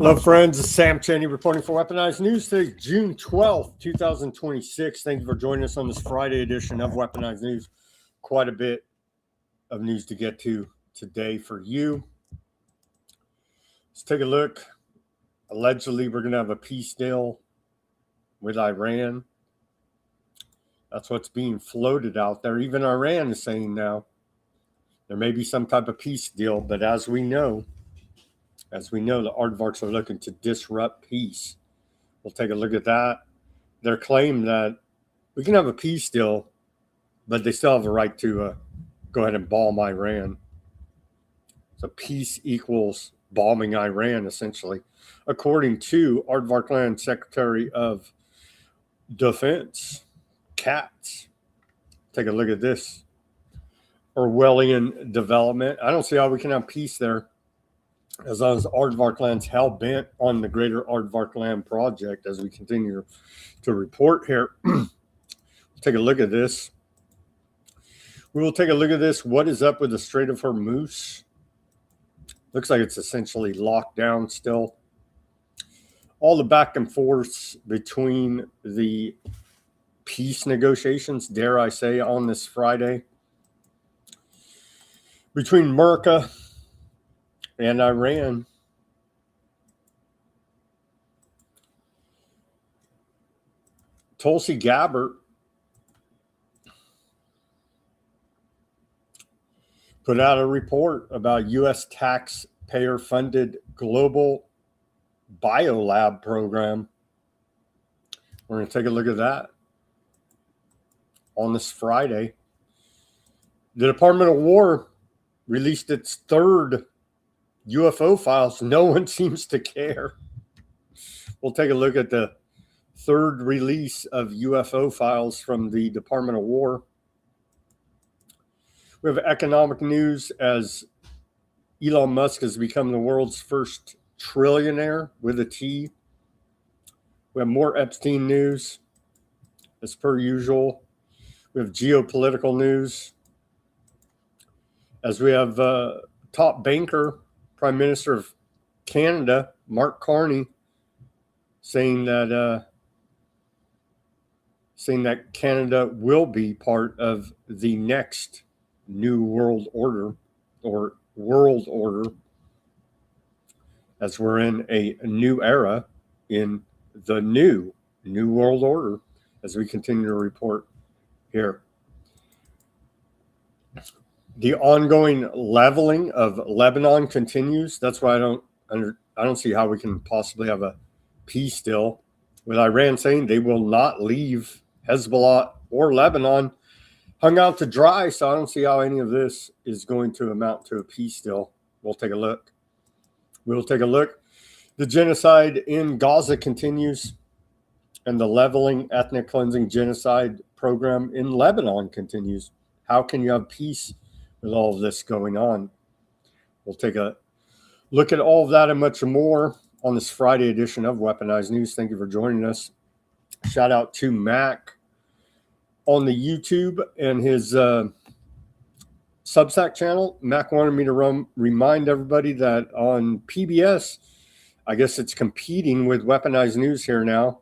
Hello, friends. It's Sam Cheney reporting for Weaponized News. Today, June 12th, 2026. Thank you for joining us on this Friday edition of Weaponized News. Quite a bit of news to get to today for you. Let's take a look. Allegedly, we're going to have a peace deal with Iran. That's what's being floated out there. Even Iran is saying now there may be some type of peace deal, but as we know, the aardvarks are looking to disrupt peace. We'll take a look at that. Their claim that we can have a peace deal, but they still have a right to go ahead and bomb Iran. So peace equals bombing Iran, essentially, according to Aardvark Land Secretary of Defense, Katz. Take a look at this. Orwellian development. I don't see how we can have peace there, as long as Aardvark Land's hell-bent on the greater Aardvark Land project, as we continue to report here. Take a look at this. We will take a look at this. What is up with the Strait of Hormuz? Looks like it's essentially locked down still. All the back and forth between the peace negotiations, dare I say, on this Friday, between America and Iran. Tulsi Gabbard put out a report about U.S. taxpayer-funded global Biolab program. We're going to take a look at that on this Friday. The Department of War released its third UFO files. No one seems to care. We'll take a look at the third release of UFO files from the Department of War. We have economic news as Elon Musk has become the world's first trillionaire with a T. We have more Epstein news as per usual. We have geopolitical news as we have top banker, Prime Minister of Canada, Mark Carney, saying that Canada will be part of the next new world order, or world order, as we're in a new era in the new world order, as we continue to report here. The ongoing leveling of Lebanon continues. That's why I don't see how we can possibly have a peace deal, with Iran saying they will not leave Hezbollah or Lebanon hung out to dry. So I don't see how any of this is going to amount to a peace deal. We'll take a look. The genocide in Gaza continues, and the leveling, ethnic cleansing genocide program in Lebanon continues. How can you have peace with all of this going on? We'll take a look at all of that and much more on this Friday edition of Weaponized News. Thank you for joining us. Shout out to Mac on the YouTube and his Substack channel. Mac wanted me to remind everybody that on PBS, I guess it's competing with Weaponized News here now.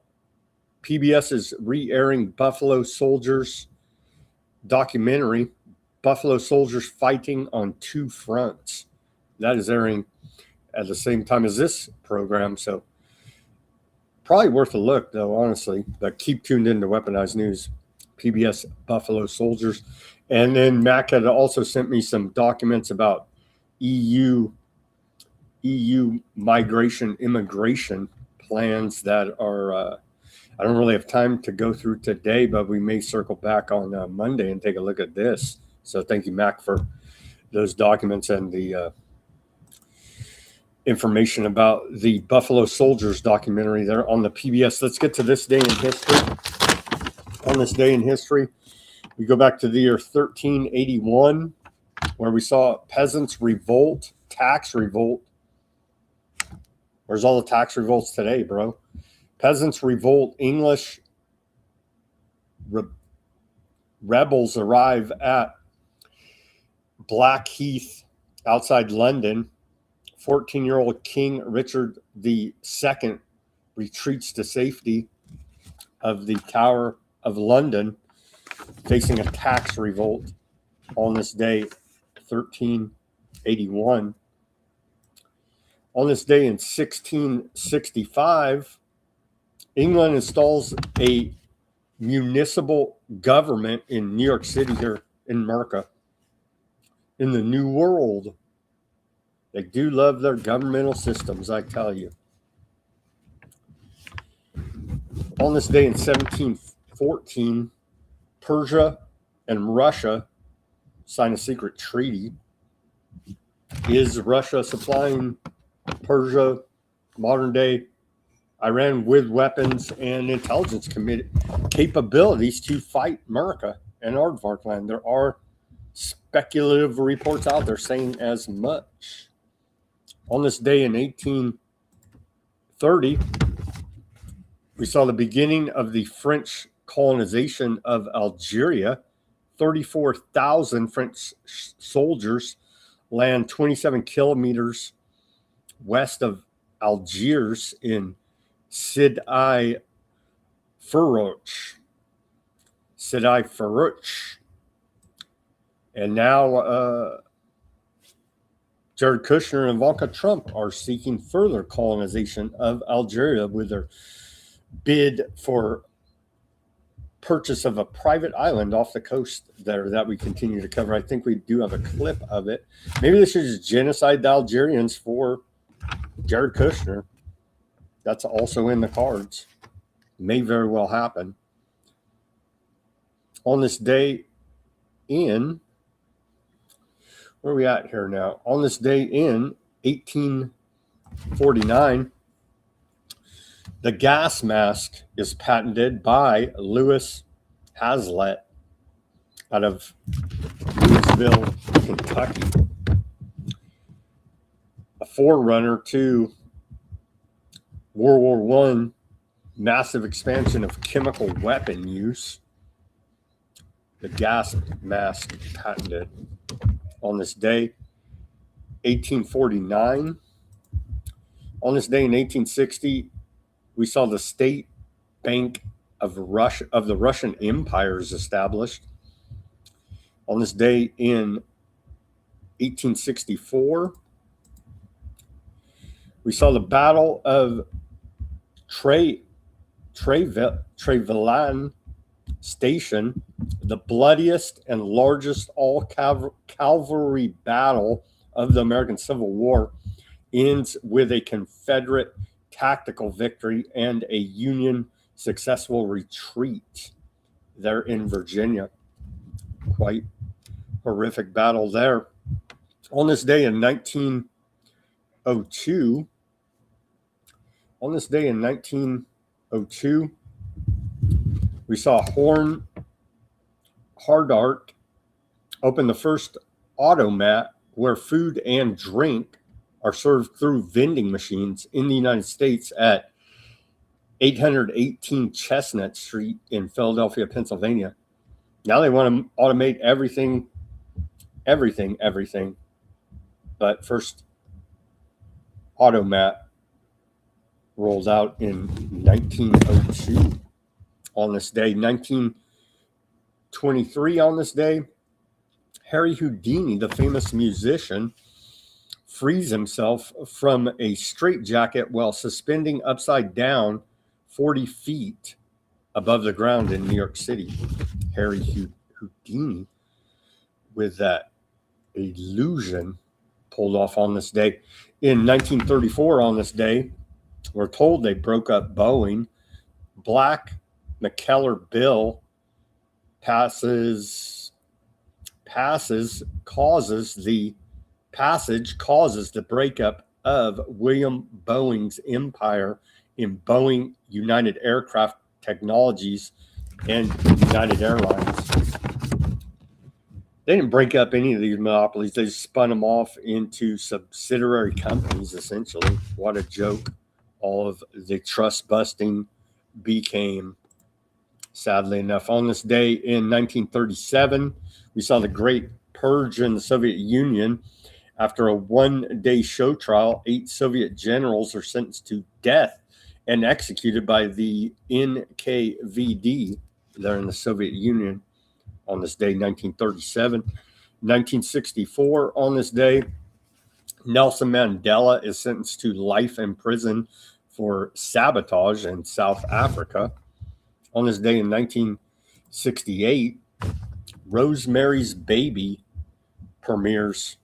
PBS is re-airing Buffalo Soldiers documentary, Buffalo Soldiers Fighting on Two Fronts. That is airing at the same time as this program, so probably worth a look, though, honestly. But keep tuned into Weaponized News, PBS Buffalo Soldiers. And then Mac had also sent me some documents about EU immigration plans that are I don't really have time to go through today, but we may circle back on Monday and take a look at this. So thank you, Mac, for those documents and the information about the Buffalo Soldiers documentary there on the PBS. Let's get to this day in history. On this day in history, we go back to the year 1381, where we saw peasants revolt, tax revolt. Where's all the tax revolts today, bro? Peasants revolt. English rebels arrive at Blackheath outside London. 14-year-old King Richard II retreats to safety of the Tower of London, facing a tax revolt on this day, 1381. On this day in 1665, England installs a municipal government in New York City here in America. In the New World, they do love their governmental systems, I tell you. On this day in 1714, Persia and Russia sign a secret treaty. Is Russia supplying Persia, modern day Iran, with weapons and intelligence capabilities to fight America and Aardvark land? There are speculative reports out there saying as much. On this day in 1830, we saw the beginning of the French colonization of Algeria. 34,000 French soldiers land 27 kilometers west of Algiers in Sidi Ferrouch. And now Jared Kushner and Ivanka Trump are seeking further colonization of Algeria with their bid for purchase of a private island off the coast there that we continue to cover. I think we do have a clip of it. Maybe they should just genocide the Algerians for Jared Kushner. That's also in the cards. May very well happen. On this day in, where are we at here now? On this day in 1849, the gas mask is patented by Louis Hazlitt out of Louisville, Kentucky. A forerunner to World War I, massive expansion of chemical weapon use. The gas mask patented. On this day, 1849. On this day in 1860, we saw the State Bank of Russia, of the Russian Empire, is established. On this day in 1864, we saw the Battle of Trevelyan Station, the bloodiest and largest all-cavalry battle of the American Civil War, ends with a Confederate tactical victory and a Union successful retreat there in Virginia. Quite horrific battle there. On this day in 1902, we saw Horn Hardart open the first automat where food and drink are served through vending machines in the United States at 818 Chestnut Street in Philadelphia, Pennsylvania. Now they want to automate everything. But first automat rolls out in 1902. On this day, 1923, on this day, Harry Houdini, the famous musician, frees himself from a straitjacket while suspending upside down 40 feet above the ground in New York City. Harry Houdini with that illusion pulled off on this day. In 1934, on this day, we're told they broke up Boeing. Black McKellar bill causes the breakup of William Boeing's empire in Boeing United Aircraft Technologies and United Airlines. They didn't break up any of these monopolies. They just spun them off into subsidiary companies, essentially. What a joke. All of the trust busting became, sadly enough. On this day in 1937, we saw the Great Purge in the Soviet Union After a one-day show trial, 8 Soviet generals are sentenced to death and executed by the NKVD there in the Soviet Union on this day, 1937. 1964, on this day, Nelson Mandela is sentenced to life in prison for sabotage in South Africa. On this day in 1968, Rosemary's Baby premieres.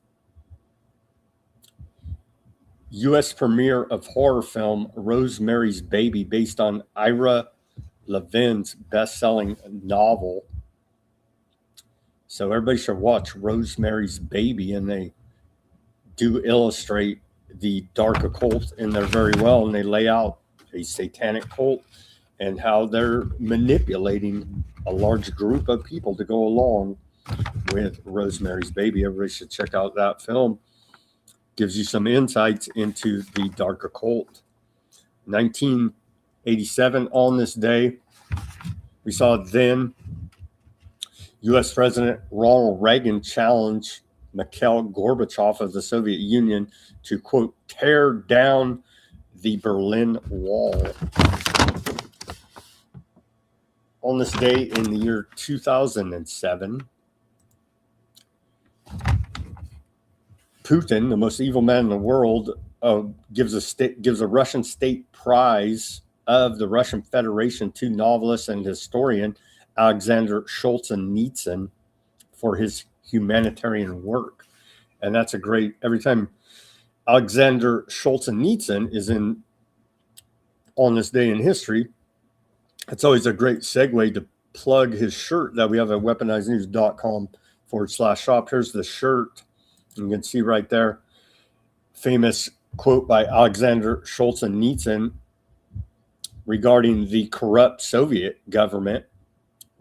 U.S. premiere of horror film Rosemary's Baby, based on Ira Levin's best-selling novel. So everybody should watch Rosemary's Baby, and they do illustrate the dark occult in there very well, and they lay out a satanic cult and how they're manipulating a large group of people to go along with Rosemary's Baby. Everybody should check out that film. Gives you some insights into the dark occult. 1987, on this day, we saw then U.S. President Ronald Reagan challenge Mikhail Gorbachev of the Soviet Union to, quote, tear down the Berlin Wall. On this day in the year 2007, Putin, the most evil man in the world, gives a Russian state prize of the Russian Federation to novelist and historian Alexander Solzhenitsyn for his humanitarian work. And that's a great, every time Alexander Solzhenitsyn is in on this day in history, it's always a great segue to plug his shirt that we have at weaponizednews.com/shop. Here's the shirt. You can see right there, famous quote by Alexander Solzhenitsyn regarding the corrupt Soviet government.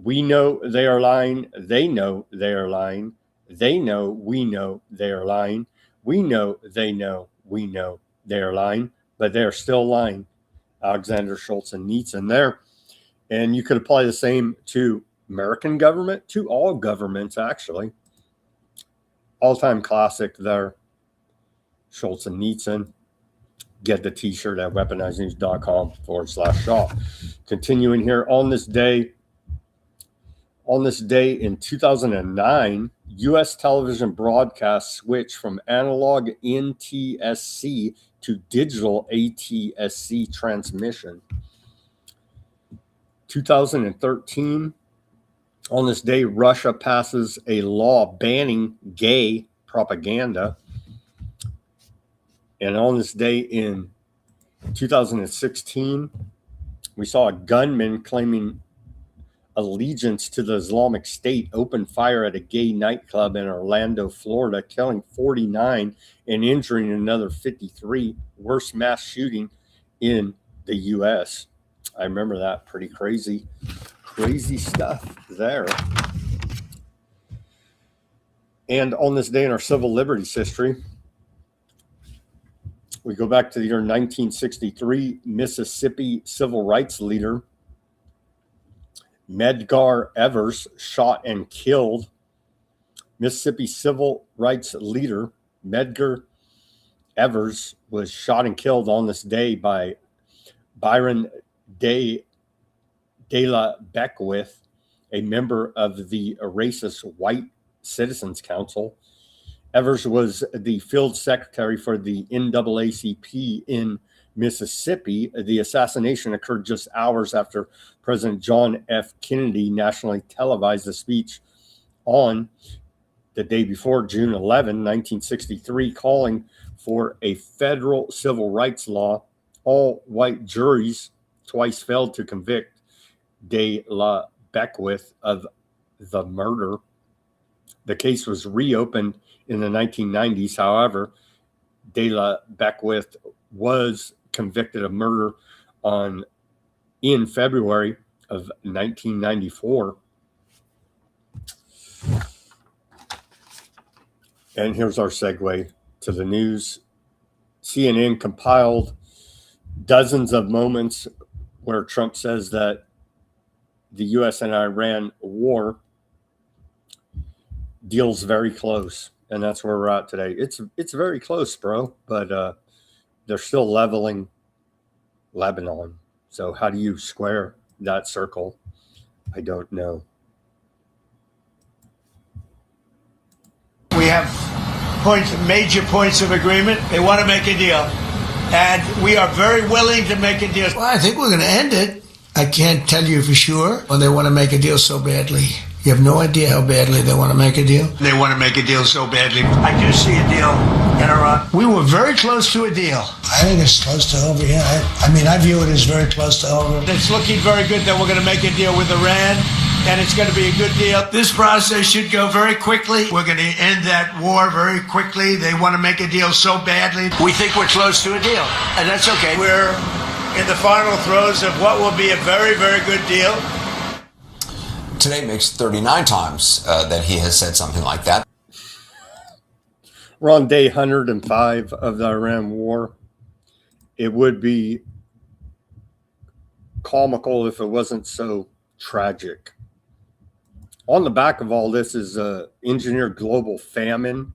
We know they are lying. They know they are lying. They know we know they are lying. We know they know we know they are lying, but they are still lying. Alexander Solzhenitsyn there. And you could apply the same to American government, to all governments, actually. All-time classic there, Solzhenitsyn. Get the t-shirt at weaponizednews.com/shop. Continuing here, on this day in 2009, U.S. television broadcasts switched from analog NTSC to digital ATSC transmission. 2013, on this day, Russia passes a law banning gay propaganda. And on this day in 2016, we saw a gunman claiming allegiance to the Islamic State open fire at a gay nightclub in Orlando, Florida, killing 49 and injuring another 53. Worst mass shooting in the U.S. I remember that. Pretty crazy stuff there. And on this day in our civil liberties history, we go back to the year 1963. Mississippi civil rights leader Medgar Evers shot and killed. Mississippi civil rights leader Medgar Evers was shot and killed on this day by Byron De La Beckwith, a member of the racist White Citizens Council. Evers was the field secretary for the NAACP in Mississippi. The assassination occurred just hours after President John F. Kennedy nationally televised a speech on the day before, June 11, 1963, calling for a federal civil rights law. All white juries twice failed to convict De La Beckwith of the murder. The case was reopened in the 1990s. However, De La Beckwith was convicted of murder in February of 1994. And here's our segue to the news. CNN compiled dozens of moments where Trump says that the U.S. and Iran war deal's very close. and that's where we're at today. It's very close, bro, but they're still leveling Lebanon. So how do you square that circle? I don't know. We have major points of agreement. They want to make a deal, and we are very willing to make a deal. Well, I think we're going to end it. I can't tell you for sure when they want to make a deal so badly. You have no idea how badly they want to make a deal. They want to make a deal so badly. I do see a deal in Iran. We were very close to a deal. I think it's close to over, yeah. I view it as very close to over. It's looking very good that we're going to make a deal with Iran, and it's going to be a good deal. This process should go very quickly. We're going to end that war very quickly. They want to make a deal so badly. We think we're close to a deal, and that's okay. We're in the final throes of what will be a very, very good deal. Today makes 39 times that he has said something like that. We're on day 105 of the Iran war. It would be comical if it wasn't so tragic. On the back of all this is engineered global famine.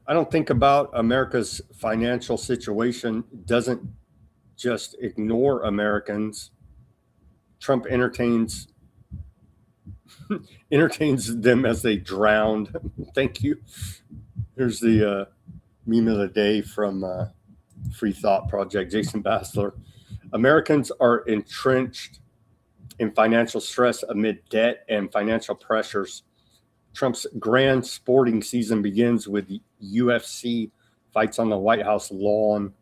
I don't think about America's financial situation. Doesn't just ignore Americans. Trump entertains them as they drowned. Thank you. Here's the meme of the day from Free Thought Project, Jason Bassler. Americans are entrenched in financial stress amid debt and financial pressures. Trump's grand sporting season begins with UFC fights on the White House lawn.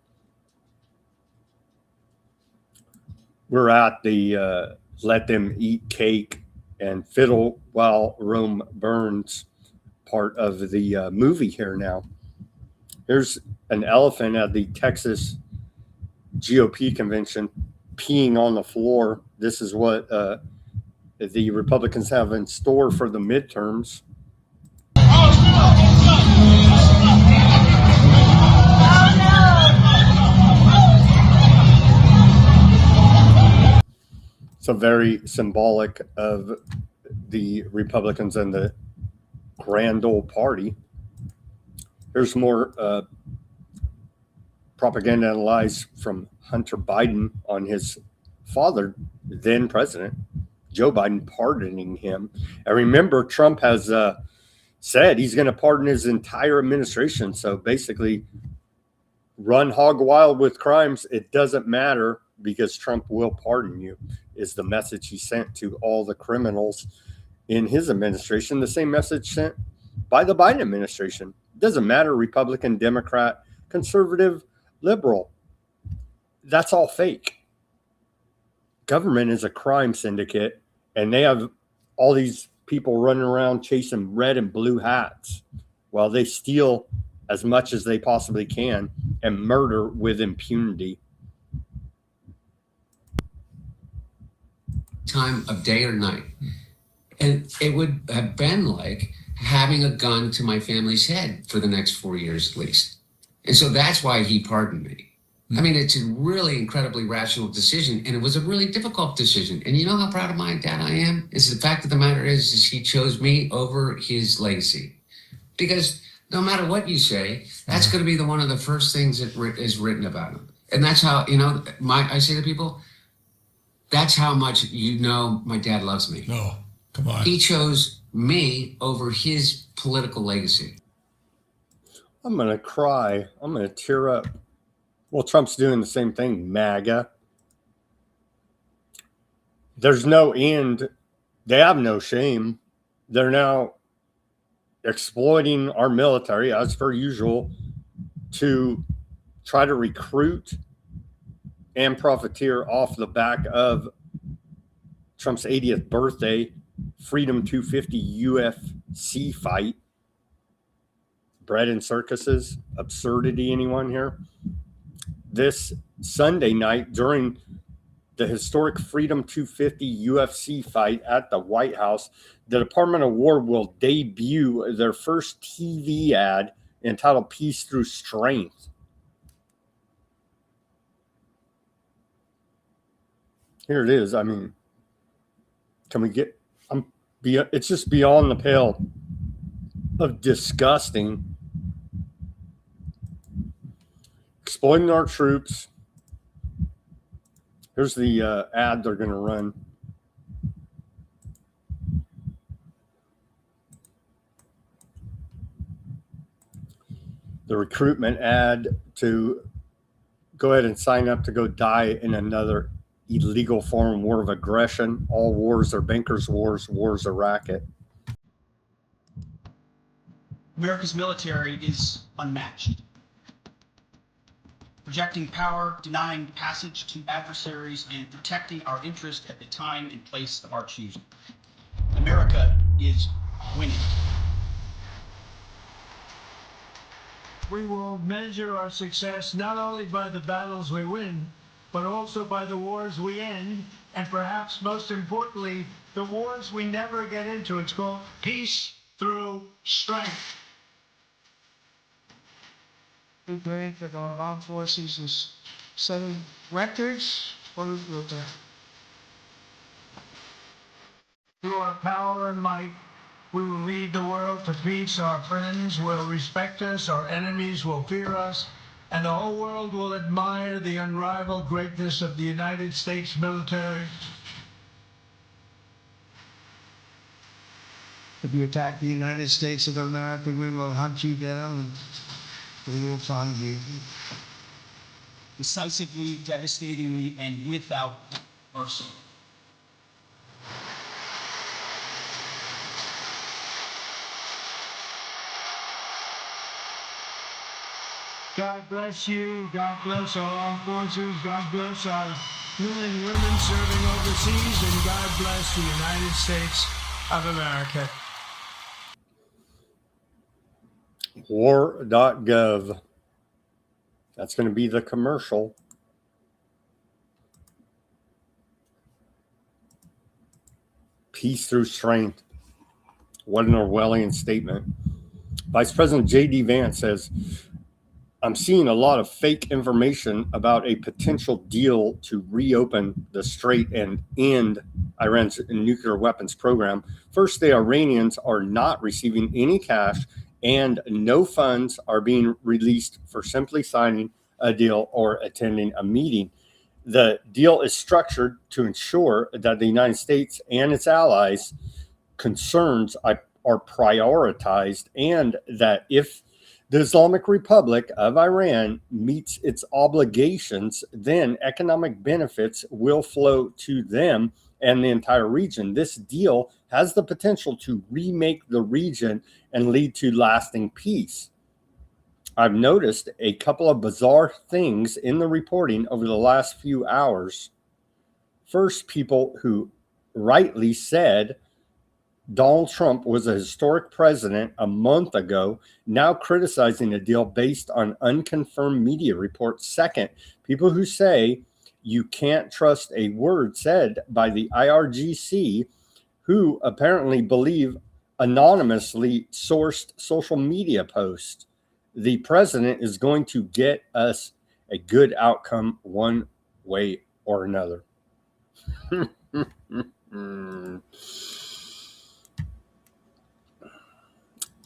We're at the let them eat cake and fiddle while Rome burns part of the movie here now. Here's an elephant at the Texas GOP convention peeing on the floor. This is what the Republicans have in store for the midterms. So very symbolic of the Republicans and the grand old party. Here's more propaganda and lies from Hunter Biden on his father, then president, Joe Biden, pardoning him. And remember, Trump has said he's going to pardon his entire administration. So basically, run hog wild with crimes. It doesn't matter because Trump will pardon you, is the message he sent to all the criminals in his administration. The same message sent by the Biden administration. It doesn't matter, Republican, Democrat, conservative, liberal. That's all fake. Government is a crime syndicate, and they have all these people running around chasing red and blue hats while they steal as much as they possibly can and murder with impunity. Time of day or night. And it would have been like having a gun to my family's head for the next 4 years at least. And so that's why he pardoned me. I mean, it's a really incredibly rational decision, and it was a really difficult decision. And you know how proud of my dad I am? Is the fact of the matter is he chose me over his legacy. Because no matter what you say, that's going to be one of the first things that is written about him. And that's how, I say to people, that's how much my dad loves me. No, come on. He chose me over his political legacy. I'm going to cry. I'm going to tear up. Well, Trump's doing the same thing, MAGA. There's no end. They have no shame. They're now exploiting our military, as per usual, to try to recruit and profiteer off the back of Trump's 80th birthday, Freedom 250 UFC fight. Bread and circuses, absurdity, anyone here? This Sunday night during the historic Freedom 250 UFC fight at the White House, the Department of War will debut their first TV ad entitled Peace Through Strength. Here it is. I mean, can we get It's just beyond the pale of disgusting. Exploiting our troops. Here's the ad they're going to run. The recruitment ad to go ahead and sign up to go die in another illegal foreign war of aggression. All wars are bankers' wars. Wars are racket. America's military is unmatched. Projecting power, denying passage to adversaries, and protecting our interest at the time and place of our choosing. America is winning. We will measure our success not only by the battles we win, but also by the wars we end, and perhaps most importantly, the wars we never get into. It's called peace through strength. We believe that our armed forces is setting records for the Through our power and might, we will lead the world to peace. Our friends will respect us, our enemies will fear us, and the whole world will admire the unrivaled greatness of the United States military. If you attack the United States of America, we will hunt you down and we will find you. Decisively, devastatingly, and without mercy. God bless you. God bless our armed forces. God bless our men and women serving overseas. And God bless the United States of America. War.gov. That's going to be the commercial. Peace through strength. What an Orwellian statement. Vice President J.D. Vance says, I'm seeing a lot of fake information about a potential deal to reopen the strait and end Iran's nuclear weapons program. First, the Iranians are not receiving any cash and no funds are being released for simply signing a deal or attending a meeting. The deal is structured to ensure that the United States and its allies' concerns are prioritized, and that if the Islamic Republic of Iran meets its obligations, then economic benefits will flow to them and the entire region. This deal has the potential to remake the region and lead to lasting peace. I've noticed a couple of bizarre things in the reporting over the last few hours. First, people who rightly said Donald Trump was a historic president a month ago, now criticizing a deal based on unconfirmed media reports. Second, people who say you can't trust a word said by the IRGC, who apparently believe anonymously sourced social media posts. The president is going to get us a good outcome one way or another.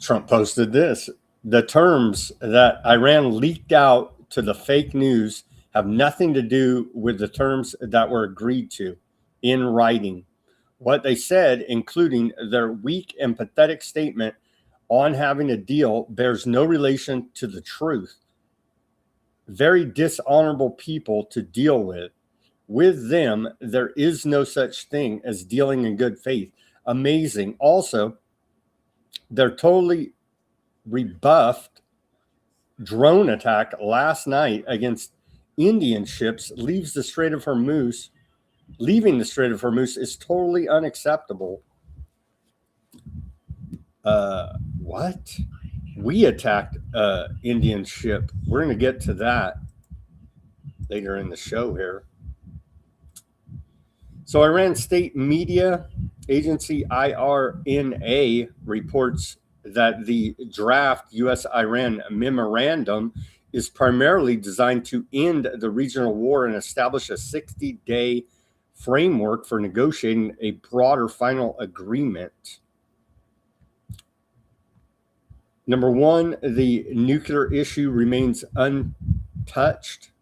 Trump posted this. The terms that Iran leaked out to the fake news have nothing to do with the terms that were agreed to in writing. What they said, including their weak and pathetic statement on having a deal, bears no relation to the truth. Very dishonorable people to deal with. With them, there is no such thing as dealing in good faith. Amazing. Also, they're totally rebuffed drone attack last night against Indian ships leaving the Strait of Hormuz is totally unacceptable. What? We attacked Indian ship. We're going to get to that later in the show here. So Iran state media agency IRNA reports that the draft U.S.-Iran memorandum is primarily designed to end the regional war and establish a 60-day framework for negotiating a broader final agreement. Number one, the nuclear issue remains untouched.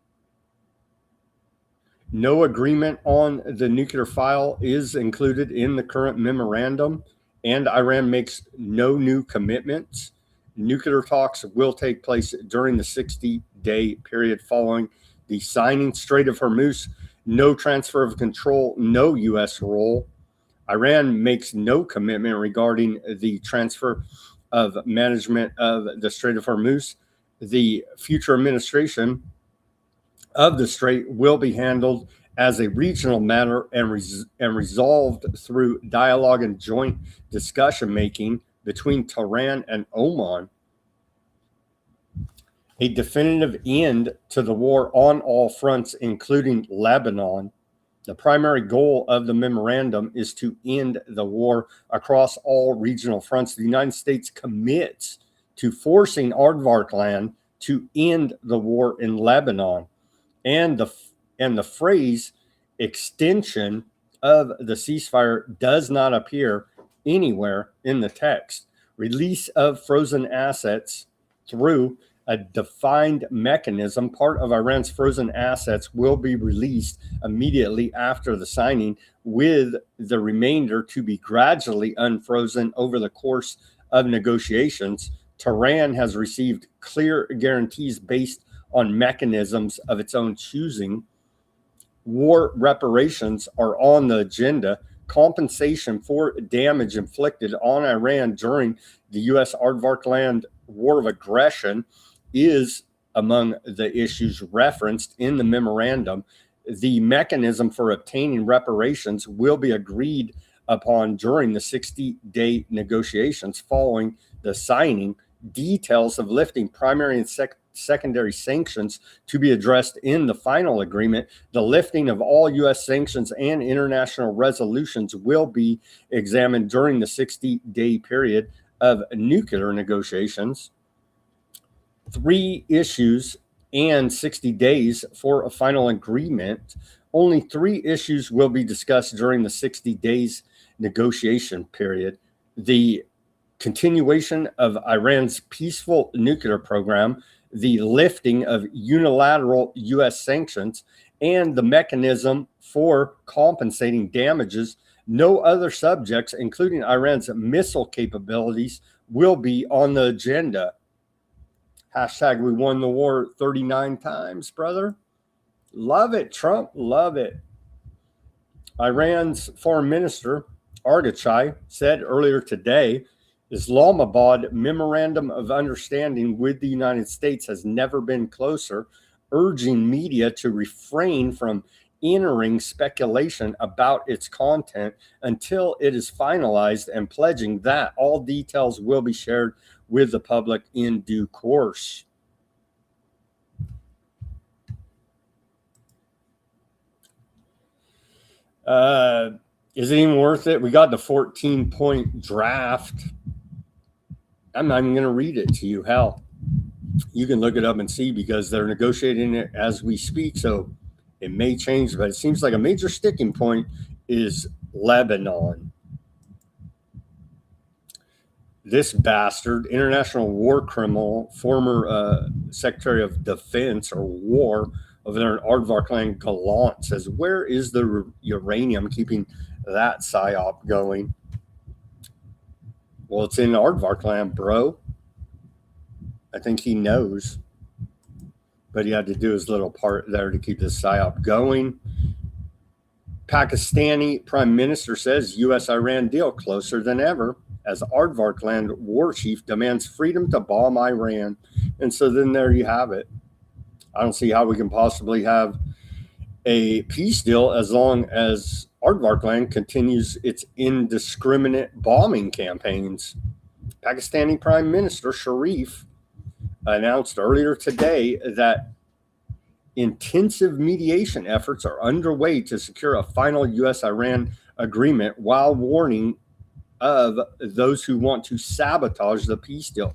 No agreement on the nuclear file is included in the current memorandum, and Iran makes no new commitments. Nuclear talks will take place during the 60-day period following the signing. Strait of Hormuz, no transfer of control, no U.S. role. Iran makes no commitment regarding the transfer of management of the Strait of Hormuz. The future administration of the strait will be handled as a regional matter and resolved through dialogue and joint discussion making between Tehran and Oman. A definitive end to the war on all fronts, including Lebanon. The primary goal of the memorandum is to end the war across all regional fronts. The United States commits to forcing Aardvarkland to end the war in Lebanon. And the phrase extension of the ceasefire does not appear anywhere in the text. Release of frozen assets through a defined mechanism. Part of Iran's frozen assets will be released immediately after the signing, with the remainder to be gradually unfrozen over the course of negotiations. Tehran has received clear guarantees based on mechanisms of its own choosing. War reparations are on the agenda. Compensation for damage inflicted on Iran during the U.S. Aardvarkland war of aggression is among the issues referenced in the memorandum. The mechanism for obtaining reparations will be agreed upon during the 60-day negotiations following the signing. Details of lifting primary and secondary sanctions to be addressed in the final agreement. The lifting of all U.S. sanctions and international resolutions will be examined during the 60-day period of nuclear negotiations. 3 issues and 60 days for a final agreement. Only 3 issues will be discussed during the 60 days negotiation period. The continuation of Iran's peaceful nuclear program, the lifting of unilateral U.S. sanctions, and the mechanism for compensating damages. No other subjects, including Iran's missile capabilities, will be on the agenda. Hashtag we won the war 39 times, brother. Love it, Trump. Love it. Iran's foreign minister, Odysee, said earlier today, Islamabad memorandum of understanding with the United States has never been closer, urging media to refrain from entering speculation about its content until it is finalized, and pledging that all details will be shared with the public in due course. Is it even worth it? We got the 14-point draft. I'm not even going to read it to you. Hell, you can look it up and see, because they're negotiating it as we speak. So it may change, but it seems like a major sticking point is Lebanon. This bastard, international war criminal, former Secretary of Defense or War over there in Aardvarkland, Gallant, says, where is the uranium keeping that psyop going? Well, it's in Aardvarkland, bro. I think he knows. But he had to do his little part there to keep this psyop going. Pakistani Prime Minister says U.S.-Iran deal closer than ever as Aardvarkland war chief demands freedom to bomb Iran. And so then there you have it. I don't see how we can possibly have a peace deal as long as Aardvarkland continues its indiscriminate bombing campaigns. Pakistani Prime Minister Sharif announced earlier today that intensive mediation efforts are underway to secure a final U.S.-Iran agreement, while warning of those who want to sabotage the peace deal,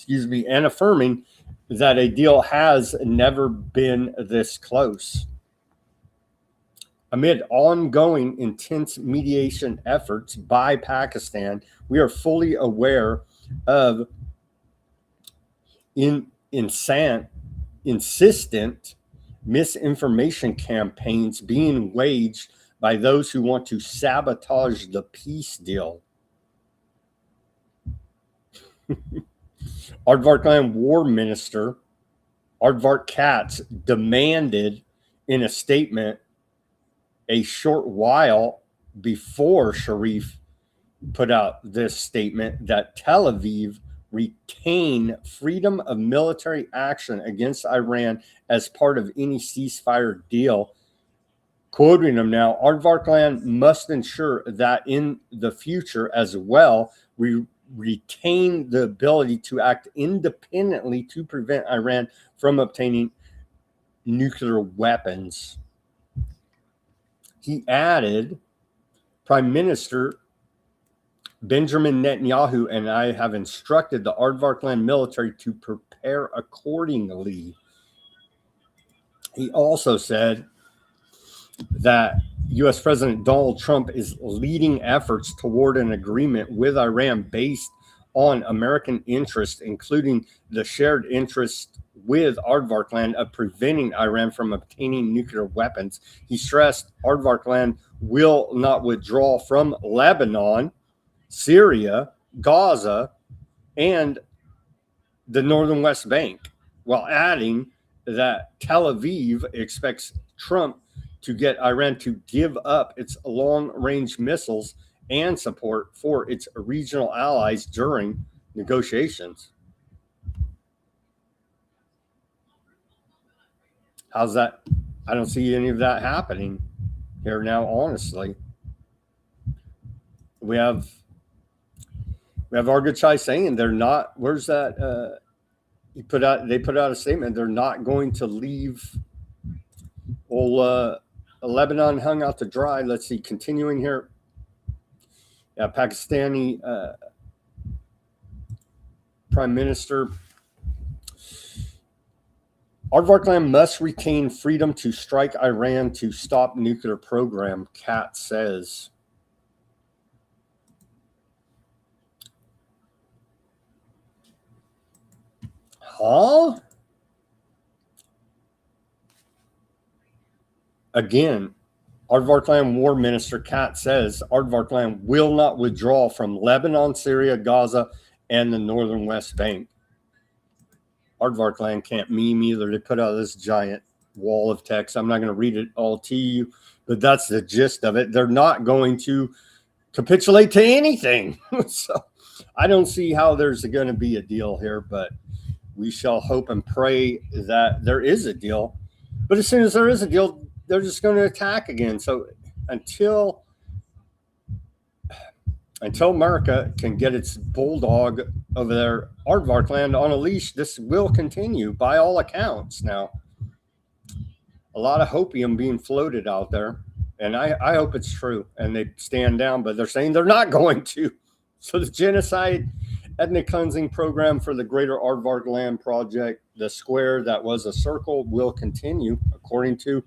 and affirming that a deal has never been this close. Amid ongoing intense mediation efforts by Pakistan, we are fully aware of insistent misinformation campaigns being waged by those who want to sabotage the peace deal. Aardvarkland War Minister Aardvark Katz demanded in a statement a short while before Sharif put out this statement that Tel Aviv retain freedom of military action against Iran as part of any ceasefire deal. Quoting him now, Aardvarkland must ensure that in the future as well, we retain the ability to act independently to prevent Iran from obtaining nuclear weapons. He added, Prime Minister Benjamin Netanyahu and I have instructed the Aardvarkland military to prepare accordingly. He also said that U.S. President Donald Trump is leading efforts toward an agreement with Iran based on American interests, including the shared interest with Aardvarkland of preventing Iran from obtaining nuclear weapons. He stressed Aardvarkland will not withdraw from Lebanon, Syria, Gaza, and the northern West Bank, while adding that Tel Aviv expects Trump to get Iran to give up its long-range missiles and support for its regional allies during negotiations. How's that? I don't see any of that happening here now, honestly. We have Argachai saying they're not, where's that? They put out a statement. They're not going to leave Lebanon hung out to dry. Let's see, continuing here. Yeah, Pakistani Prime Minister. Aardvarkland must retain freedom to strike Iran to stop nuclear program, Katz says. Huh? Again, Aardvarkland War Minister Katz says Aardvarkland will not withdraw from Lebanon, Syria, Gaza, and the northern West Bank. Aardvarkland can't meme either. They put out this giant wall of text. I'm not going to read it all to you, but that's the gist of it. They're not going to capitulate to anything. So I don't see how there's going to be a deal here, but we shall hope and pray that there is a deal. But as soon as there is a deal, they're just going to attack again. So until America can get its bulldog over there, Aardvarkland, on a leash, this will continue by all accounts. Now, a lot of hopium being floated out there, and I hope it's true, and they stand down, but they're saying they're not going to. So the genocide ethnic cleansing program for the Greater Aardvarkland Project, the square that was a circle, will continue, according to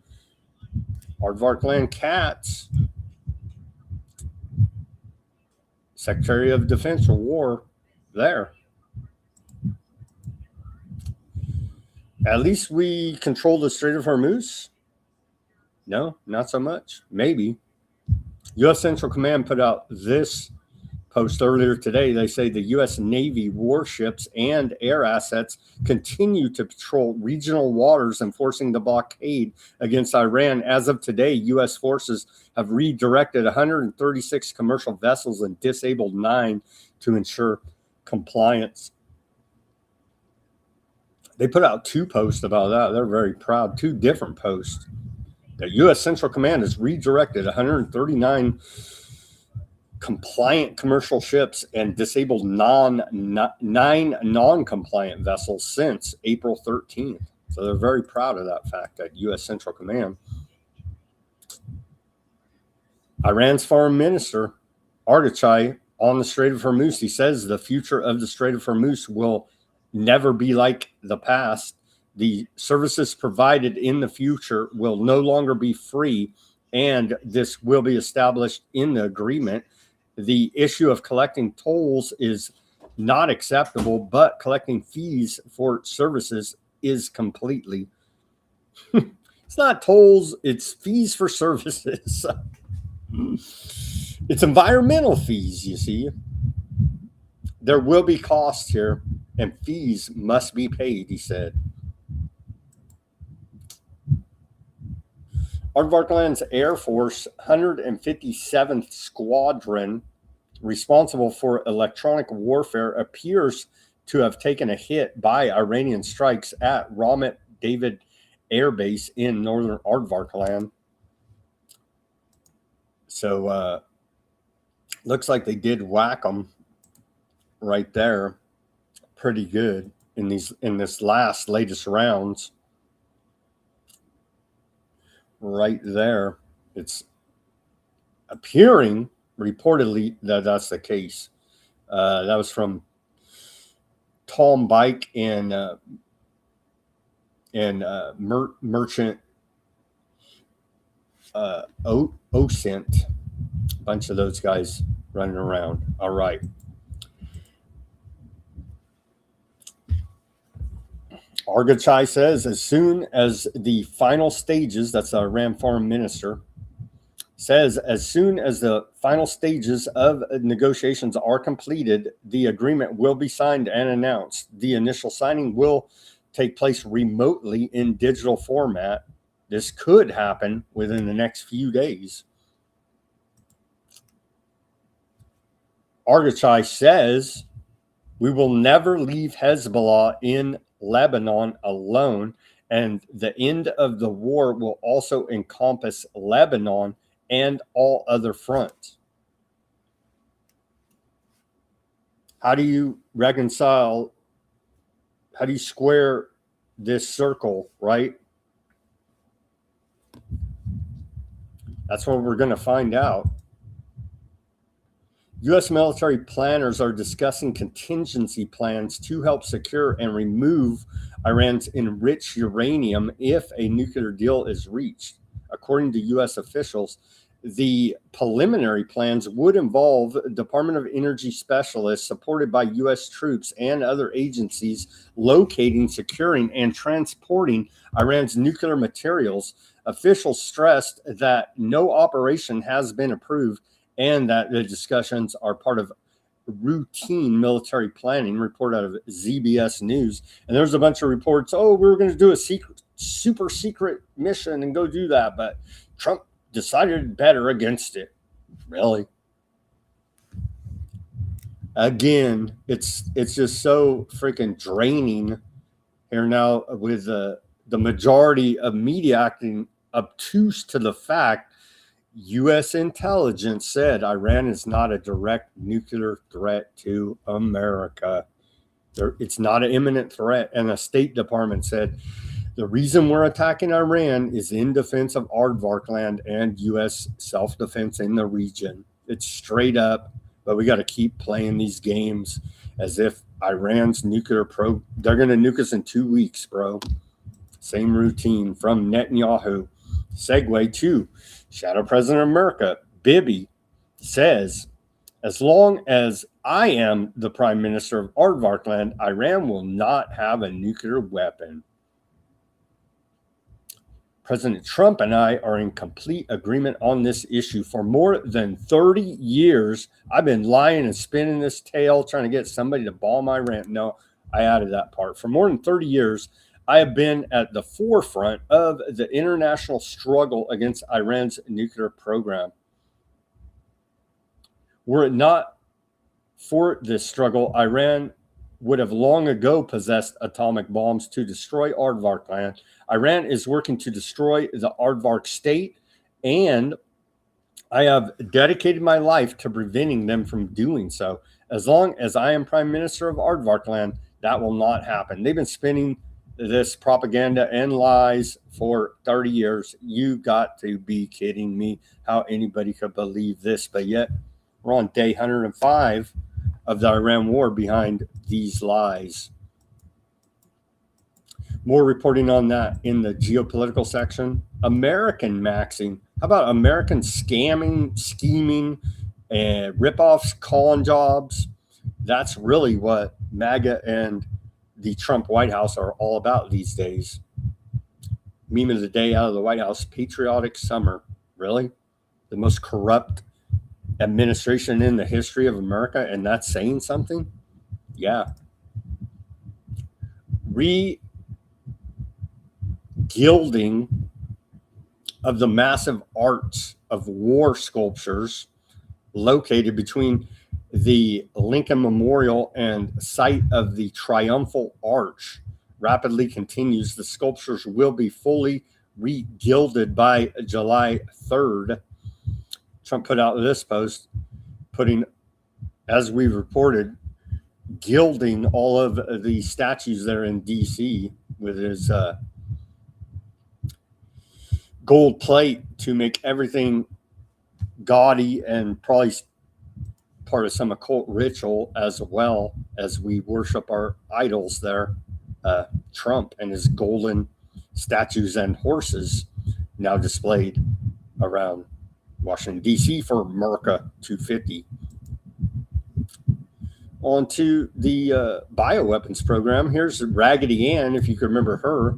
Aardvarkland Katz, Secretary of Defense for War there. At least we control the Strait of Hormuz? No, not so much. Maybe. U.S. Central Command put out this post earlier today. They say the U.S. Navy warships and air assets continue to patrol regional waters, enforcing the blockade against Iran. As of today, U.S. forces have redirected 136 commercial vessels and disabled 9 to ensure compliance. They put out 2 posts about that. They're very proud. 2 different posts. The U.S. Central Command has redirected 139 compliant commercial ships and disabled 9 non-compliant vessels since April 13th. So they're very proud of that fact at U.S. Central Command. Iran's foreign minister, Argachai, on the Strait of Hormuz, he says the future of the Strait of Hormuz will never be like the past. The services provided in the future will no longer be free, and this will be established in the agreement. The issue of collecting tolls is not acceptable, but collecting fees for services is completely. It's not tolls, it's fees for services. It's environmental fees, you see. There will be costs here, and fees must be paid, he said. Aardvarkland's Air Force 157th Squadron, responsible for electronic warfare, appears to have taken a hit by Iranian strikes at Ramat David Air Base in northern Aardvarkland. So looks like they did whack them right there pretty good in this latest rounds. Right there, it's appearing reportedly that that's the case. That was from Tom Bike and Merchant Ocent. A bunch of those guys running around. All right. Argachai says, as soon as the final stages, that's our Iran foreign minister, says, as soon as the final stages of negotiations are completed, the agreement will be signed and announced. The initial signing will take place remotely in digital format. This could happen within the next few days. Argachai says, we will never leave Hezbollah in Lebanon alone, and the end of the war will also encompass Lebanon and all other fronts. How do you reconcile, how do you square this circle, right? That's what we're going to find out. U.S. military planners are discussing contingency plans to help secure and remove Iran's enriched uranium if a nuclear deal is reached. According to U.S. officials, the preliminary plans would involve Department of Energy specialists supported by U.S. troops and other agencies locating, securing, and transporting Iran's nuclear materials. Officials stressed that no operation has been approved and that the discussions are part of routine military planning, report out of ZBS News. And there's a bunch of reports, oh, we were going to do a super secret mission and go do that, but Trump decided better against it. Really? Again, it's just so freaking draining here now with the majority of media acting obtuse to the fact U.S. intelligence said Iran is not a direct nuclear threat to America. It's not an imminent threat. And the State Department said the reason we're attacking Iran is in defense of Aardvarkland and U.S. self-defense in the region. It's straight up, but we got to keep playing these games as if Iran's nuclear they're going to nuke us in 2 weeks, bro. Same routine from Netanyahu. Segue to Shadow President of America, Bibi, says, as long as I am the Prime Minister of Aardvarkland, Iran will not have a nuclear weapon. President Trump and I are in complete agreement on this issue. For more than 30 years, I've been lying and spinning this tale, trying to get somebody to bomb Iran. No, I added that part. For more than 30 years, I have been at the forefront of the international struggle against Iran's nuclear program. Were it not for this struggle, Iran would have long ago possessed atomic bombs to destroy Aardvarkland. Iran is working to destroy the Aardvark state, and I have dedicated my life to preventing them from doing so. As long as I am Prime Minister of Aardvarkland, that will not happen. They've been spinning this propaganda and lies for 30 years. You got to be kidding me how anybody could believe this, but yet we're on day 105 of the Iran war behind these lies. More reporting on that in the geopolitical section. American maxing. How about American scamming, scheming, and ripoffs, con jobs? That's really what MAGA and the Trump White House are all about these days. Meme of the day out of the White House, patriotic summer. Really? The most corrupt administration in the history of America, and that's saying something? Yeah. Gilding of the massive arts of war sculptures located between the Lincoln Memorial and site of the Triumphal Arch rapidly continues. The sculptures will be fully re-gilded by July 3rd. Trump put out this post, putting, as we reported, gilding all of the statues there in D.C. with his gold plate to make everything gaudy and probably part of some occult ritual, as well as we worship our idols there. Trump and his golden statues and horses now displayed around Washington, D.C. for America 250. On to the bioweapons program. Here's Raggedy Ann, if you can remember her,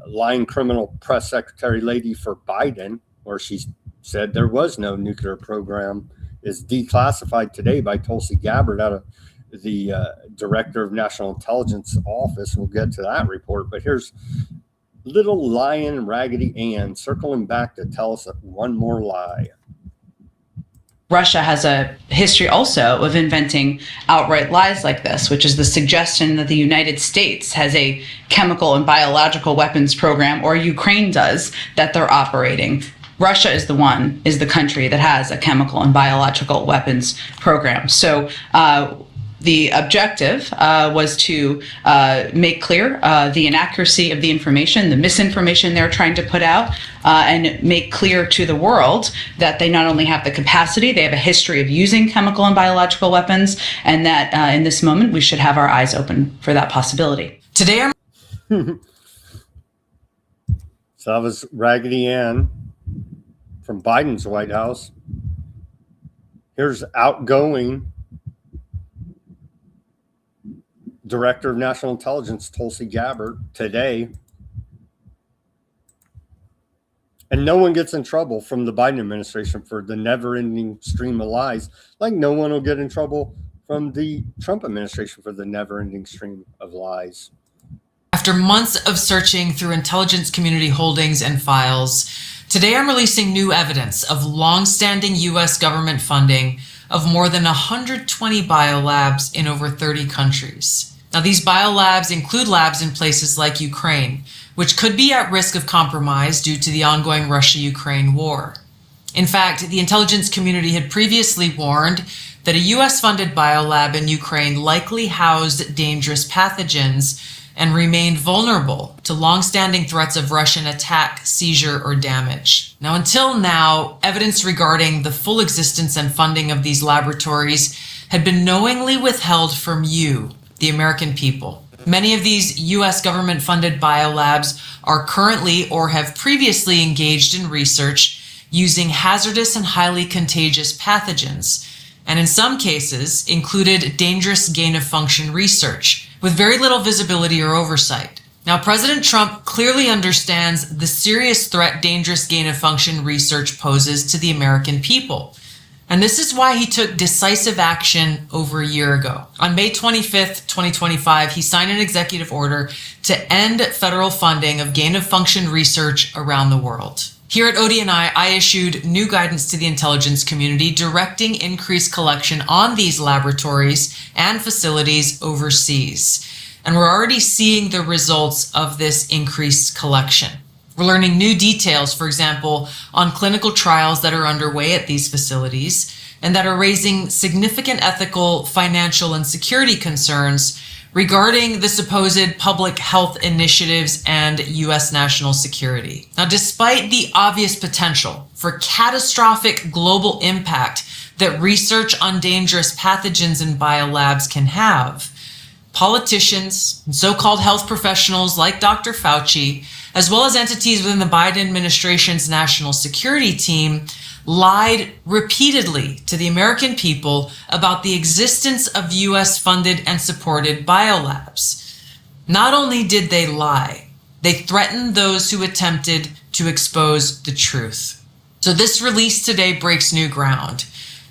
lying criminal press secretary lady for Biden, where she said there was no nuclear program, is declassified today by Tulsi Gabbard out of the Director of National Intelligence Office. We'll get to that report, but here's little lion Raggedy Ann circling back to tell us one more lie. Russia has a history also of inventing outright lies like this, which is the suggestion that the United States has a chemical and biological weapons program, or Ukraine does, that they're operating. Russia is the country that has a chemical and biological weapons program. So the objective was to make clear the inaccuracy of the information, the misinformation they're trying to put out, and make clear to the world that they not only have the capacity, they have a history of using chemical and biological weapons, and that in this moment we should have our eyes open for that possibility. Today, So that was Raggedy Ann from Biden's White House. Here's outgoing Director of National Intelligence Tulsi Gabbard today. And no one gets in trouble from the Biden administration for the never-ending stream of lies, like no one will get in trouble from the Trump administration for the never-ending stream of lies. After months of searching through intelligence community holdings and files, today I'm releasing new evidence of long-standing U.S. government funding of more than 120 biolabs in over 30 countries. Now, these biolabs include labs in places like Ukraine, which could be at risk of compromise due to the ongoing Russia-Ukraine war. In fact, the intelligence community had previously warned that a U.S.-funded biolab in Ukraine likely housed dangerous pathogens and remained vulnerable to long-standing threats of Russian attack, seizure, or damage. Now, until now, evidence regarding the full existence and funding of these laboratories had been knowingly withheld from you, the American people. Many of these U.S. government-funded biolabs are currently or have previously engaged in research using hazardous and highly contagious pathogens, and in some cases included dangerous gain-of-function research with very little visibility or oversight. Now, President Trump clearly understands the serious threat dangerous gain-of-function research poses to the American people. And this is why he took decisive action over a year ago. On May 25th, 2025, he signed an executive order to end federal funding of gain-of-function research around the world. Here at ODNI, I issued new guidance to the intelligence community directing increased collection on these laboratories and facilities overseas. And we're already seeing the results of this increased collection. We're learning new details, for example, on clinical trials that are underway at these facilities and that are raising significant ethical, financial, and security concerns regarding the supposed public health initiatives and U.S. national security. Now, despite the obvious potential for catastrophic global impact that research on dangerous pathogens in biolabs can have, politicians, and so-called health professionals like Dr. Fauci, as well as entities within the Biden administration's national security team, lied repeatedly to the American people about the existence of US-funded and supported biolabs. Not only did they lie, they threatened those who attempted to expose the truth. So this release today breaks new ground,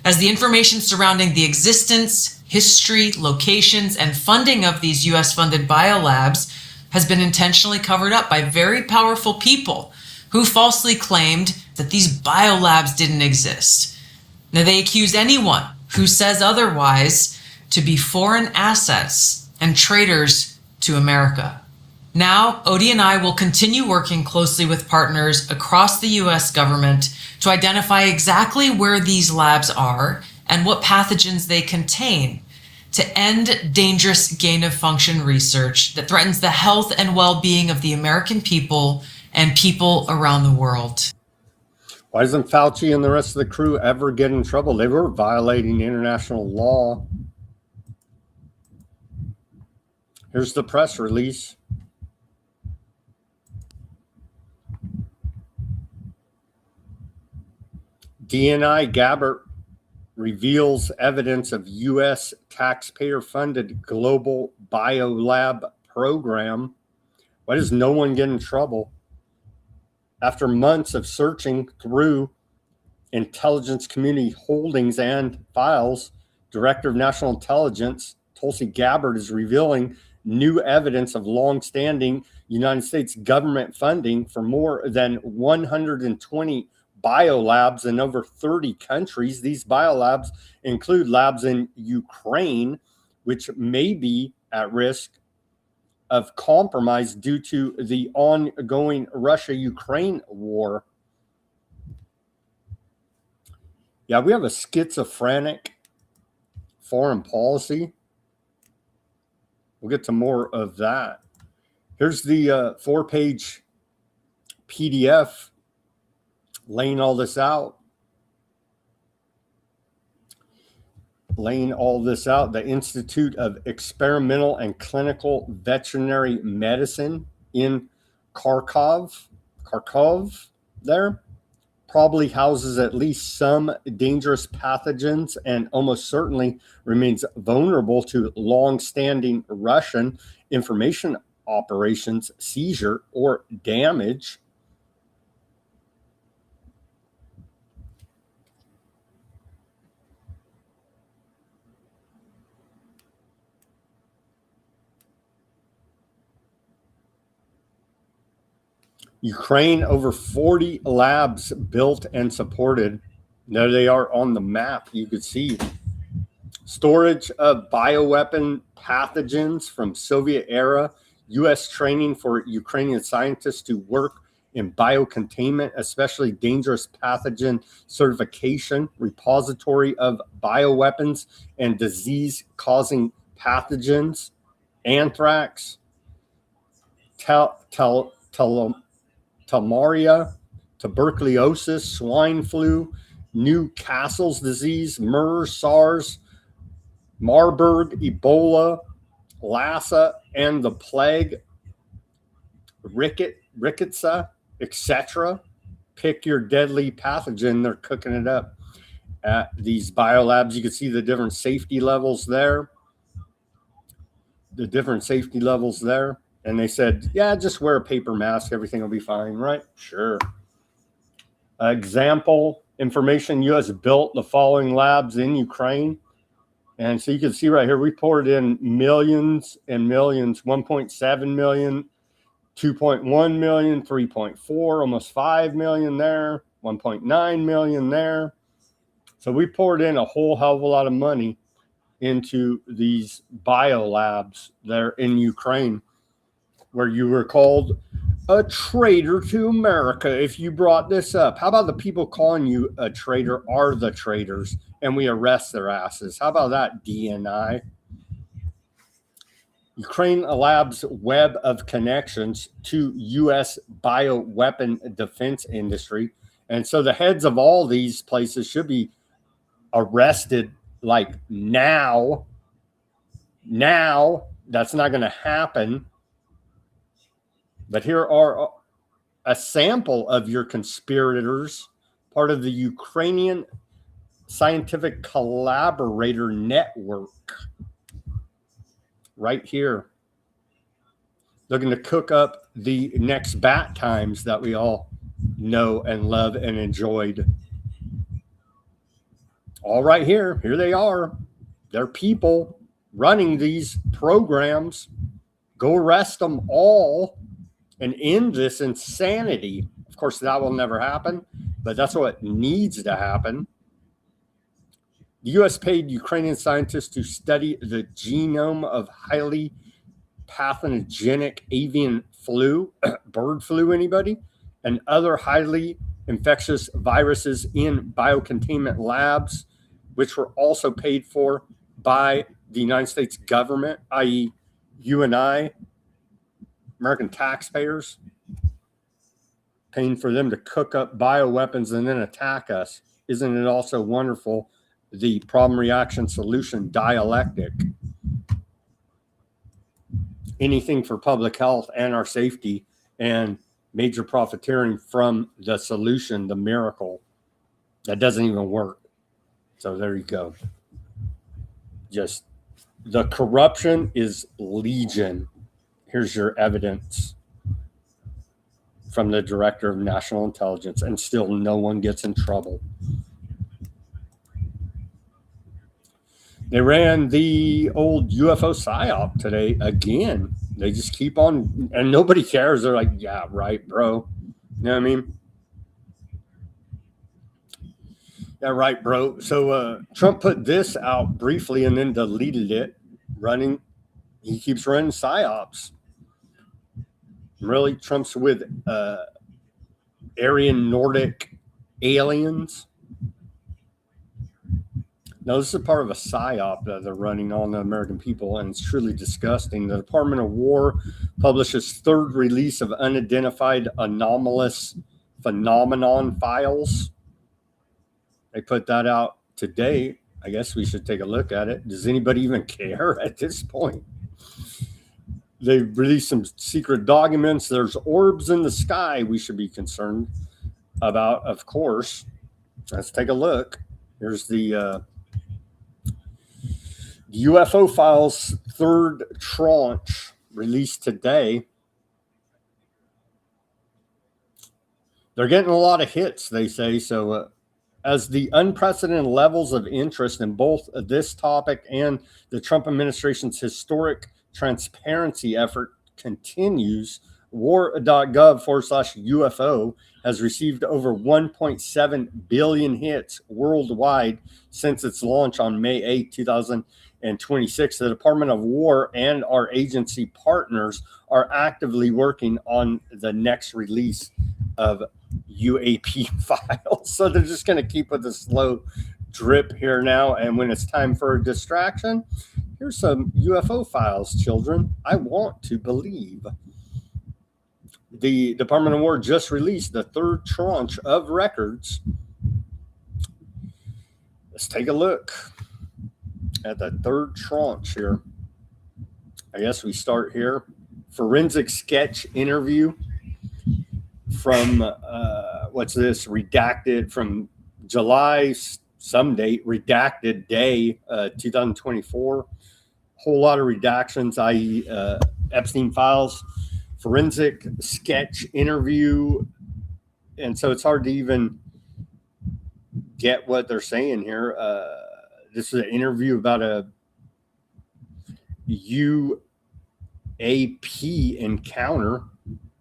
as the information surrounding the existence, history, locations, and funding of these US-funded biolabs has been intentionally covered up by very powerful people who falsely claimed that these biolabs didn't exist. Now, they accuse anyone who says otherwise to be foreign assets and traitors to America. Now, Odie and I will continue working closely with partners across the US government to identify exactly where these labs are and what pathogens they contain, to end dangerous gain-of-function research that threatens the health and well-being of the American people and people around the world. Why doesn't Fauci and the rest of the crew ever get in trouble? They were violating international law. Here's the press release. DNI Gabbert reveals evidence of U.S. taxpayer-funded global biolab program. Why does no one get in trouble? After months of searching through intelligence community holdings and files, Director of National Intelligence Tulsi Gabbard is revealing new evidence of long-standing United States government funding for more than 120 biolabs in over 30 countries. These biolabs include labs in Ukraine, which may be at risk of compromise due to the ongoing Russia-Ukraine war. Yeah, we have a schizophrenic foreign policy. We'll get to more of that. Here's the 4-page PDF laying all this out. The Institute of Experimental and Clinical Veterinary Medicine in Kharkov there probably houses at least some dangerous pathogens and almost certainly remains vulnerable to long-standing Russian information operations, seizure, or damage. Ukraine, over 40 labs built and supported. There they are on the map. You could see storage of bioweapon pathogens from Soviet era, U.S. training for Ukrainian scientists to work in biocontainment, especially dangerous pathogen certification, repository of bioweapons and disease-causing pathogens, anthrax, Malaria, tuberculosis, swine flu, Newcastle's disease, MERS, SARS, Marburg, Ebola, Lassa, and the plague, rickettsia, etc. Pick your deadly pathogen. They're cooking it up at these biolabs. You can see the different safety levels there. And they said, yeah, just wear a paper mask. Everything will be fine, right? Sure. Example, information, U.S. built the following labs in Ukraine. And so you can see right here, we poured in millions and millions, 1.7 million, 2.1 million, 3.4, almost 5 million there, 1.9 million there. So we poured in a whole hell of a lot of money into these biolabs there in Ukraine, where you were called a traitor to America if you brought this up. How about the people calling you a traitor are the traitors and we arrest their asses? How about that, DNI? Ukraine Lab's web of connections to U.S. bioweapon defense industry. And so the heads of all these places should be arrested like now. That's not going to happen. But here are a sample of your conspirators, part of the Ukrainian Scientific Collaborator Network. Right here. Looking to cook up the next bat times that we all know and love and enjoyed. All right here. Here they are. They're people running these programs. Go arrest them all and end this insanity. Of course, that will never happen, but that's what needs to happen. The U.S. paid Ukrainian scientists to study the genome of highly pathogenic avian flu, bird flu, anybody, and other highly infectious viruses in biocontainment labs, which were also paid for by the United States government, i.e., you and I, American taxpayers, paying for them to cook up bioweapons and then attack us. Isn't it also wonderful, the problem, reaction, solution dialectic? Anything for public health and our safety, and major profiteering from the solution, the miracle that doesn't even work. So there you go. Just the corruption is legion. Here's your evidence from the Director of National Intelligence, and still no one gets in trouble. They ran the old UFO psyop today again. They just keep on, and nobody cares. They're like, yeah, right, bro. You know what I mean? Yeah, right, bro. So Trump put this out briefly and then deleted it. He keeps running psyops. Really, Trump's with Aryan Nordic aliens. Now, this is a part of a psyop that they're running on the American people, and it's truly disgusting. The Department of War publishes third release of unidentified anomalous phenomenon files. They put that out today. I guess we should take a look at it. Does anybody even care at this point? They've released some secret documents. There's orbs in the sky we should be concerned about, of course. Let's take a look. Here's the UFO files third tranche released today. They're getting a lot of hits, they say. So as the unprecedented levels of interest in both this topic and the Trump administration's historic transparency effort continues, war.gov/UFO has received over 1.7 billion hits worldwide since its launch on May 8, 2026. The Department of War and our agency partners are actively working on the next release of UAP files. So they're just going to keep with a slow drip here now. And when it's time for a distraction, here's some UFO files, children. I want to believe. The Department of War just released the third tranche of records. Let's take a look at the third tranche here. I guess we start here. Forensic sketch interview from, what's this? Redacted from July, some date, redacted day, 2024. Whole lot of redactions, i.e. Epstein files. Forensic sketch interview. And so it's hard to even get what they're saying here. This is an interview about a UAP encounter,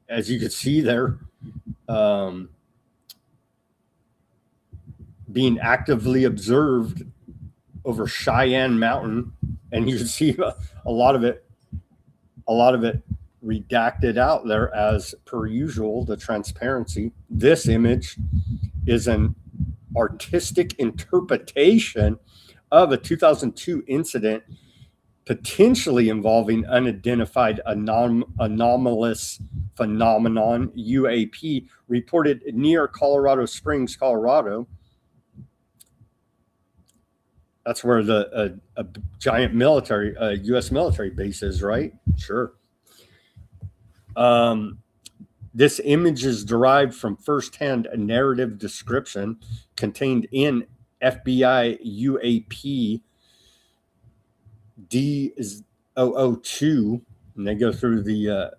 as you can see there, being actively observed over Cheyenne Mountain, and you can see a lot of it redacted out there as per usual. The transparency. This image is an artistic interpretation of a 2002 incident potentially involving unidentified anomalous phenomenon, UAP, reported near Colorado Springs, Colorado. That's where a giant military, U.S. military base is, right? Sure. This image is derived from firsthand narrative description contained in FBI UAP D002, and they go through the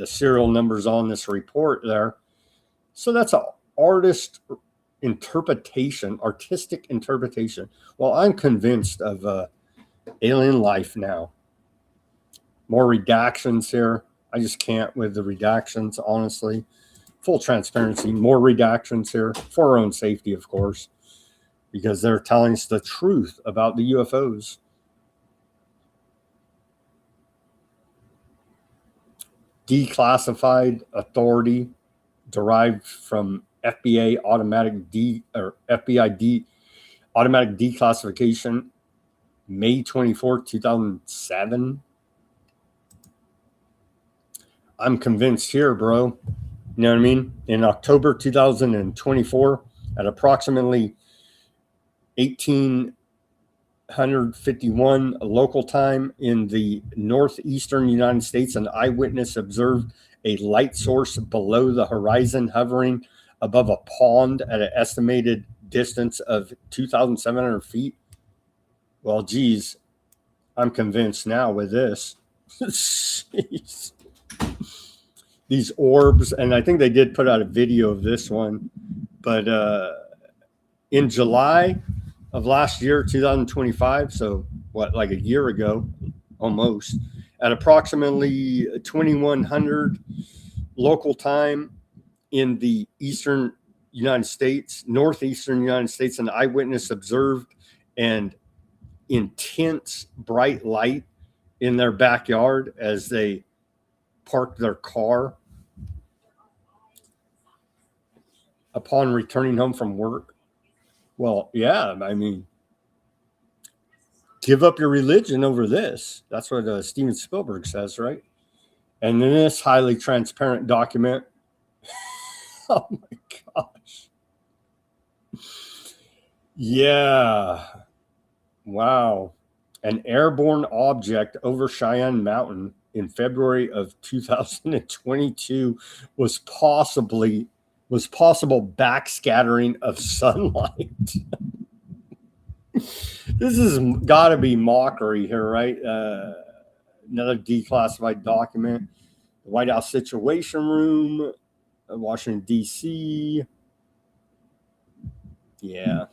serial numbers on this report there. So that's an artistic interpretation. Well, I'm convinced of alien life now. More redactions here. I just can't with the redactions, honestly. Full transparency, more redactions here for our own safety, of course, because they're telling us the truth about the UFOs. Declassified authority derived from FBI automatic declassification, May 24, 2007. I'm convinced here, bro. You know what I mean? In October 2024, at approximately 1851 local time in the northeastern United States, an eyewitness observed a light source below the horizon hovering above a pond at an estimated distance of 2,700 feet. Well, geez, I'm convinced now with this. Jeez. These orbs, and I think they did put out a video of this one, but in July of last year, 2025, so what, like a year ago, almost, at approximately 2100 local time in the eastern United States, northeastern United States, an eyewitness observed an intense bright light in their backyard as they parked their car upon returning home from work. Well, yeah, I mean, give up your religion over this. That's what Steven Spielberg says, right? And in this highly transparent document, oh my gosh. Yeah. Wow. An airborne object over Cheyenne Mountain in February of 2022 was possible backscattering of sunlight. This has got to be mockery here, right? Another declassified document. The White House Situation Room, Washington, D.C. Yeah.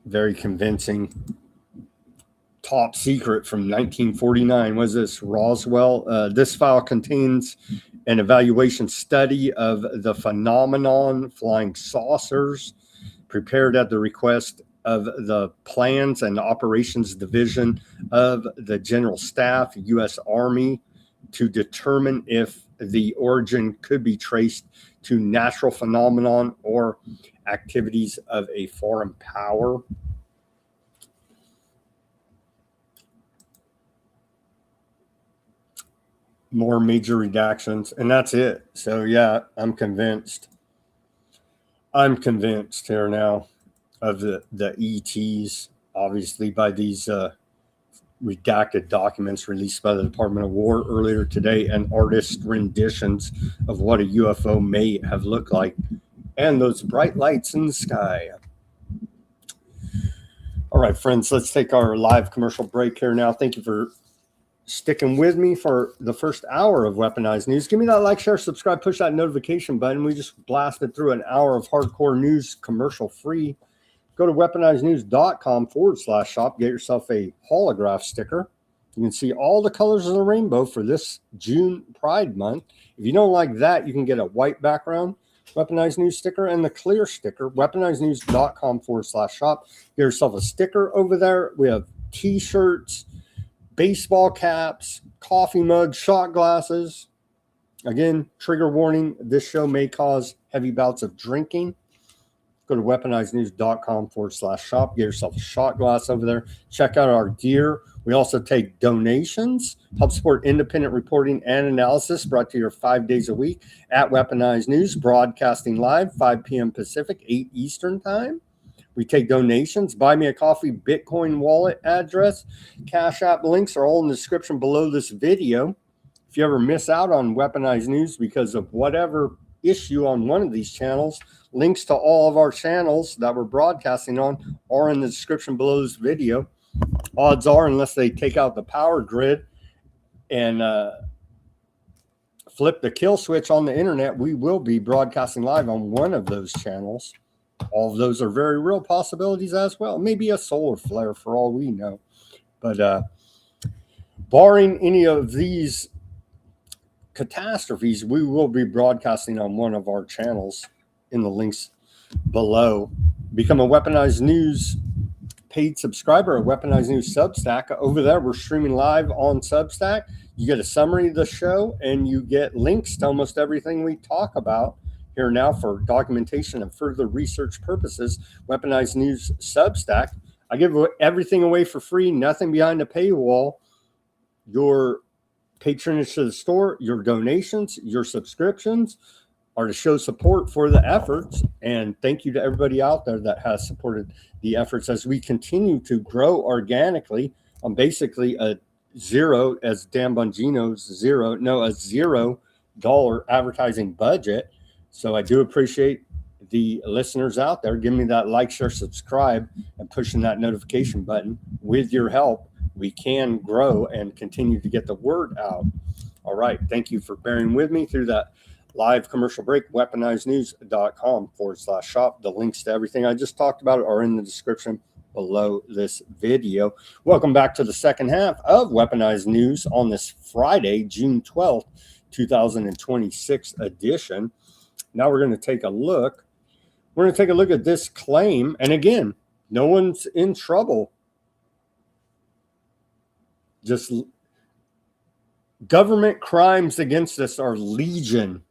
Very convincing. Top secret from 1949. Was this Roswell? This file contains an evaluation study of the phenomenon flying saucers, prepared at the request of the Plans and Operations Division of the General Staff, U.S. Army, to determine if the origin could be traced to natural phenomenon or activities of a foreign power. More major redactions, and that's it. So yeah, I'm convinced here now of the ETs, obviously by these redacted documents released by the Department of War earlier today, and artist renditions of what a UFO may have looked like, and those bright lights in the sky. All right, friends, let's take our live commercial break here now. Thank you for sticking with me for the first hour of Weaponized News. Give me that like, share, subscribe, push that notification button. We just blasted through an hour of hardcore news commercial free. Go to weaponizednews.com/shop. Get yourself a holograph sticker. You can see all the colors of the rainbow for this June Pride Month. If you don't like that, you can get a white background Weaponized News sticker and the clear sticker. Weaponizednews.com/shop. Get yourself a sticker over there. We have t-shirts, baseball caps, coffee mugs, shot glasses. Again, trigger warning, this show may cause heavy bouts of drinking. Go to weaponizednews.com/shop. Get yourself a shot glass over there. Check out our gear. We also take donations, help support independent reporting and analysis, brought to you 5 days a week at Weaponized News, broadcasting live, 5 p.m. Pacific, 8 Eastern time. We take donations. Buy me a coffee Bitcoin wallet address. Cash App links are all in the description below this video. If you ever miss out on Weaponized News because of whatever issue on one of these channels, links to all of our channels that we're broadcasting on are in the description below this video. Odds are, unless they take out the power grid and flip the kill switch on the internet, we will be broadcasting live on one of those channels. All of those are very real possibilities as well. Maybe a solar flare for all we know. But barring any of these catastrophes, we will be broadcasting on one of our channels in the links below. Become a Weaponized News paid subscriber at Weaponized News Substack. Over there, we're streaming live on Substack. You get a summary of the show, and you get links to almost everything we talk about here now for documentation and further research purposes. Weaponized News Substack. I give everything away for free, nothing behind a paywall. Your patronage to the store, your donations, your subscriptions are to show support for the efforts. And thank you to everybody out there that has supported the efforts as we continue to grow organically on basically a zero, as Dan Bongino's $0 advertising budget. So I do appreciate the listeners out there giving me that like, share, subscribe, and pushing that notification button. With your help, we can grow and continue to get the word out. All right. Thank you for bearing with me through that live commercial break. Weaponizednews.com/shop. The links to everything I just talked about are in the description below this video. Welcome back to the second half of Weaponized News on this Friday, June 12th, 2026 edition. Now we're going to take a look. We're going to take a look at this claim. And again, no one's in trouble. Just government crimes against us are legion.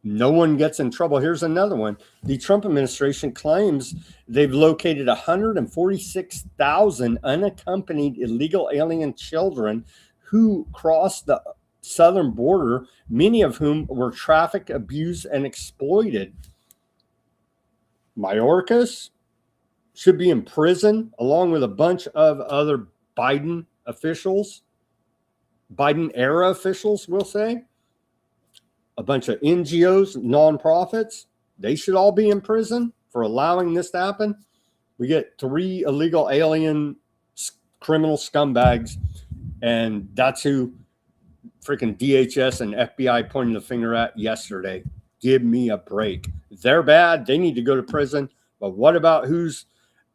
No one gets in trouble. Here's another one. The Trump administration claims they've located 146,000 unaccompanied illegal alien children who crossed the southern border, many of whom were trafficked, abused, and exploited. Mayorkas should be in prison along with a bunch of other Biden officials, Biden era officials, we'll say. A bunch of NGOs, nonprofits, they should all be in prison for allowing this to happen. We get 3 illegal alien criminal scumbags, and that's who freaking DHS and FBI pointed the finger at yesterday. Give me a break. They're bad. They need to go to prison. But what about who's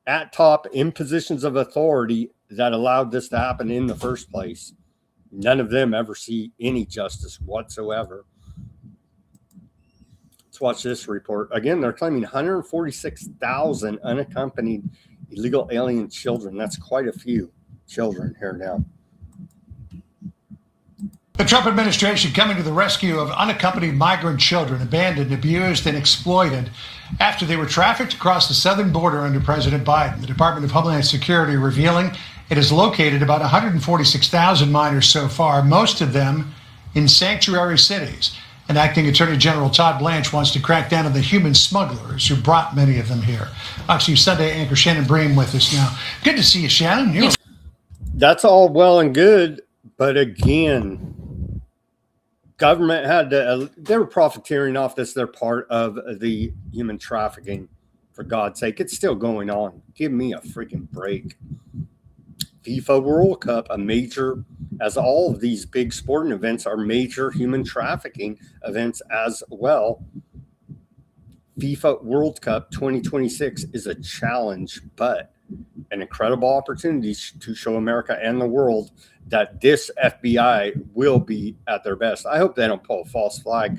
at top in positions of authority that allowed this to happen in the first place? None of them ever see any justice whatsoever. Let's watch this report. Again, they're claiming 146,000 unaccompanied illegal alien children. That's quite a few children here now. The Trump administration coming to the rescue of unaccompanied migrant children abandoned, abused, and exploited after they were trafficked across the southern border under President Biden. The Department of Homeland Security revealing it has located about 146,000 minors so far, most of them in sanctuary cities. And Acting Attorney General Todd Blanche wants to crack down on the human smugglers who brought many of them here. Fox News Sunday anchor Shannon Bream with us now. Good to see you, Shannon. That's all well and good, but again, government had to, they were profiteering off this. They're part of the human trafficking, for God's sake. It's still going on. Give me a freaking break. FIFA World Cup, a major, as all of these big sporting events are major human trafficking events as well. FIFA World Cup 2026 is a challenge, but an incredible opportunity to show America and the world that this FBI will be at their best. I hope they don't pull a false flag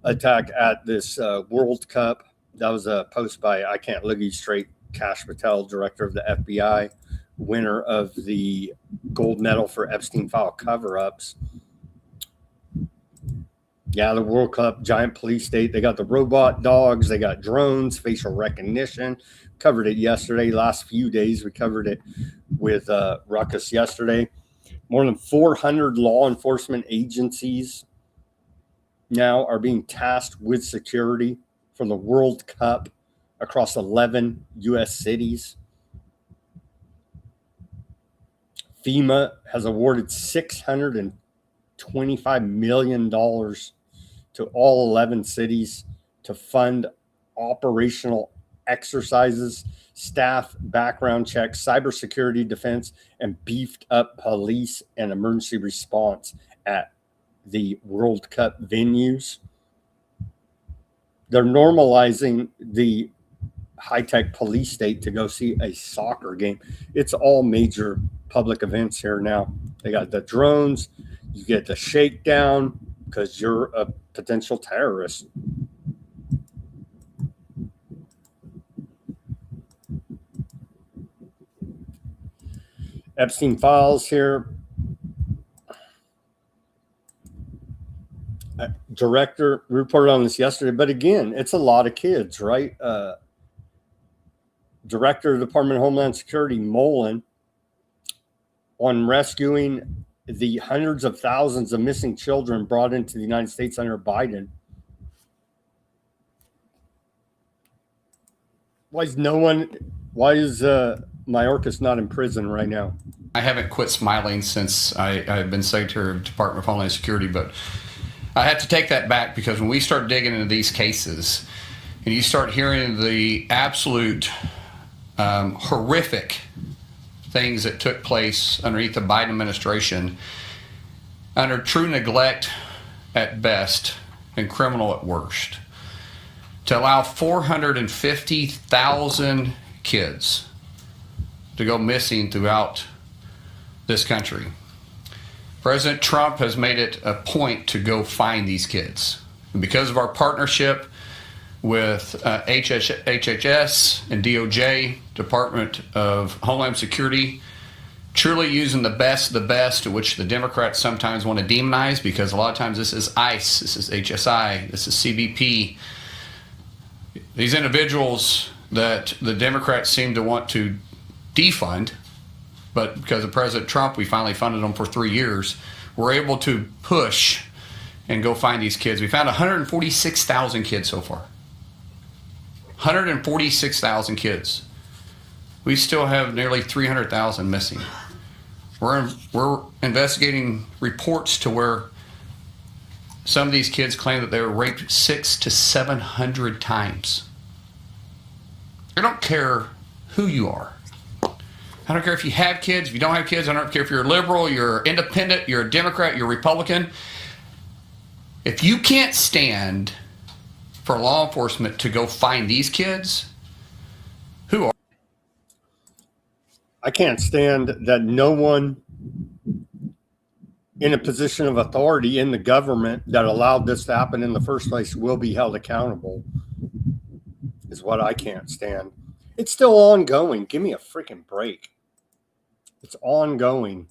attack at this World Cup. That was a post by, I can't look you straight, Kash Patel, director of the FBI, winner of the gold medal for Epstein file cover-ups. Yeah, the World Cup giant police state. They got the robot dogs. They got drones, facial recognition. Covered it yesterday. Last few days, we covered it with Ruckus yesterday. More than 400 law enforcement agencies now are being tasked with security for the World Cup across 11 U.S. cities. FEMA has awarded $625 million to all 11 cities to fund operational exercises, staff background checks, cybersecurity defense, and beefed up police and emergency response at the World Cup venues. They're normalizing the high-tech police state to go see a soccer game. It's all major public events here now. They got the drones, you get the shakedown because you're a potential terrorist. Epstein files here. Director reported on this yesterday, but again, it's a lot of kids, right? Director of the Department of Homeland Security, Mullen, on rescuing the hundreds of thousands of missing children brought into the United States under Biden. Why is Mayorkas not in prison right now? I haven't quit smiling since I've been Secretary of Department of Homeland Security, but I have to take that back because when we start digging into these cases and you start hearing the absolute horrific things that took place underneath the Biden administration, under true neglect at best and criminal at worst, to allow 450,000 kids to go missing throughout this country. President Trump has made it a point to go find these kids. And because of our partnership with HHS and DOJ, Department of Homeland Security, truly using the best, which the Democrats sometimes want to demonize because a lot of times this is ICE, this is HSI, this is CBP. These individuals that the Democrats seem to want to defund, but because of President Trump, we finally funded them for 3 years. We're able to push and go find these kids. We found 146,000 kids so far. 146,000 kids. We still have nearly 300,000 missing. We're investigating reports to where some of these kids claim that they were raped 600 to 700 times. I don't care who you are. I don't care if you have kids, if you don't have kids. I don't care if you're a liberal, you're independent, you're a Democrat, you're a Republican. If you can't stand for law enforcement to go find these kids, who are? I can't stand that no one in a position of authority in the government that allowed this to happen in the first place will be held accountable, is what I can't stand. It's still ongoing. Give me a freaking break. It's ongoing.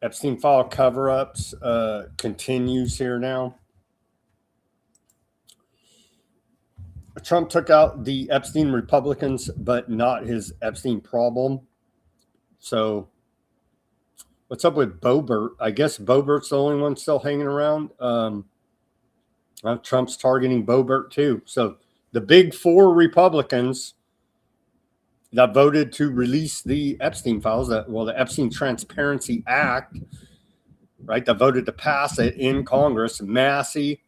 Epstein file cover-ups continues here now. Trump took out the Epstein Republicans, but not his Epstein problem. So what's up with Boebert? I guess Boebert's the only one still hanging around. Trump's targeting Boebert too. So the big four Republicans that voted to release the Epstein files, the Epstein Transparency Act, right, that voted to pass it in Congress, Massey,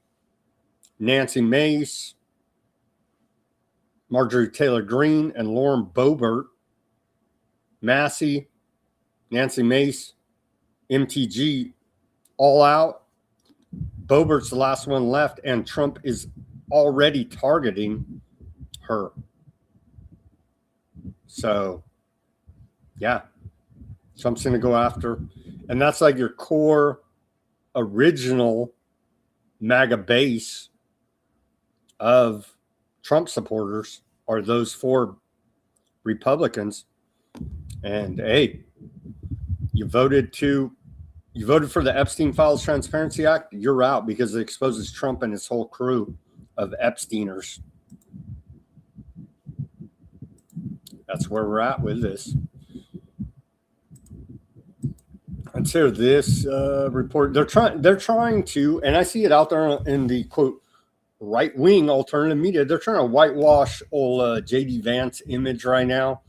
Nancy Mace, Marjorie Taylor Greene, and Lauren Boebert. Massey, Nancy Mace, MTG, all out. Boebert's the last one left, and Trump is already targeting her. So, yeah, Trump's going to go after. And that's like your core original MAGA base of Trump supporters are those four Republicans. And hey, you voted for the Epstein Files Transparency Act, you're out because it exposes Trump and his whole crew of Epsteiners. That's where we're at with this. Let's hear this report. They're trying to, and I see it out there in the quote right-wing alternative media. They're trying to whitewash old J.D. Vance image right now,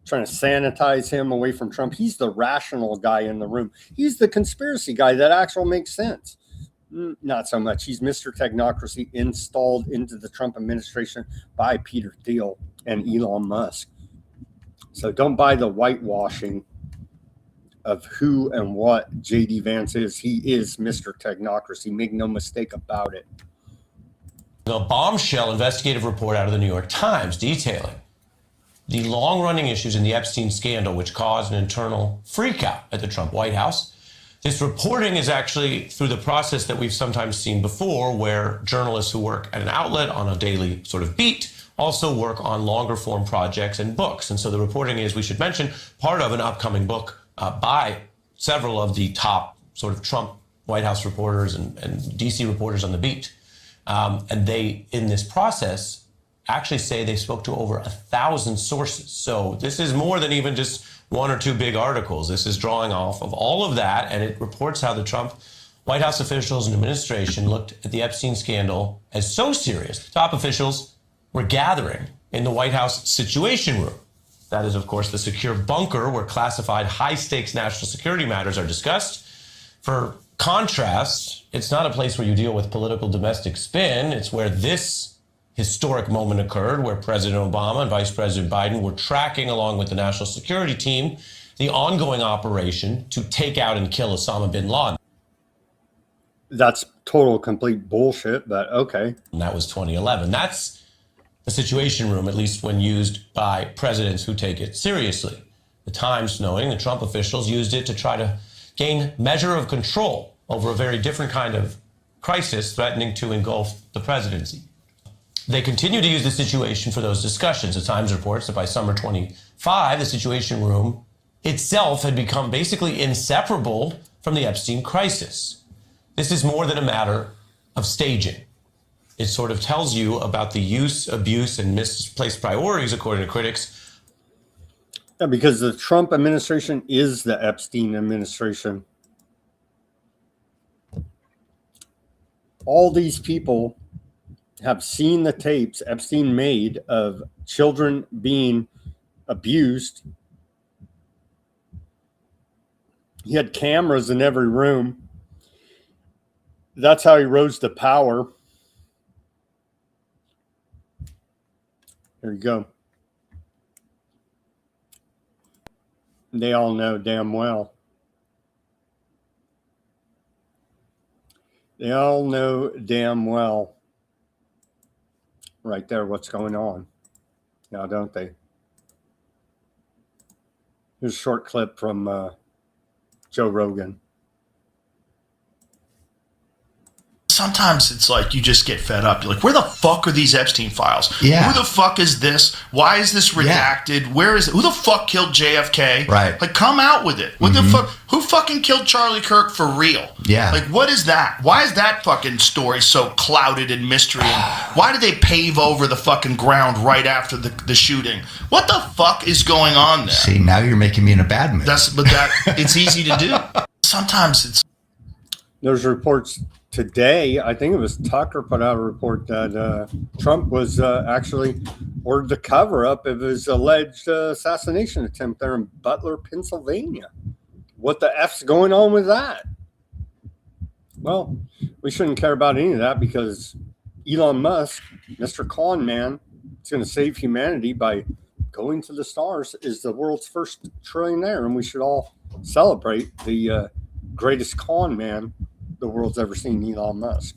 trying to sanitize him away from Trump. He's the rational guy in the room. He's the conspiracy guy that actually makes sense. Not so much. He's Mr. Technocracy installed into the Trump administration by Peter Thiel and Elon Musk. So don't buy the whitewashing of who and what J.D. Vance is. He is Mr. Technocracy. Make no mistake about it. The bombshell investigative report out of the New York Times detailing the long-running issues in the Epstein scandal, which caused an internal freakout at the Trump White House. This reporting is actually through the process that we've sometimes seen before, where journalists who work at an outlet on a daily sort of beat also work on longer form projects and books. And so the reporting is, we should mention, part of an upcoming book by several of the top sort of Trump White House reporters and DC reporters on the beat. And they, in this process, actually say they spoke to over 1,000 sources. So this is more than even just one or two big articles. This is drawing off of all of that, and it reports how the Trump White House officials and administration looked at the Epstein scandal as so serious. The top officials were gathering in the White House Situation Room. That is, of course, the secure bunker where classified high-stakes national security matters are discussed. For contrast, it's not a place where you deal with political domestic spin. It's where this historic moment occurred, where President Obama and Vice President Biden were tracking, along with the national security team, the ongoing operation to take out and kill Osama bin Laden. That's total, complete bullshit, but okay. And that was 2011. That's the Situation Room, at least when used by presidents who take it seriously. The Times, knowing the Trump officials used it to try to gain measure of control over a very different kind of crisis threatening to engulf the presidency. They continue to use the situation for those discussions. The Times reports that by summer 25, the Situation Room itself had become basically inseparable from the Epstein crisis. This is more than a matter of staging. It sort of tells you about the use, abuse, and misplaced priorities, according to critics. Yeah, because the Trump administration is the Epstein administration. All these people have seen the tapes Epstein made of children being abused. He had cameras in every room. That's how he rose to power. There you go. They all know damn well. They all know damn well right there what's going on. Now, don't they? Here's a short clip from Joe Rogan. Sometimes it's like you just get fed up. You're like, where the fuck are these Epstein files? Yeah. Who the fuck is this? Why is this redacted? Yeah. Where is it? Who the fuck killed JFK? Right. Like, come out with it. What the fuck? Who fucking killed Charlie Kirk for real? Yeah. Like, what is that? Why is that fucking story so clouded in mystery? And why did they pave over the fucking ground right after the shooting? What the fuck is going on there? See, now you're making me in a bad mood. It's easy to do. Sometimes it's. There's reports today, I think it was Tucker put out a report that Trump was actually ordered the cover up of his alleged assassination attempt there in Butler, Pennsylvania. What the F's going on with that? Well, we shouldn't care about any of that because Elon Musk, Mr. Con Man, is going to save humanity by going to the stars, is the world's first trillionaire, and we should all celebrate the greatest con man the world's ever seen, Elon Musk.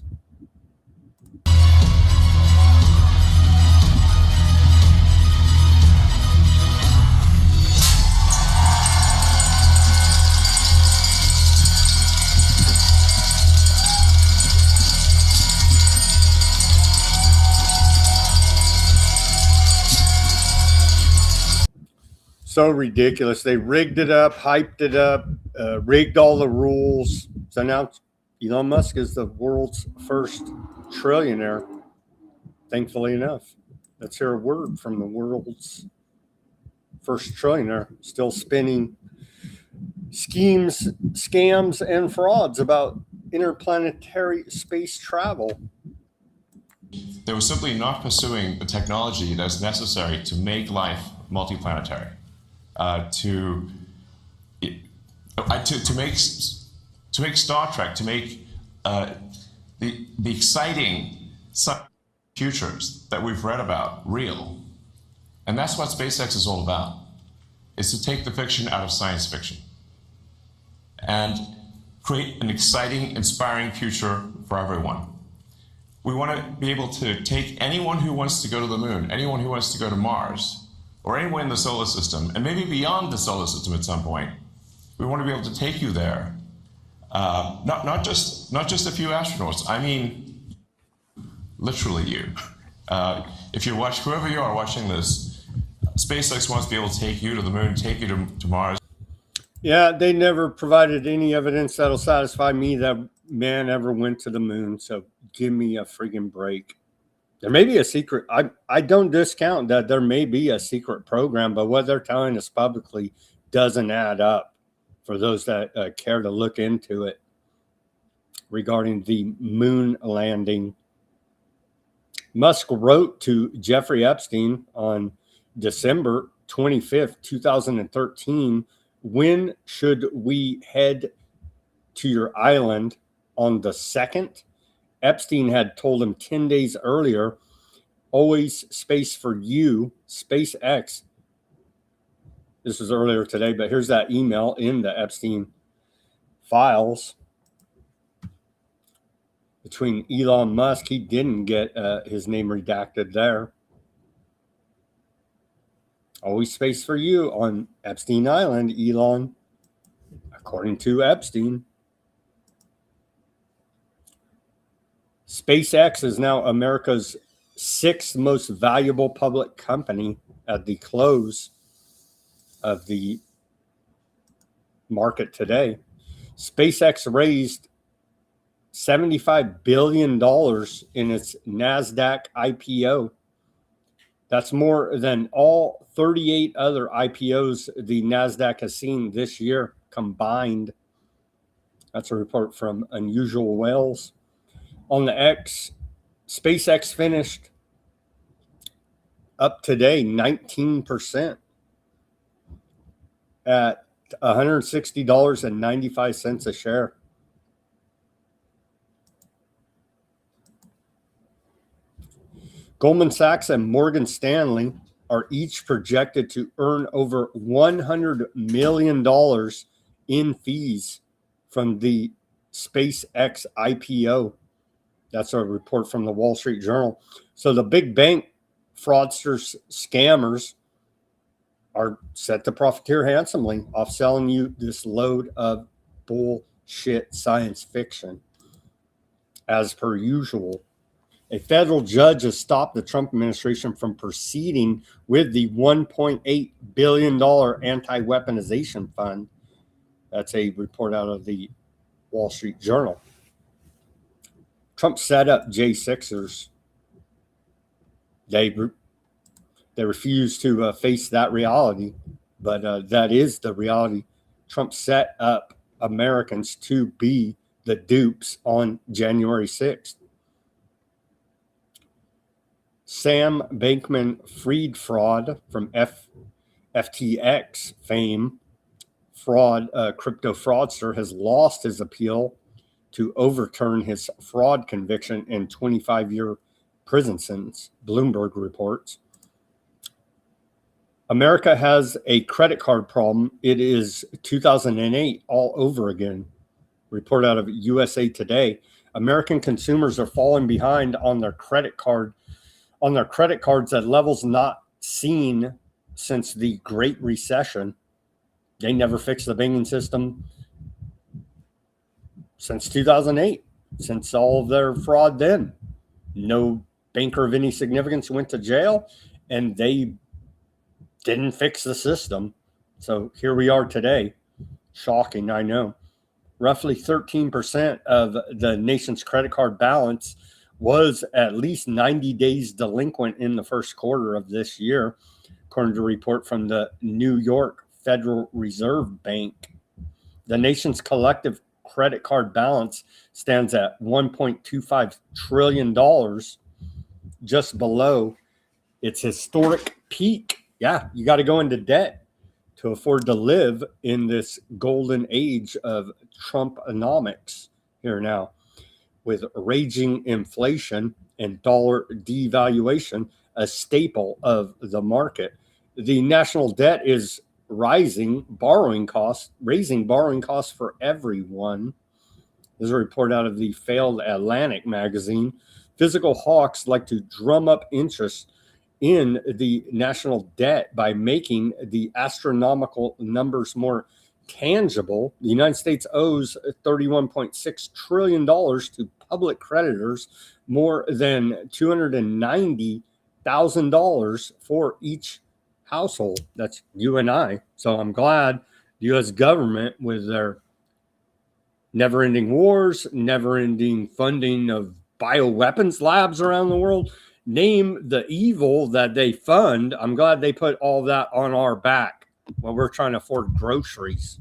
So ridiculous. They rigged it up, hyped it up, rigged all the rules. So now Elon Musk is the world's first trillionaire. Thankfully enough. Let's hear a word from the world's first trillionaire, still spinning schemes, scams, and frauds about interplanetary space travel. They were simply not pursuing the technology that's necessary to make life multiplanetary, to make Star Trek, to make the exciting futures that we've read about real. And that's what SpaceX is all about, is to take the fiction out of science fiction and create an exciting, inspiring future for everyone. We want to be able to take anyone who wants to go to the moon, anyone who wants to go to Mars, or anyone in the solar system, and maybe beyond the solar system at some point. We want to be able to take you there. Not just a few astronauts. I mean, literally you. If you watch, whoever you are watching this, SpaceX wants to be able to take you to the moon, take you to Mars. Yeah, they never provided any evidence that'll satisfy me that man ever went to the moon. So give me a friggin' break. There may be a secret. I don't discount that there may be a secret program, but what they're telling us publicly doesn't add up for those that care to look into it regarding the moon landing. Musk wrote to Jeffrey Epstein on December 25th, 2013, when should we head to your island on the 2nd? Epstein had told him 10 days earlier, always space for you, SpaceX. This was earlier today, but here's that email in the Epstein files between Elon Musk. He didn't get his name redacted there. Always space for you on Epstein Island, Elon, according to Epstein. SpaceX is now America's 6th most valuable public company at the close of the market today. SpaceX raised $75 billion in its NASDAQ IPO. That's more than all 38 other IPOs the NASDAQ has seen this year combined. That's a report from Unusual Whales. On the X, SpaceX finished up today 19% at $160.95 a share. Goldman Sachs and Morgan Stanley are each projected to earn over $100 million in fees from the SpaceX IPO. That's a report from the Wall Street Journal. So the big bank fraudsters, scammers are set to profiteer handsomely off selling you this load of bullshit science fiction. As per usual, a federal judge has stopped the Trump administration from proceeding with the $1.8 billion anti-weaponization fund. That's a report out of the Wall Street Journal. Trump set up J6ers. They refuse to face that reality, but that is the reality. Trump set up Americans to be the dupes on January 6th. Sam Bankman-Fried fraud from FTX fame. Crypto fraudster has lost his appeal to overturn his fraud conviction and 25-year prison sentence, Bloomberg reports. America has a credit card problem. It is 2008 all over again. Report out of USA Today. American consumers are falling behind on their credit cards at levels not seen since the Great Recession. They never fixed the banking system since 2008, since all of their fraud then. No banker of any significance went to jail, and they didn't fix the system. So here we are today. Shocking, I know. Roughly 13% of the nation's credit card balance was at least 90 days delinquent in the first quarter of this year, according to a report from the New York Federal Reserve Bank. The nation's collective credit card balance stands at $1.25 trillion, just below its historic peak. Yeah, you got to go into debt to afford to live in this golden age of Trumponomics here now, with raging inflation and dollar devaluation a staple of the market. The national debt is raising borrowing costs for everyone. There's a report out of the failed Atlantic magazine. Fiscal hawks like to drum up interest in the national debt by making the astronomical numbers more tangible. The United States owes $31.6 trillion to public creditors, more than $290,000 for each household. That's you and I. So I'm glad the U.S. government, with their never-ending wars, never-ending funding of bioweapons labs around the world, name the evil that they fund. I'm glad they put all that on our back while we're trying to afford groceries.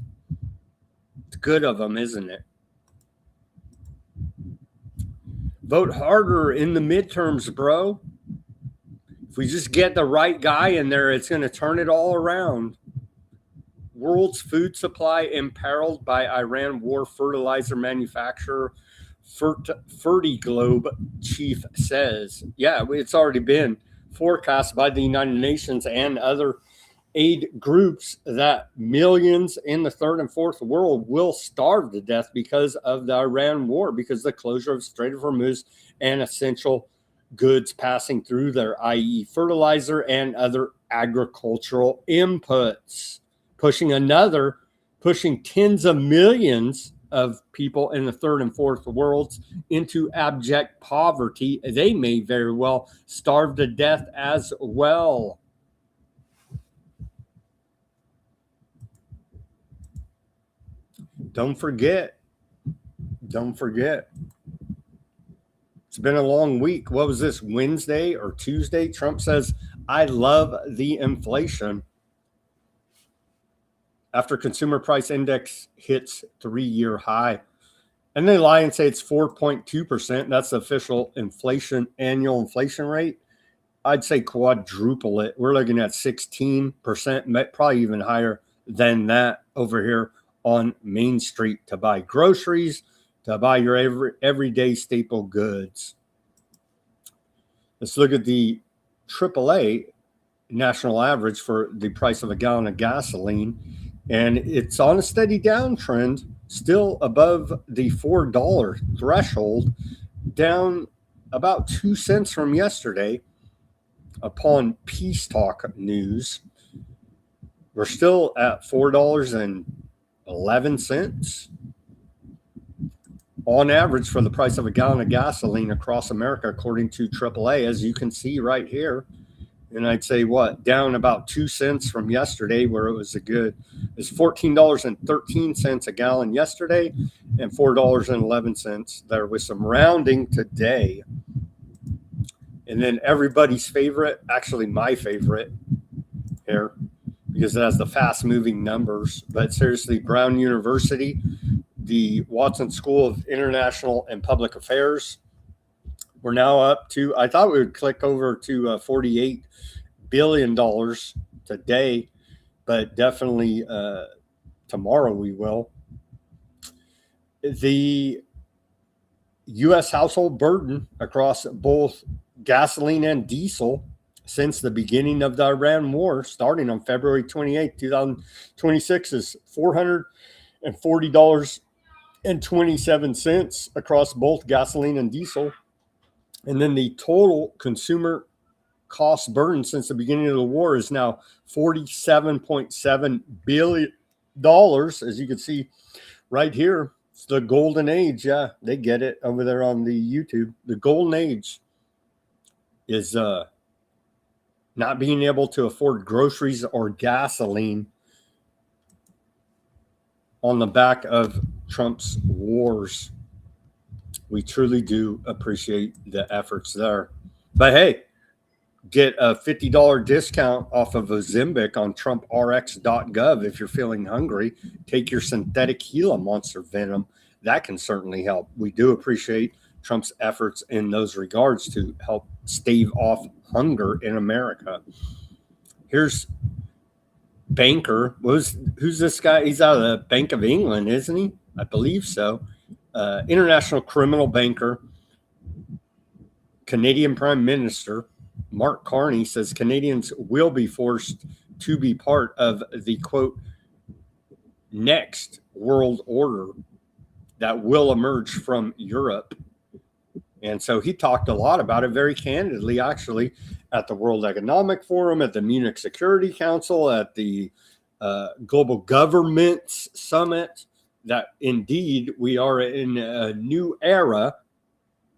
It's good of them, isn't it? Vote harder in the midterms, bro. If we just get the right guy in there, it's going to turn it all around. World's food supply imperiled by Iran war, fertilizer manufacturer Fertiglobe chief says. Yeah, it's already been forecast by the United Nations and other aid groups that millions in the third and fourth world will starve to death because of the Iran war, because of the closure of Strait of Hormuz and essential goods passing through there, i.e. fertilizer and other agricultural inputs, pushing tens of millions of people in the third and fourth worlds into abject poverty. They may very well starve to death as well. Don't forget. It's been a long week. What was this, Wednesday or Tuesday? Trump says, I love the inflation. After consumer price index hits 3-year high. And they lie and say it's 4.2%. That's the official annual inflation rate. I'd say quadruple it. We're looking at 16%, probably even higher than that over here on Main Street to buy groceries, to buy your everyday staple goods. Let's look at the AAA national average for the price of a gallon of gasoline. And it's on a steady downtrend, still above the $4 threshold, down about 2 cents from yesterday upon Peace Talk news. We're still at $4.11 on average for the price of a gallon of gasoline across America, according to AAA, as you can see right here. And I'd say down about 2 cents from yesterday, where it was it's $14.13 a gallon yesterday and $4.11 there, with some rounding today. And then everybody's favorite, actually my favorite here, because it has the fast moving numbers, but seriously, Brown University, the Watson School of International and Public Affairs, we're now up to, I thought we would click over to $48 billion today, but definitely tomorrow we will. The U.S. household burden across both gasoline and diesel since the beginning of the Iran war, starting on February 28, 2026, is $440.27 across both gasoline and diesel. And then the total consumer cost burden since the beginning of the war is now $47.7 billion. As you can see right here, it's the golden age. Yeah, they get it over there on the YouTube. The golden age is not being able to afford groceries or gasoline on the back of Trump's wars. We truly do appreciate the efforts there. But hey, get a $50 discount off of Ozempic on TrumpRx.gov if you're feeling hungry. Take your synthetic Gila monster venom. That can certainly help. We do appreciate Trump's efforts in those regards to help stave off hunger in America. Here's banker. Who's this guy? He's out of the Bank of England, isn't he? I believe so. International criminal banker, Canadian Prime Minister Mark Carney says Canadians will be forced to be part of the, quote, next world order that will emerge from Europe. And so he talked a lot about it very candidly, actually, at the World Economic Forum, at the Munich Security Council, at the Global Governments Summit, that indeed we are in a new era.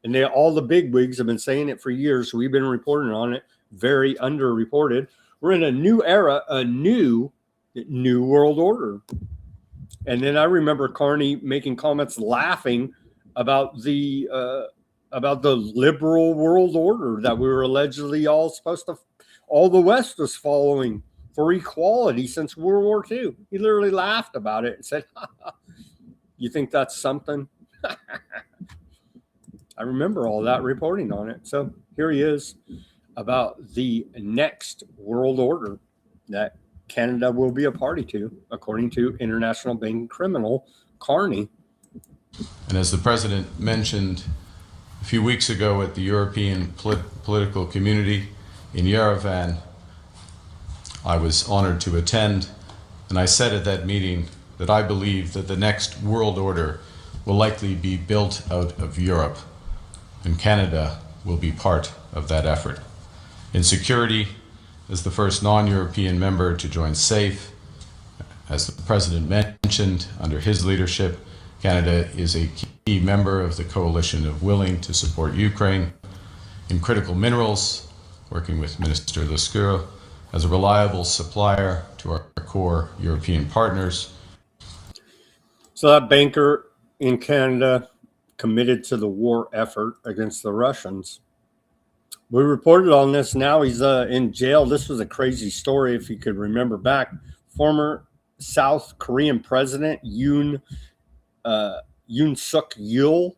And all the bigwigs have been saying it for years. We've been reporting on it, very underreported. We're in a new era, a new world order. And then I remember Carney making comments laughing about the liberal world order that we were allegedly all the West was following for equality since World War II. He literally laughed about it and said, you think that's something? I remember all that reporting on it. So here he is about the next world order that Canada will be a party to, according to international banking criminal Carney. And as the president mentioned a few weeks ago at the European political community in Yerevan, I was honored to attend, and I said at that meeting that I believe that the next world order will likely be built out of Europe, and Canada will be part of that effort. In security, as the first non-European member to join SAFE, as the president mentioned, under his leadership, Canada is a key member of the coalition of willing to support Ukraine. In critical minerals, working with Minister Lescure as a reliable supplier to our core European partners. So that banker in Canada committed to the war effort against the Russians. We reported on this. Now he's in jail. This was a crazy story, if you could remember back. Former South Korean President Yoon Suk Yeol.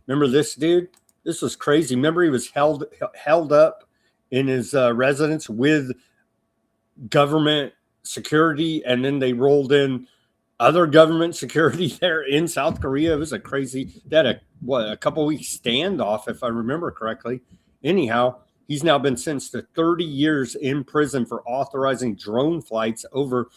Remember this dude? This was crazy. Remember he was held up in his residence with government security, and then they rolled in other government security there in South Korea. It was a crazy, they had a couple weeks standoff, if I remember correctly. Anyhow, he's now been sentenced to 30 years in prison for authorizing drone flights over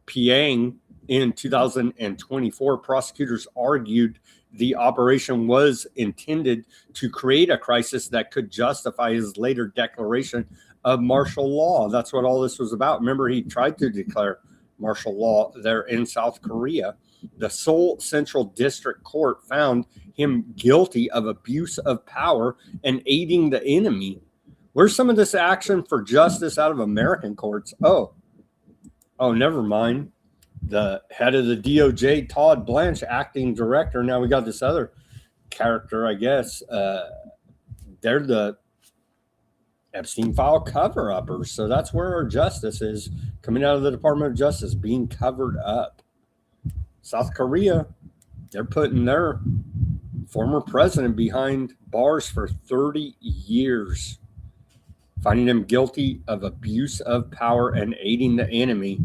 Pyongyang in 2024. Prosecutors argued the operation was intended to create a crisis that could justify his later declaration of martial law. That's what all this was about. Remember, he tried to declare martial law there in South Korea. The Seoul Central District Court found him guilty of abuse of power and aiding the enemy. Where's some of this action for justice out of American courts? Oh, never mind. The head of the DOJ, Todd Blanche, acting director. Now we got this other character, I guess. They're the Epstein file cover-uppers. So that's where our justice is coming out of the Department of Justice, being covered up. South Korea, they're putting their former president behind bars for 30 years, finding him guilty of abuse of power and aiding the enemy.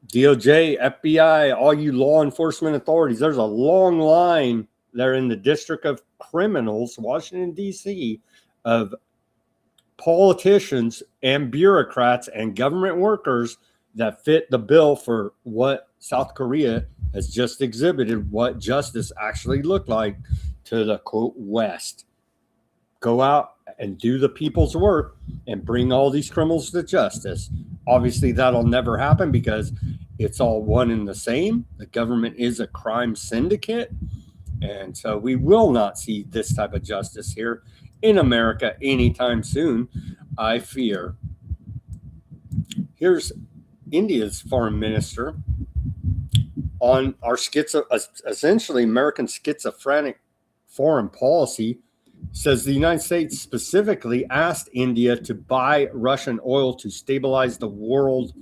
DOJ, FBI, all you law enforcement authorities, there's a long line there in the District of Criminals, Washington, D.C., of politicians and bureaucrats and government workers that fit the bill for what South Korea has just exhibited, what justice actually looked like to the, quote, West. Go out and do the people's work and bring all these criminals to justice. Obviously, that'll never happen because it's all one and the same. The government is a crime syndicate. And so we will not see this type of justice here in America anytime soon, I fear. Here's India's foreign minister on our essentially American schizophrenic foreign policy, says the United States specifically asked India to buy Russian oil to stabilize the world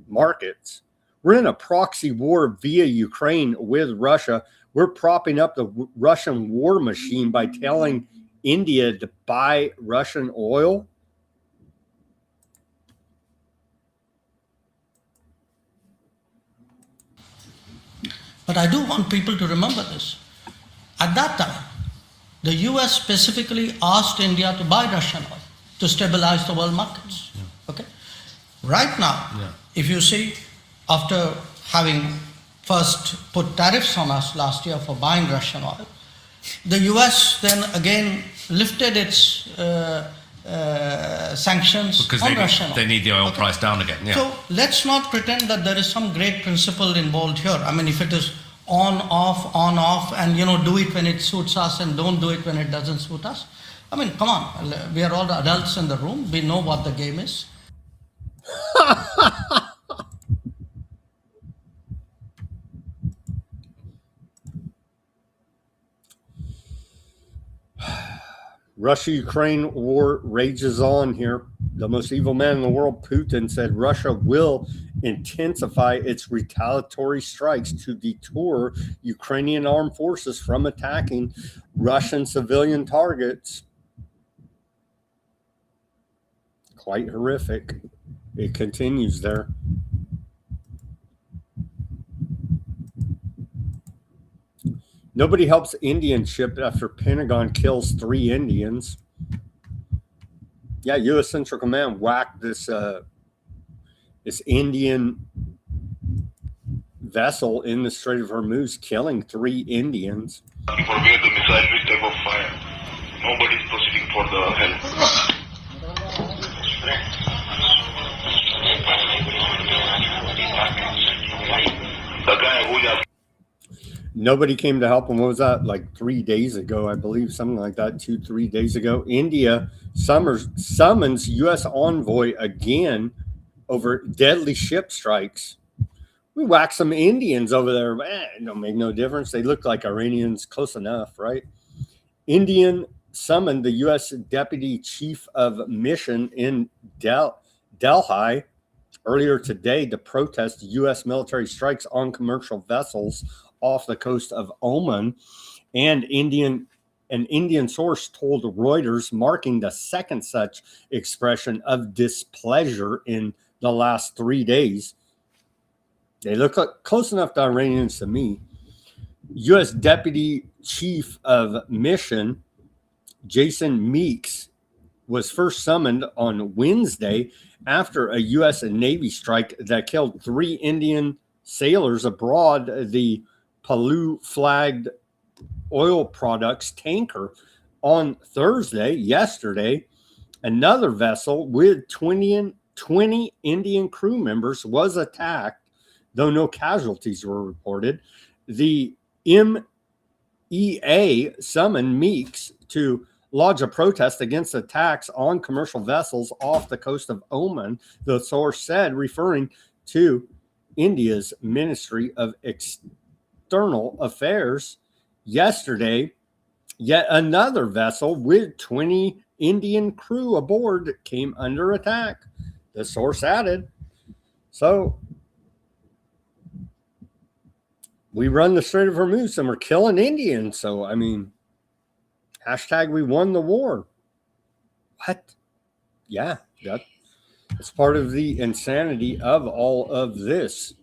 markets. We're in a proxy war via Ukraine with Russia. We're propping up the Russian war machine by telling India to buy Russian oil. But I do want people to remember this. At that time, the US specifically asked India to buy Russian oil to stabilize the world markets. Okay? Right now, if you see, after having first put tariffs on us last year for buying Russian oil, the US then again lifted its sanctions because on Russian oil. They need the oil price down again. Yeah. So let's not pretend that there is some great principle involved here. I mean, if it is on, off, and do it when it suits us and don't do it when it doesn't suit us. I mean, come on, we are all the adults in the room. We know what the game is. Russia-Ukraine war rages on here. The most evil man in the world, Putin, said Russia will intensify its retaliatory strikes to deter Ukrainian armed forces from attacking Russian civilian targets. Quite horrific. It continues there. Nobody helps Indian ship after Pentagon kills 3 Indians. Yeah, U.S. Central Command whacked this Indian vessel in the Strait of Hormuz, killing 3 Indians. Forget the missile which type of fire. Nobody's proceeding for the help. The guy who just Nobody came to help him. What was that? Like 3 days ago, I believe, something like that, 2-3 days ago. India summons U.S. envoy again over deadly ship strikes. We whacked some Indians over there. It don't make no difference. They look like Iranians, close enough, right? Indian summoned the U.S. Deputy Chief of Mission in Delhi earlier today to protest U.S. military strikes on commercial vessels off the coast of Oman. And an Indian source told Reuters, marking the second such expression of displeasure in the last 3 days. They look like close enough to Iranians to me. U.S. Deputy Chief of Mission Jason Meeks was first summoned on Wednesday after a U.S. Navy strike that killed 3 Indian sailors aboard the Palau-flagged oil products tanker. On Thursday, yesterday, another vessel with 20 Indian crew members was attacked, though no casualties were reported. The MEA summoned Meeks to lodge a protest against attacks on commercial vessels off the coast of Oman, the source said, referring to India's Ministry of External Affairs. Yesterday, yet another vessel with 20 Indian crew aboard came under attack, the source added. So we run the Strait of Hormuz and we're killing Indians. So, I mean, hashtag we won the war. What? Yeah, that's part of the insanity of all of this.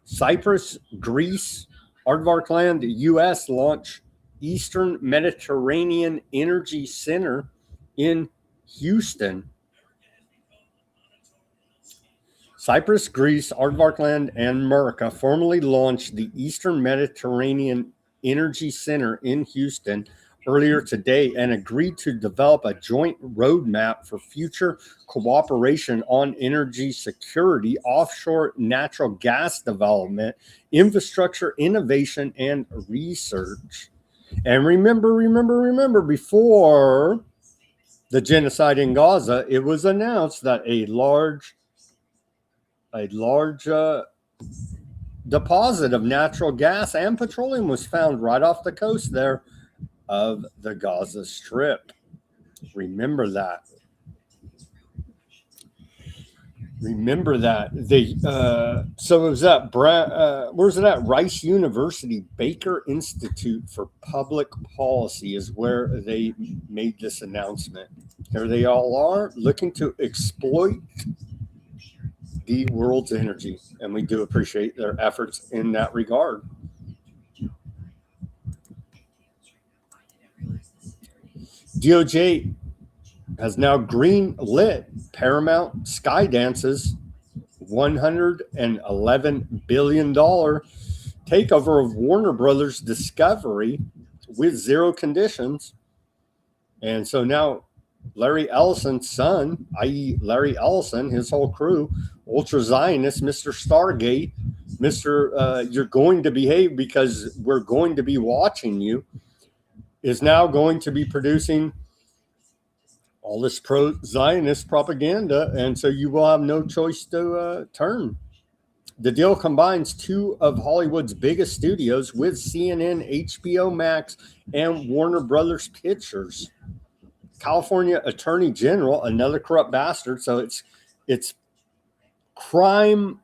Cyprus, Greece, Aardvark Land, U.S. launch Eastern Mediterranean Energy Center in Houston. Cyprus, Greece, Aardvark Land, and America formally launched the Eastern Mediterranean Energy Center in Houston earlier today and agreed to develop a joint roadmap for future cooperation on energy security, offshore natural gas development, infrastructure innovation, and research. And remember, before the genocide in Gaza, it was announced that a large deposit of natural gas and petroleum was found right off the coast there of the Gaza Strip. Remember that. Remember that. So it was at where's it at? Rice University Baker Institute for Public Policy is where they made this announcement. Here they all are looking to exploit the world's energy, and we do appreciate their efforts in that regard. DOJ has now green-lit Paramount Skydance's $111 billion takeover of Warner Brothers Discovery with zero conditions. And so now Larry Ellison's son, i.e. Larry Ellison, his whole crew, Ultra Zionist, Mr. Stargate, Mr. You're going to behave because we're going to be watching you, is now going to be producing all this pro-Zionist propaganda, and so you will have no choice to turn. The deal combines two of Hollywood's biggest studios with CNN, HBO Max, and Warner Brothers Pictures. California Attorney General, another corrupt bastard, so it's crime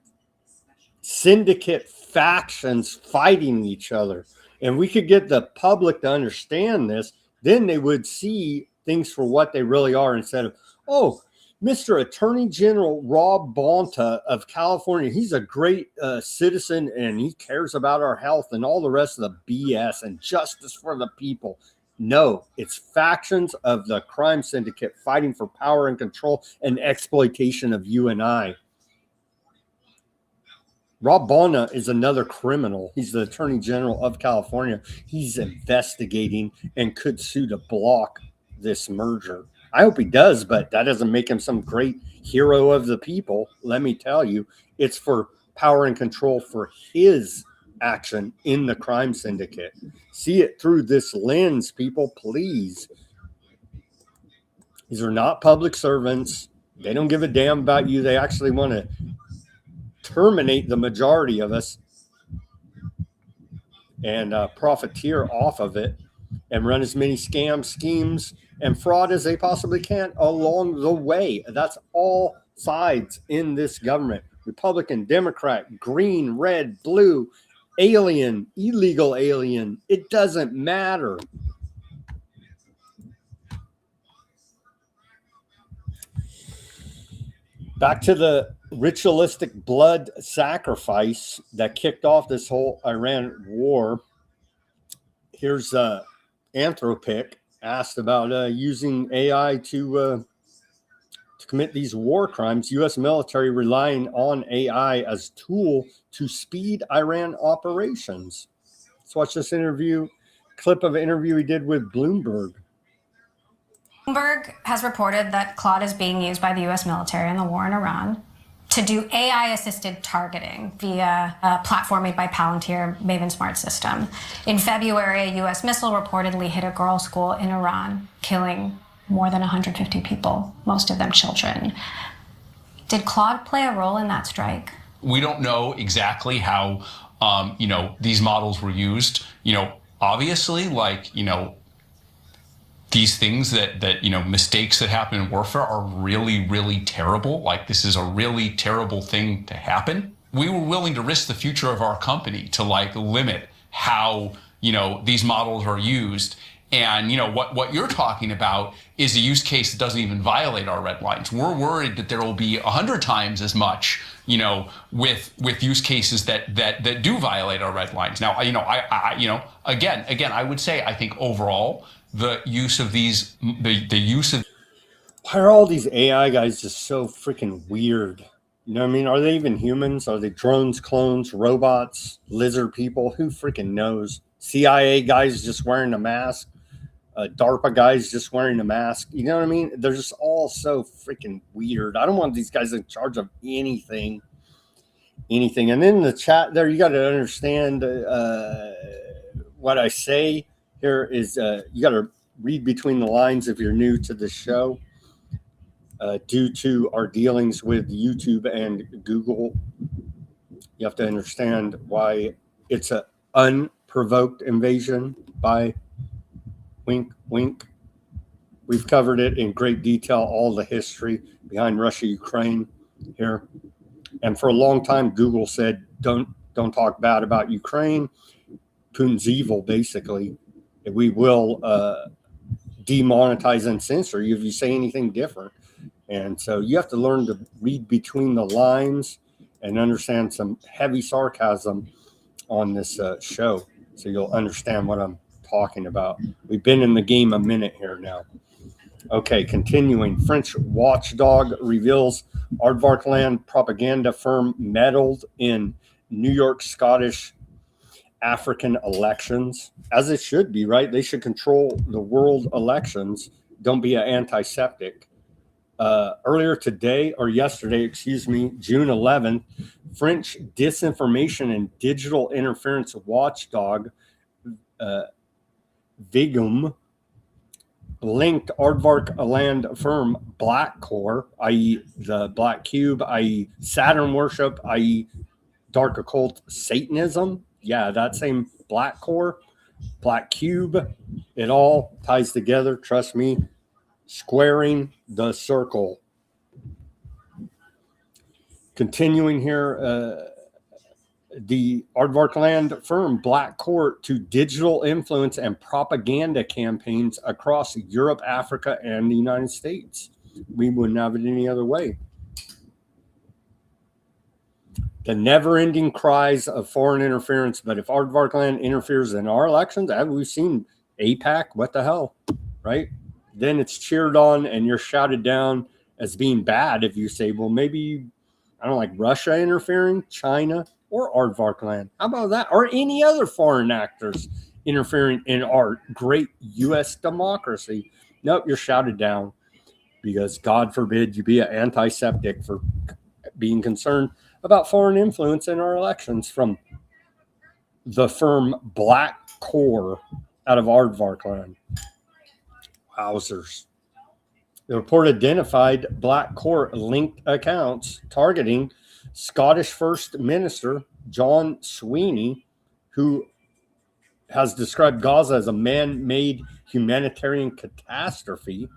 syndicate factions fighting each other. And we could get the public to understand this, then they would see things for what they really are instead of, oh, Mr. Attorney General Rob Bonta of California, he's a great citizen and he cares about our health and all the rest of the BS and justice for the people. No, it's factions of the crime syndicate fighting for power and control and exploitation of you and I. Rob Bonta is another criminal. He's the Attorney General of California. He's investigating and could sue to block this merger. I hope he does, but that doesn't make him some great hero of the people. Let me tell you, it's for power and control for his action in the crime syndicate. See it through this lens, people, please. These are not public servants. They don't give a damn about you. They actually want to terminate the majority of us and profiteer off of it and run as many scams, schemes, and fraud as they possibly can along the way. That's all sides in this government. Republican, Democrat, green, red, blue, alien, illegal alien. It doesn't matter. Back to the ritualistic blood sacrifice that kicked off this whole Iran war. Here's Anthropic asked about using AI to commit these war crimes. U.S. military relying on AI as tool to speed Iran operations. Let's watch this clip of an interview he did with Bloomberg. Bloomberg has reported that Claude is being used by the U.S. military in the war in Iran to do AI-assisted targeting via a platform made by Palantir Maven Smart System. In February, a U.S. missile reportedly hit a girls' school in Iran, killing more than 150 people, most of them children. Did Claude play a role in that strike? We don't know exactly how, these models were used. Obviously, these things that mistakes that happen in warfare are really, really terrible. This is a really terrible thing to happen. We were willing to risk the future of our company to limit how, these models are used. And, what you're talking about is a use case that doesn't even violate our red lines. We're worried that there will be 100 times as much, with use cases that do violate our red lines. Now, again, I would say, I think overall, the use of why are all these AI guys just so freaking weird? You know what I mean? Are they even humans? Are they drones, clones, robots, lizard people? Who freaking knows? CIA guys just wearing a mask. DARPA guys just wearing a mask. You know what I mean? They're just all so freaking weird. I don't want these guys in charge of anything. And then in the chat there, you got to understand what I say here is you got to read between the lines if you're new to the show. Due to our dealings with YouTube and Google, You have to understand why it's an unprovoked invasion by wink, wink. We've covered it in great detail, all the history behind Russia, Ukraine here. And for a long time, Google said, don't talk bad about Ukraine. Putin's evil, basically. We will demonetize and censor you if you say anything different. And so you have to learn to read between the lines and understand some heavy sarcasm on this show, so you'll understand what I'm talking about. We've been in the game a minute here now. Okay, continuing. French watchdog reveals Aardvarkland propaganda firm meddled in New York Scottish African elections, as it should be, right? They should control the world elections. Don't be an antiseptic. Earlier today, or yesterday, excuse me, June 11th, French disinformation and digital interference watchdog Vigum linked Aardvarkland firm Black Core, i.e. the Black Cube, i.e. Saturn worship, i.e. dark occult Satanism. Yeah, that same Black Core, Black Cube, it all ties together, trust me. Squaring the circle. Continuing here, the Aardvarkland firm Black Court to digital influence and propaganda campaigns across Europe, Africa, and the United States. We wouldn't have it any other way. The never-ending cries of foreign interference, but if Aardvarkland interferes in our elections, as we've seen AIPAC, what the hell, right? Then it's cheered on and you're shouted down as being bad if you say, well, maybe, I don't like Russia interfering, China, or Aardvarkland. How about that? Or any other foreign actors interfering in our great U.S. democracy. Nope, you're shouted down because God forbid you be an antiseptic for being concerned about foreign influence in our elections from the firm Black Core out of Aardvarkland. Wowzers. The report identified Black Core linked accounts targeting Scottish First Minister John Sweeney, who has described Gaza as a man-made humanitarian catastrophe.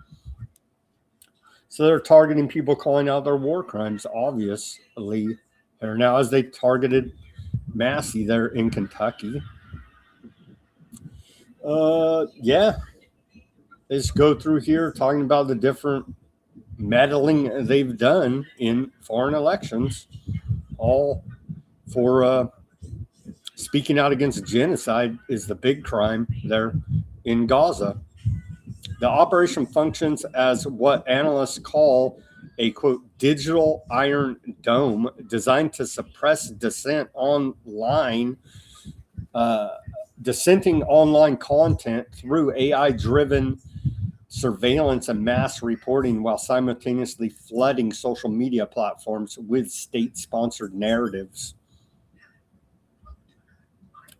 So they're targeting people calling out their war crimes, obviously. There now, as they targeted Massey there in Kentucky. Yeah. Let's go through here talking about the different meddling they've done in foreign elections, all for speaking out against genocide is the big crime there in Gaza. The operation functions as what analysts call a, quote, digital iron dome designed to suppress dissent online, dissenting online content through AI-driven surveillance and mass reporting while simultaneously flooding social media platforms with state-sponsored narratives.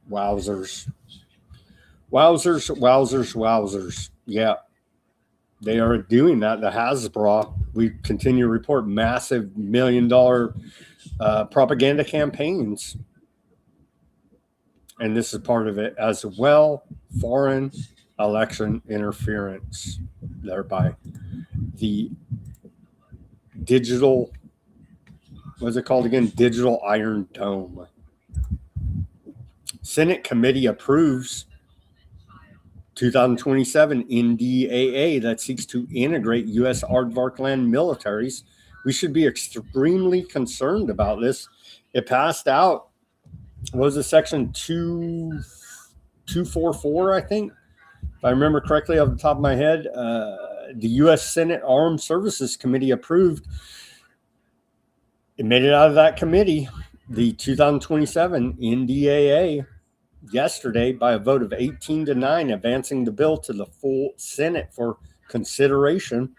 Wowzers. Wowzers, wowzers, wowzers. Yeah, they are doing that. The Hasbro, we continue to report massive $1 million propaganda campaigns. And this is part of it as well. Foreign election interference, thereby the digital, what's it called again? Digital Iron Dome. Senate committee approves 2027 NDAA that seeks to integrate U.S. Aardvarkland militaries. We should be extremely concerned about this. It passed out. What was it, section 244, I think? If I remember correctly off the top of my head, the U.S. Senate Armed Services Committee approved. It made it out of that committee, the 2027 NDAA, yesterday by a vote of 18-9, advancing the bill to the full Senate for consideration.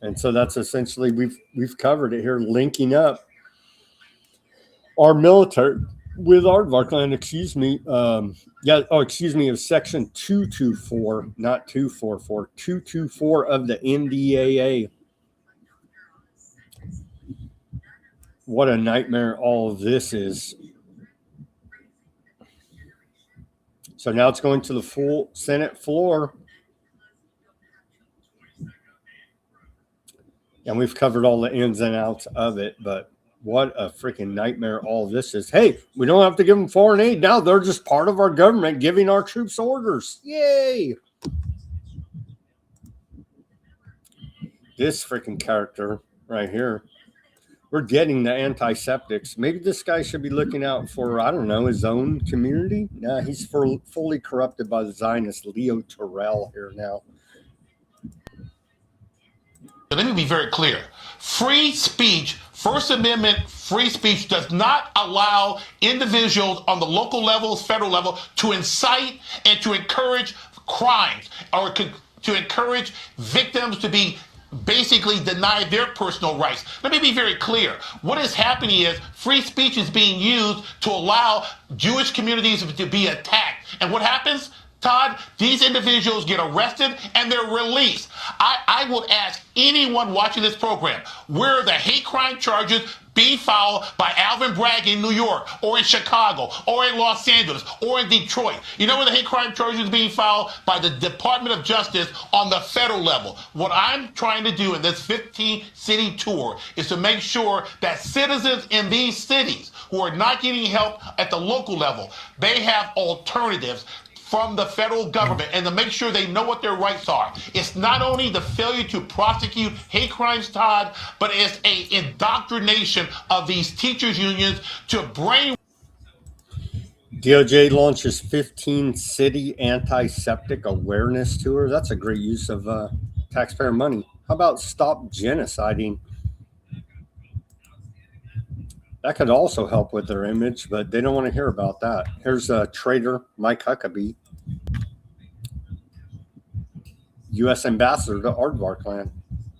And so that's essentially, we've covered it here, linking up our military with Aardvarkland, excuse me. It was section 224, not 244, 224 of the NDAA. what a nightmare all of this is. So now it's going to the full Senate floor. And we've covered all the ins and outs of it, but what a freaking nightmare all this is. Hey, we don't have to give them foreign aid. Now they're just part of our government giving our troops orders. Yay! This freaking character right here. We're getting the antiseptics. Maybe this guy should be looking out for, I don't know, his own community. Nah, he's fully corrupted by the Zionist Leo Terrell here now. Let me be very clear. Free speech, First Amendment free speech does not allow individuals on the local level, federal level, to incite and to encourage crimes or to encourage victims to be basically denied their personal rights. Let me be very clear. What is happening is free speech is being used to allow Jewish communities to be attacked. And what happens, Todd? These individuals get arrested and they're released. I would ask anyone watching this program, where are the hate crime charges being filed by Alvin Bragg in New York or in Chicago or in Los Angeles or in Detroit? You know where the hate crime charges are being filed? By the Department of Justice on the federal level. What I'm trying to do in this 15-city tour is to make sure that citizens in these cities who are not getting help at the local level, they have alternatives from the federal government, and to make sure they know what their rights are. It's not only the failure to prosecute hate crimes, Todd, but it's a indoctrination of these teachers unions to brain. DOJ launches 15-city antiseptic awareness tour. That's a great use of taxpayer money. How about stop genociding? That could also help with their image, but they don't want to hear about that. Here's a traitor, Mike Huckabee, U.S. ambassador to Aardvark land.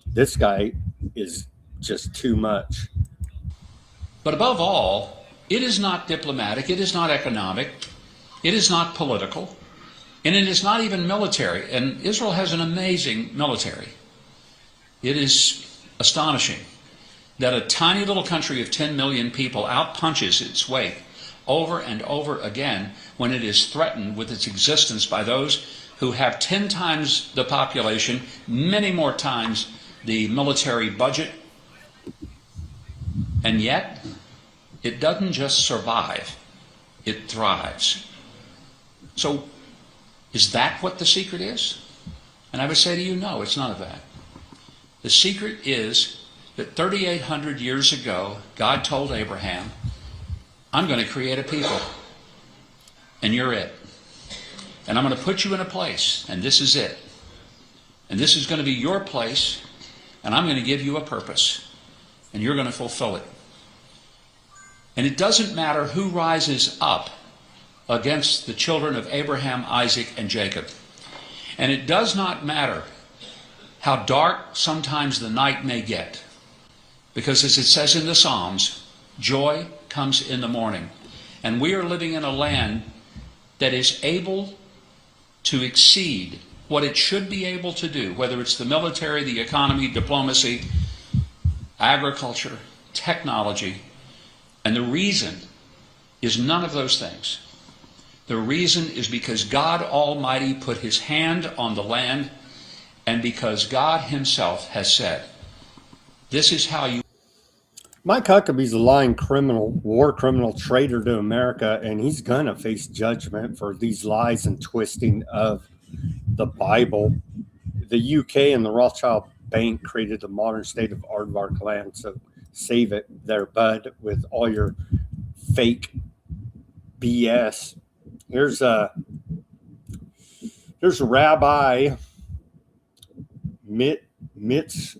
This guy is just too much. But above all, it is not diplomatic, it is not economic, it is not political, and it is not even military. And Israel has an amazing military. It is astonishing that a tiny little country of 10 million people outpunches its weight over and over again when it is threatened with its existence by those who have 10 times the population, many more times the military budget, and yet it doesn't just survive, it thrives. So is that what the secret is? And I would say to you, no, it's none of that. The secret is that 3,800 years ago, God told Abraham, I'm going to create a people, and you're it. And I'm going to put you in a place, and this is it. And this is going to be your place, and I'm going to give you a purpose, and you're going to fulfill it. And it doesn't matter who rises up against the children of Abraham, Isaac, and Jacob. And it does not matter how dark sometimes the night may get. Because as it says in the Psalms, joy comes in the morning. And we are living in a land that is able to exceed what it should be able to do, whether it's the military, the economy, diplomacy, agriculture, technology. And the reason is none of those things. The reason is because God Almighty put his hand on the land, and because God himself has said, this is how you... Mike Huckabee's a lying criminal, war criminal, traitor to America, and he's going to face judgment for these lies and twisting of the Bible. The UK and the Rothschild Bank created the modern state of Aardvark land, so save it there, bud, with all your fake BS. Here's Rabbi Mitz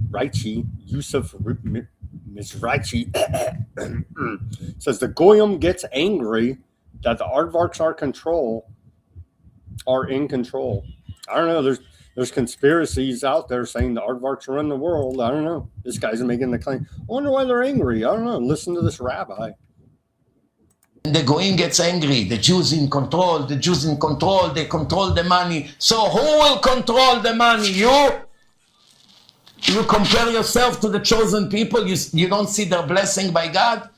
Reichi, Yusuf Mizrachi, says the Goyim gets angry that the Aardvarks are in control. I don't know. There's conspiracies out there saying the Aardvarks run the world. I don't know. This guy's making the claim. I wonder why they're angry. I don't know. Listen to this rabbi. The Goyim gets angry. The Jews in control. The Jews in control. They control the money. So who will control the money? You? You compare yourself to the chosen people, you don't see their blessing by God.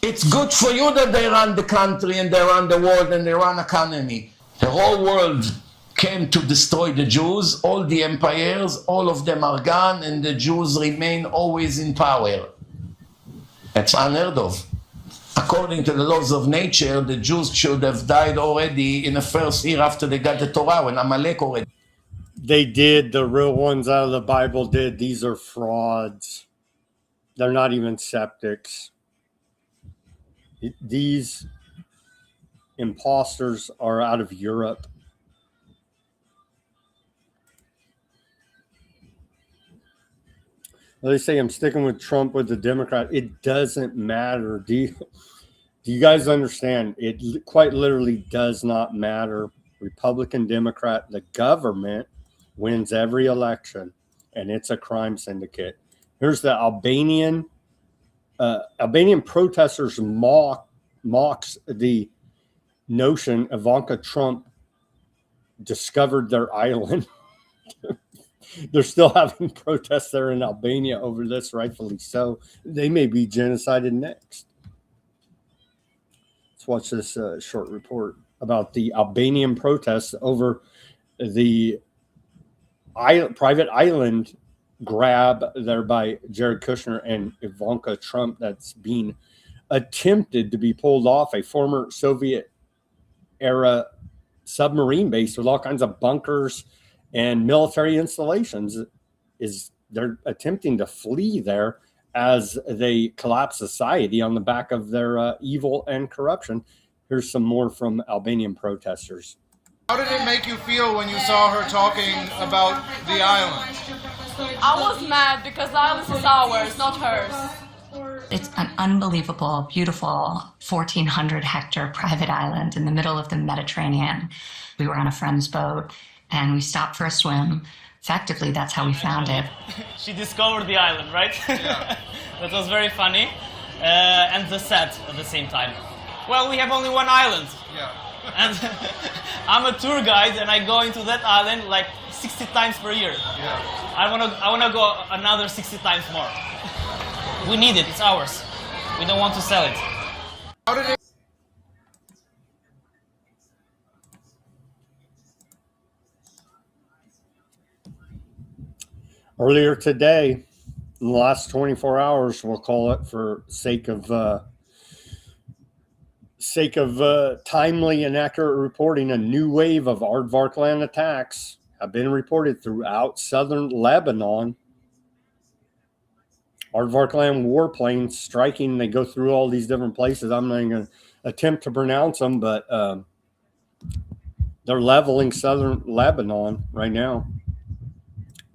It's good for you that they run the country and they run the world and they run economy. The whole world came to destroy the Jews, all the empires, all of them are gone, and the Jews remain always in power. That's unheard of. According to the laws of nature, the Jews should have died already in the first year after they got the Torah, when Amalek already. They did. The real ones out of the Bible did. These are frauds. They're not even septics. These imposters are out of Europe. Well, they say I'm sticking with Trump with the Democrat. It doesn't matter. Do you guys understand? It quite literally does not matter. Republican, Democrat, the government wins every election, and it's a crime syndicate. Here's the Albanian protesters mocks the notion Ivanka Trump discovered their island. They're still having protests there in Albania over this, rightfully so. They may be genocided next. Let's watch this short report about the Albanian protests over the private island grab there by Jared Kushner and Ivanka Trump that's being attempted to be pulled off, a former Soviet era submarine base with all kinds of bunkers and military installations. They're attempting to flee there as they collapse society on the back of their evil and corruption. Here's some more from Albanian protesters. How did it make you feel when you saw her talking about the island? I was mad because the island is ours, not hers. It's an unbelievable, beautiful 1,400 hectare private island in the middle of the Mediterranean. We were on a friend's boat and we stopped for a swim. Effectively, that's how we found it. She discovered the island, right? Yeah. That was very funny. And the sad at the same time. Well, we have only one island. Yeah. And I'm a tour guide and I go into that island like 60 times per year. Yeah. I wanna go another 60 times more. We need it, it's ours. We don't want to sell it. How did it... Earlier today, in the last 24 hours, we'll call it for sake of timely and accurate reporting, a new wave of aardvark land attacks have been reported throughout southern Lebanon. Aardvark land warplanes striking. They go through all these different places. I'm not even going to attempt to pronounce them, but they're leveling southern Lebanon right now.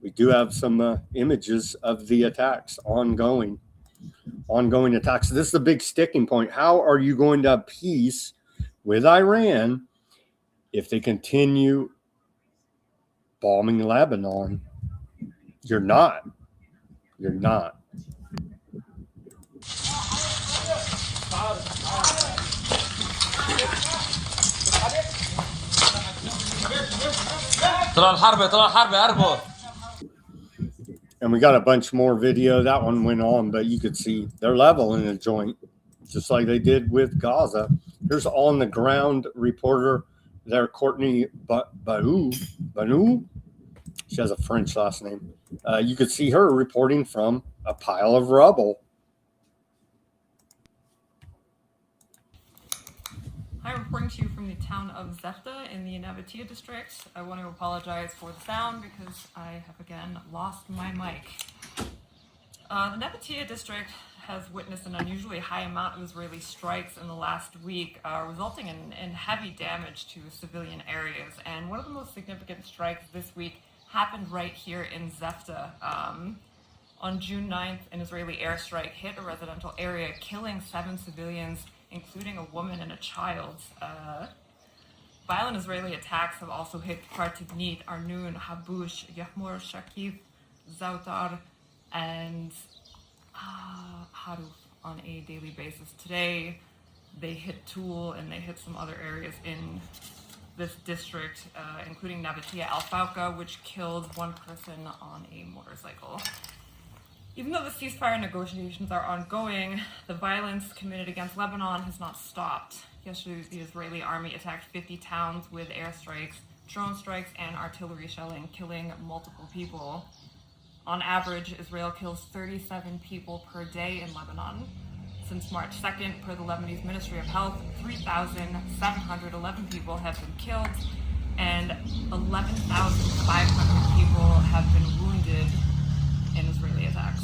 We do have some images of the attacks, ongoing attacks. This is the big sticking point. How are you going to have peace with Iran if they continue bombing Lebanon? You're not. You're not. And we got a bunch more video. That one went on, but you could see they're leveling a joint, just like they did with Gaza. Here's on the ground reporter there, Courtney Banu. She has a French last name. You could see her reporting from a pile of rubble. Hi, reporting to you from the town of Zefta in the Nabatea district. I want to apologize for the sound because I have again lost my mic. The Nabatea district has witnessed an unusually high amount of Israeli strikes in the last week, resulting in heavy damage to civilian areas. And one of the most significant strikes this week happened right here in Zefta. On June 9th, an Israeli airstrike hit a residential area, killing 7 civilians, including a woman and a child. Violent Israeli attacks have also hit Khartignit, Arnoun, Habush, Yahmur, Shakif, Zautar, and Haruf on a daily basis. Today, they hit Toul and they hit some other areas in this district, including Nabatea Al Fauca, which killed one person on a motorcycle. Even though the ceasefire negotiations are ongoing, the violence committed against Lebanon has not stopped. Yesterday, the Israeli army attacked 50 towns with airstrikes, drone strikes, and artillery shelling, killing multiple people. On average, Israel kills 37 people per day in Lebanon. Since March 2nd, per the Lebanese Ministry of Health, 3,711 people have been killed and 11,500 people have been wounded in Israeli attacks.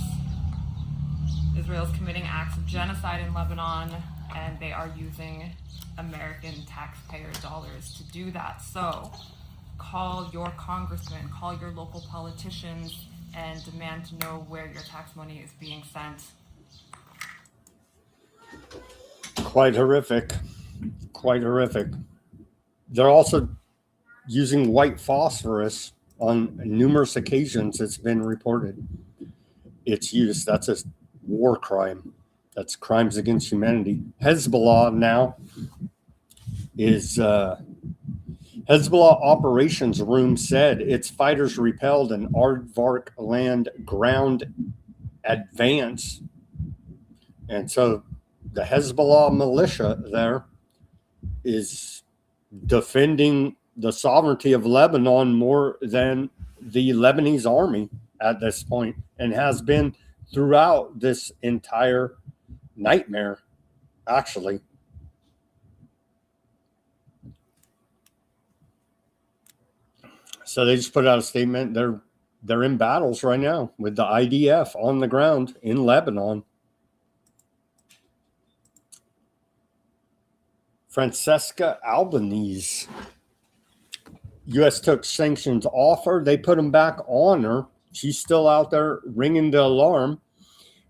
Israel is committing acts of genocide in Lebanon, and they are using American taxpayer dollars to do that. So call your congressman, call your local politicians, and demand to know where your tax money is being sent. Quite horrific. Quite horrific. They're also using white phosphorus on numerous occasions. It's been reported. It's used. That's a war crime. That's crimes against humanity. Hezbollah now is Hezbollah operations room said its fighters repelled an Aardvark land ground advance. And so the Hezbollah militia there is defending the sovereignty of Lebanon more than the Lebanese army at this point, and has been throughout this entire nightmare, actually. So they just put out a statement. They're in battles right now with the IDF on the ground in Lebanon. Francesca Albanese. U.S. took sanctions off her. They put them back on her. She's still out there ringing the alarm.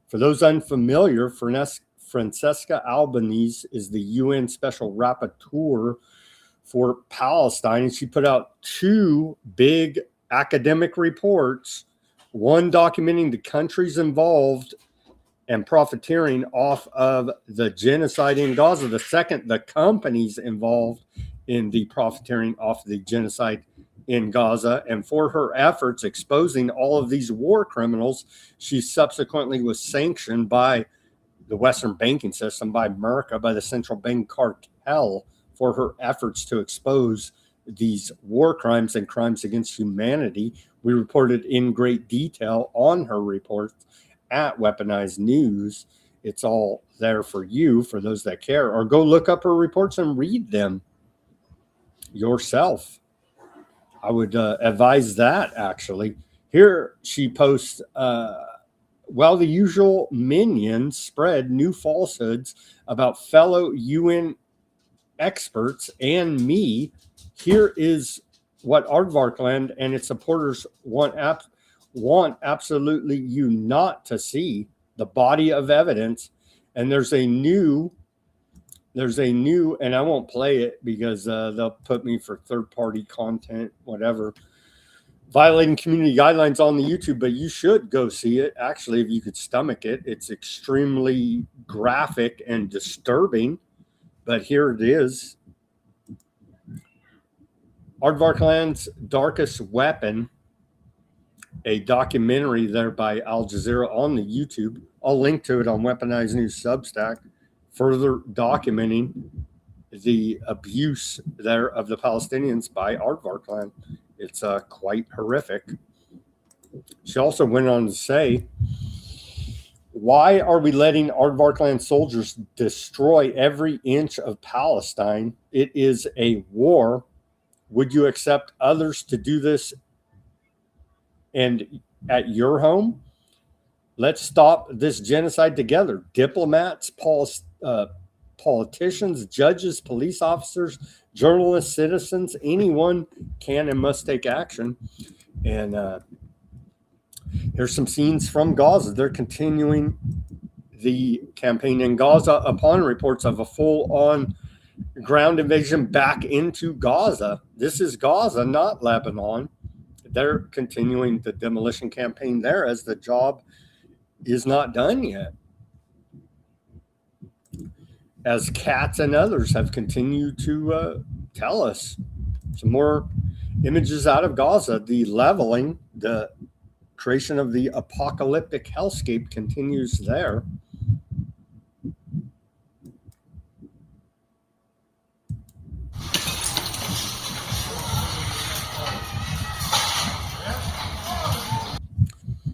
For those unfamiliar, Francesca Albanese is the UN Special Rapporteur for Palestine, and she put out two big academic reports, one documenting the countries involved and profiteering off of the genocide in Gaza. The second, the companies involved in the profiteering off the genocide in Gaza. And for her efforts exposing all of these war criminals, she subsequently was sanctioned by the Western banking system, by America, by the central bank cartel, for her efforts to expose these war crimes and crimes against humanity. We reported in great detail on her report at Weaponized News. It's all there for you, for those that care, or go look up her reports and read them yourself. I would advise that, actually. Here she posts, while the usual minions spread new falsehoods about fellow UN experts and me, here is what Aardvark land and its supporters want absolutely you not to see: the body of evidence. And there's a new, and I won't play it because they'll put me for third-party content, whatever, violating community guidelines on the YouTube, but you should go see it, actually, if you could stomach it. It's extremely graphic and disturbing, but here it is. Aardvark Land's Darkest Weapon, a documentary there by Al Jazeera on the YouTube. I'll link to it on Weaponized News Substack, further documenting the abuse there of the Palestinians by Aardvark Land. It's quite horrific. She also went on to say, why are we letting Aardvark Land soldiers destroy every inch of Palestine? It is a war. Would you accept others to do this and at your home? Let's stop this genocide together. Diplomats, politicians, judges, police officers, journalists, citizens, anyone can and must take action. And here's some scenes from Gaza. They're continuing the campaign in Gaza upon reports of a full-on ground invasion back into Gaza. This is Gaza, not Lebanon. They're continuing the demolition campaign there as the job is not done yet. As Katz and others have continued to tell us, Some more images out of Gaza. The leveling, the creation of the apocalyptic hellscape continues there.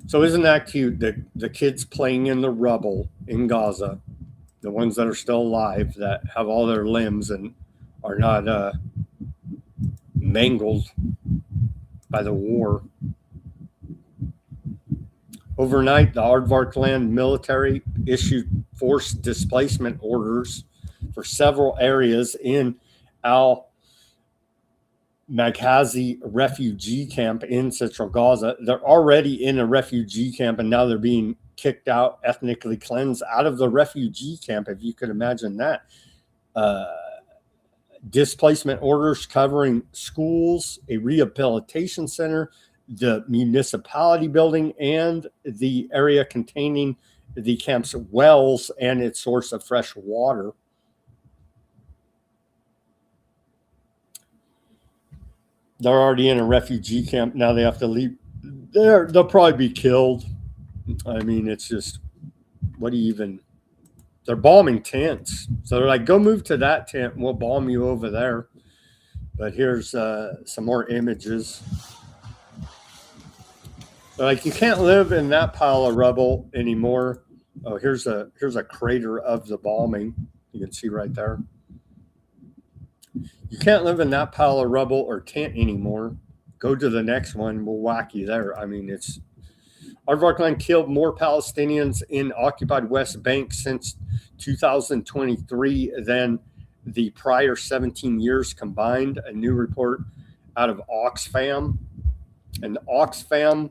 So isn't that cute? The kids playing in the rubble in Gaza, the ones that are still alive, that have all their limbs and are not mangled by the war. Overnight, the Aardvarkland military issued forced displacement orders for several areas in Maghazi refugee camp in central Gaza. They're already in a refugee camp, and now they're being kicked out, ethnically cleansed out of the refugee camp, if you could imagine that. Displacement orders covering schools, a rehabilitation center, the municipality building, and the area containing the camp's wells and its source of fresh water. They're already in a refugee camp. Now they have to leave. They'll probably be killed. I mean, it's just, what do you even, they're bombing tents. So they're like, go move to that tent and we'll bomb you over there. But here's some more images. They're like, you can't live in that pile of rubble anymore. Oh, here's a crater of the bombing. You can see right there. You can't live in that pile of rubble or tent anymore. Go to the next one. We'll whack you there. I mean, it's Aardvarkland killed more Palestinians in occupied West Bank since 2023 than the prior 17 years combined. A new report out of Oxfam. An Oxfam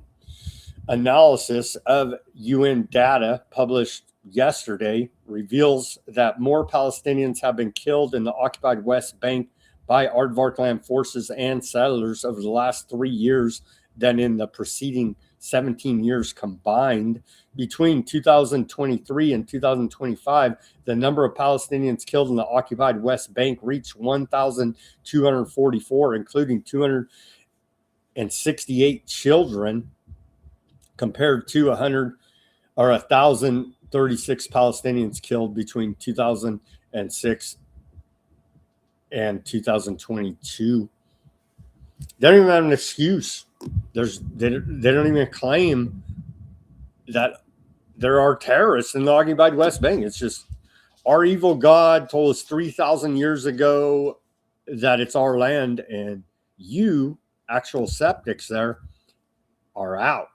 analysis of UN data published yesterday reveals that more Palestinians have been killed in the occupied West Bank by Aardvarkland forces and settlers over the last 3 years than in the preceding 17 years combined. Between 2023 and 2025, the number of Palestinians killed in the occupied West Bank reached 1,244, including 268 children, compared to 1,036 Palestinians killed between 2006 and 2022. They don't even have an excuse. They don't even claim that there are terrorists in the occupied West Bank. It's just, our evil God told us 3,000 years ago that it's our land, and you, actual septics there, are out.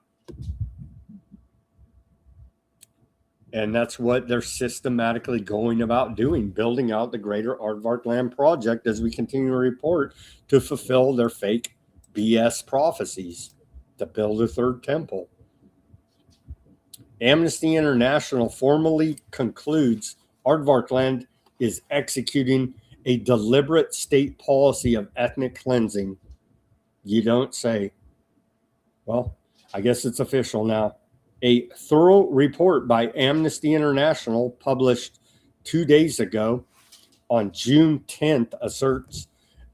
And that's what they're systematically going about doing, building out the greater Aardvarkland project as we continue to report, to fulfill their fake BS prophecies to build a third temple. Amnesty International formally concludes Aardvarkland is executing a deliberate state policy of ethnic cleansing. You don't say. Well, I guess it's official now. A thorough report by Amnesty International published 2 days ago on June 10th asserts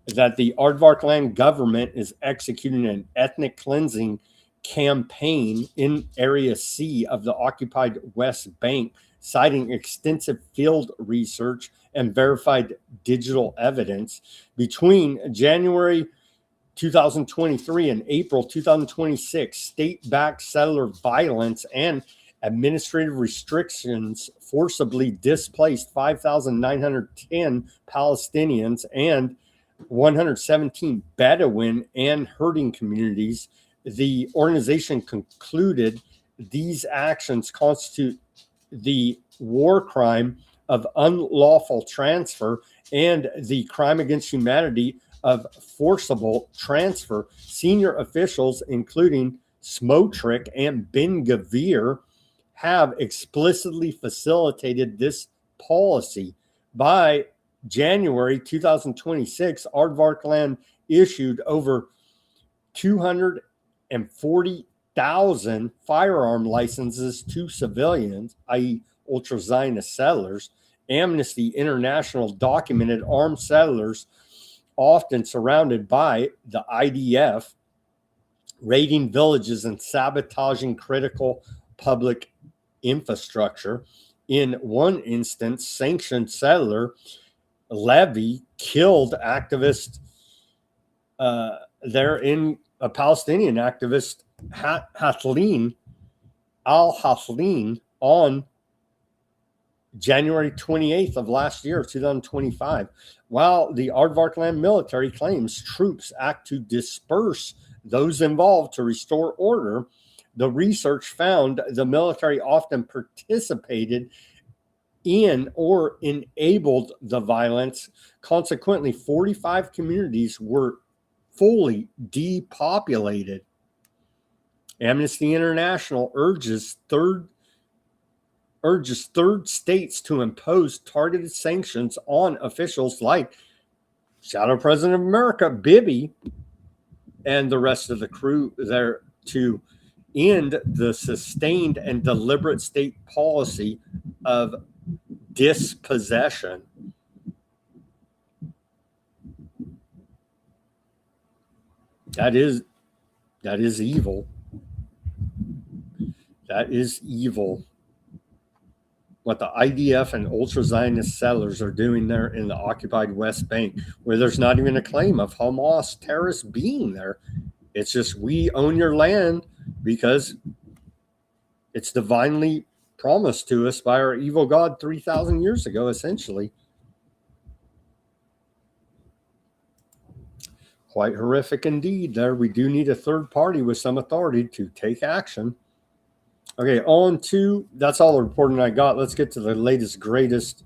that the Aardvarkland government is executing an ethnic cleansing campaign in Area C of the occupied West Bank, citing extensive field research and verified digital evidence. Between January 2023 and April 2026, state-backed settler violence and administrative restrictions forcibly displaced 5,910 Palestinians and 117 Bedouin and herding communities. The organization concluded these actions constitute the war crime of unlawful transfer and the crime against humanity of forcible transfer. Senior officials, including Smotrich and Ben Gavir, have explicitly facilitated this policy. By January 2026, Aardvarkland issued over 240,000 firearm licenses to civilians, i.e. ultra-Zionist settlers. Amnesty International documented armed settlers often surrounded by the IDF, raiding villages and sabotaging critical public infrastructure. In one instance, sanctioned settler Levy killed activist there in a Palestinian activist, Hathleen al-Hathleen, on January 28th of last year, 2025, while the Aardvark land military claims troops act to disperse those involved to restore order. The research found the military often participated in or enabled the violence. Consequently, 45 communities were fully depopulated. Amnesty International urges third states to impose targeted sanctions on officials like Shadow President of America, Bibi, and the rest of the crew there to end the sustained and deliberate state policy of dispossession. That is evil. That is evil. What the IDF and ultra-Zionist settlers are doing there in the occupied West Bank, where there's not even a claim of Hamas terrorists being there. It's just, we own your land because it's divinely promised to us by our evil God 3,000 years ago, essentially. Quite horrific indeed there. We do need a third party with some authority to take action. Okay, on to, that's all the reporting I got. Let's get to the latest, greatest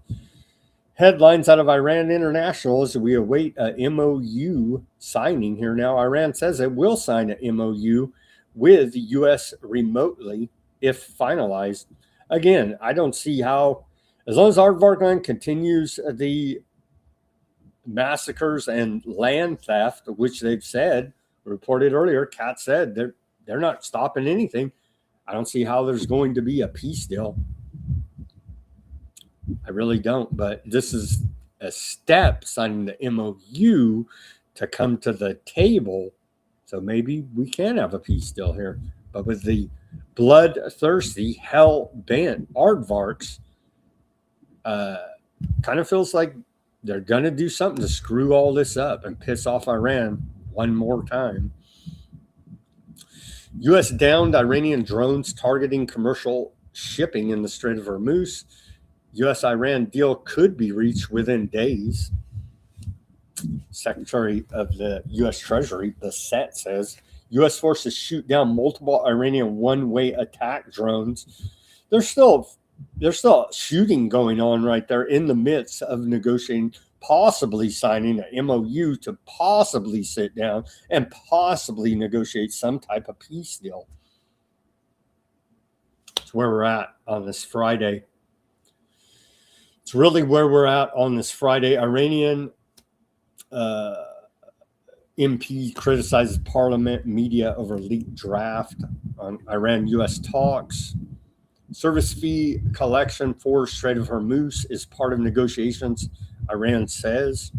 headlines out of Iran International as we await a MOU signing here. Now, Iran says it will sign an MOU with the U.S. remotely if finalized. Again, I don't see how, as long as Aardvark continues the massacres and land theft, which they've said, reported earlier, Kat said they're not stopping anything. I don't see how there's going to be a peace deal. I really don't. But this is a step, signing the MOU, to come to the table. So maybe we can have a peace deal here. But with the bloodthirsty, hell-bent Aardvarks, kind of feels like they're going to do something to screw all this up and piss off Iran one more time. U.S. downed Iranian drones targeting commercial shipping in the Strait of Hormuz. U.S.-Iran deal could be reached within days. Secretary of the U.S. Treasury, Bissett, says U.S. forces shoot down multiple Iranian one-way attack drones. There's still shooting going on right there in the midst of negotiating, possibly signing an MOU to possibly sit down and possibly negotiate some type of peace deal. It's where we're at on this Friday. It's really where we're at on this Friday. Iranian MP criticizes parliament media over leaked draft on Iran-U.S. talks. Service fee collection for Strait of Hormuz is part of negotiations, Iran says.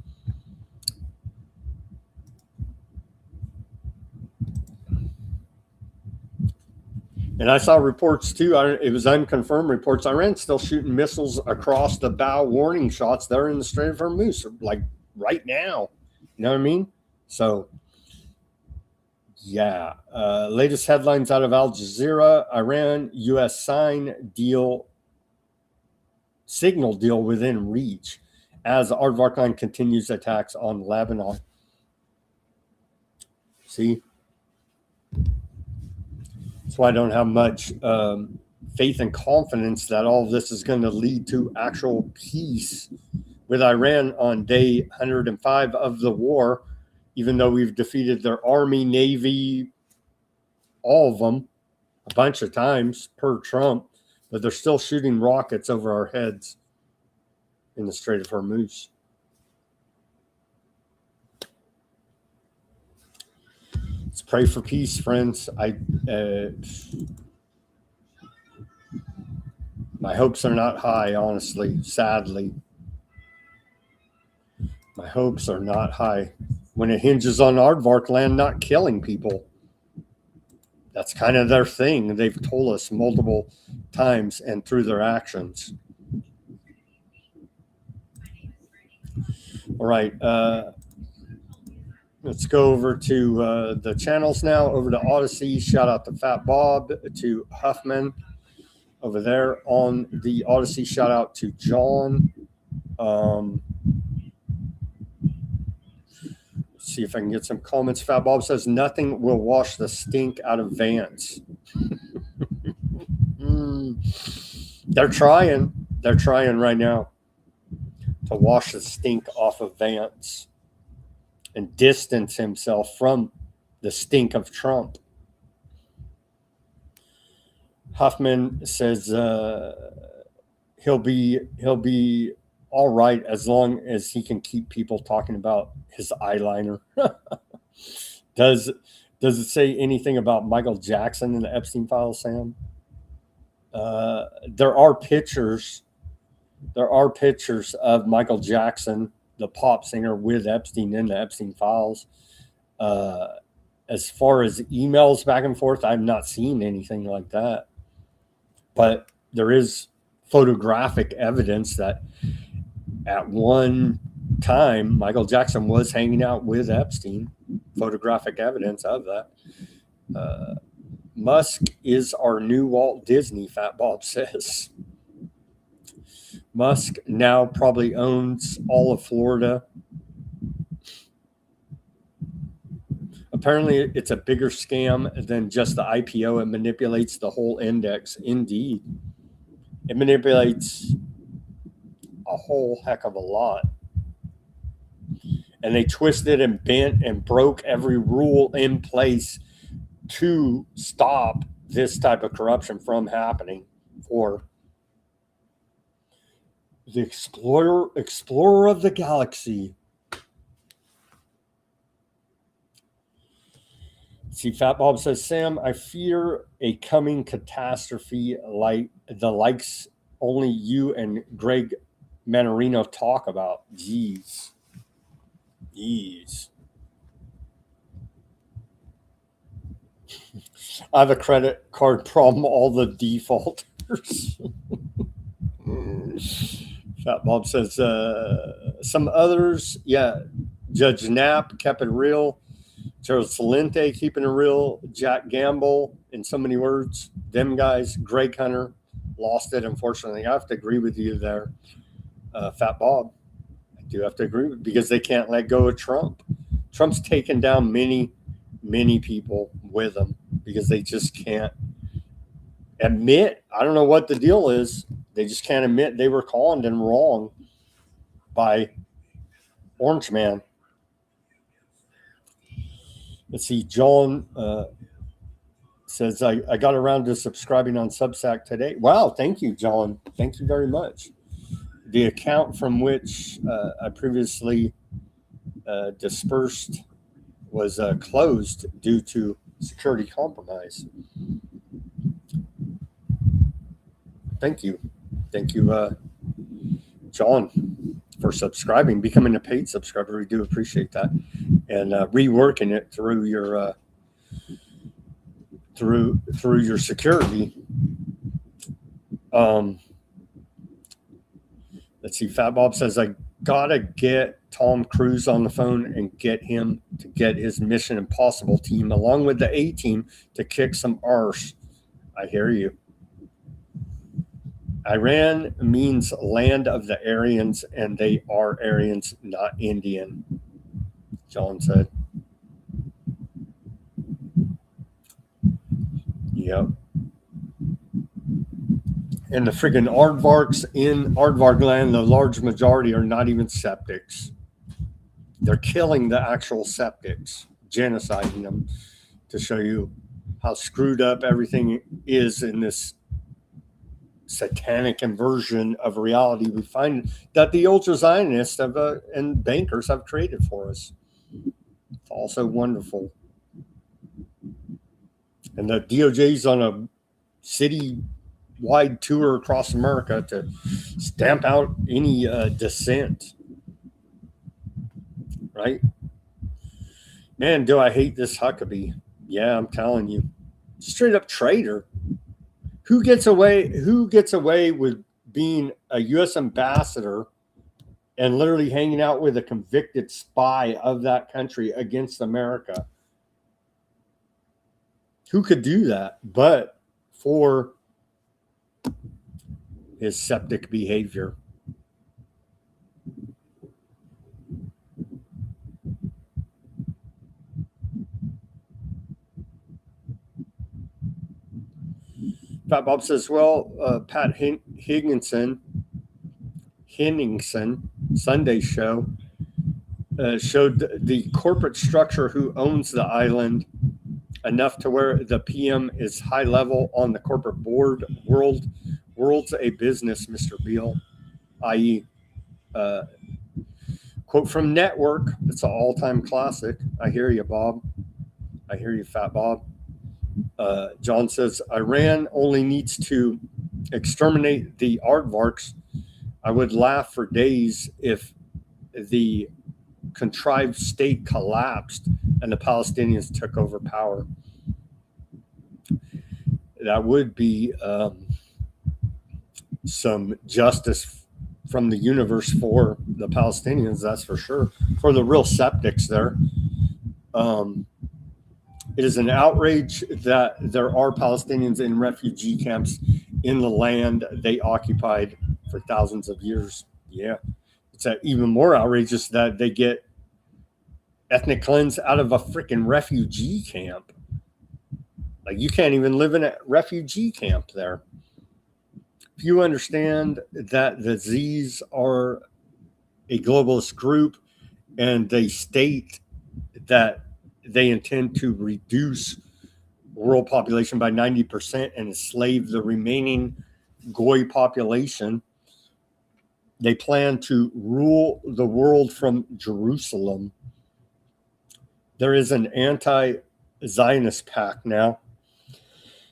And I saw reports too, it was unconfirmed reports, Iran's still shooting missiles across the bow warning shots there in the Strait of Hormuz, like right now. You know what I mean? So, yeah. Latest headlines out of Al Jazeera: Iran, U.S. signal deal within reach as Aardvark continues attacks on Lebanon. See? That's why I don't have much faith and confidence that all of this is going to lead to actual peace with Iran on day 105 of the war, even though we've defeated their army, navy, all of them, a bunch of times per Trump, but they're still shooting rockets over our heads in the Strait of Hormuz. Let's pray for peace, friends. My hopes are not high, honestly, sadly. My hopes are not high when it hinges on aardvark land not killing people. That's kind of their thing. They've told us multiple times and through their actions. All right. Let's go over to the channels now. Over to Odysee. Shout out to Fat Bob, to Huffman over there on the Odysee. Shout out to John. See if I can get some comments. Fat Bob says nothing will wash the stink out of Vance. They're trying. They're trying right now to wash the stink off of Vance and distance himself from the stink of Trump. Huffman says he'll be all right as long as he can keep people talking about his eyeliner. Does it say anything about Michael Jackson in the Epstein files, Sam? There are pictures of Michael Jackson, the pop singer, with Epstein in the Epstein files. As far as emails back and forth, I've not seen anything like that. But there is photographic evidence that at one time Michael Jackson was hanging out with Epstein. Photographic evidence of that. Musk is our new Walt Disney, Fat Bob says. Musk now probably owns all of Florida. Apparently, it's a bigger scam than just the IPO. It manipulates the whole index. Indeed. It manipulates a whole heck of a lot. And they twisted and bent and broke every rule in place to stop this type of corruption from happening for the explorer of the galaxy. See, Fat Bob says, Sam, I fear a coming catastrophe like the likes only you and Greg Manarino talk about. Jeez. I have a credit card problem, all the defaulters. Fat Bob says, some others, yeah, Judge Knapp kept it real. Charles Salente keeping it real. Jack Gamble, in so many words. Them guys. Greg Hunter lost it, unfortunately. I have to agree with you there, Fat Bob. I do have to agree with, because they can't let go of Trump. Trump's taken down many people with him because they just can't admit. I don't know what the deal is. They just can't admit they were conned and wrong by Orange Man. Let's see. John says, I got around to subscribing on Substack today. Wow. Thank you, John. Thank you very much. The account from which I previously dispersed was closed due to security compromise. Thank you. Thank you, John, for subscribing, becoming a paid subscriber. We do appreciate that. And reworking it through your through your security. Let's see. Fat Bob says, I gotta get Tom Cruise on the phone and get him to get his Mission Impossible team along with the A team to kick some arse. I hear you. Iran means land of the Aryans, and they are Aryans, not Indian, John said. Yep. And the friggin' aardvarks in aardvark land, the large majority are not even septics. They're killing the actual septics, genociding them, to show you how screwed up everything is in this satanic inversion of reality we find that the ultra-Zionists have, and bankers have created for us. It's also wonderful. And the DOJ's on a city-wide tour across America to stamp out any dissent. right? Man, do I hate this Huckabee. Yeah, I'm telling you. Straight up traitor. Who gets away with being a U.S. ambassador and literally hanging out with a convicted spy of that country against America? Who could do that but for his septic behavior? Pat Bob says, well, Pat Henningsen, Sunday show, showed the corporate structure who owns the island enough to where the PM is high level on the corporate board. World's a business, Mr. Beal, i.e., quote from Network. It's an all-time classic. I hear you, Bob. I hear you, Fat Bob. John says, Iran only needs to exterminate the aardvarks. I would laugh for days if the contrived state collapsed and the Palestinians took over power. That would be some justice from the universe for the Palestinians, that's for sure. For the real septics there. It is an outrage that there are Palestinians in refugee camps in the land they occupied for thousands of years. Yeah. It's even more outrageous that they get ethnic cleanse out of a freaking refugee camp. Like, you can't even live in a refugee camp there. If you understand that the Z's are a globalist group and they state that they intend to reduce world population by 90% and enslave the remaining Goy population, they plan to rule the world from Jerusalem. There is an anti-Zionist pact now.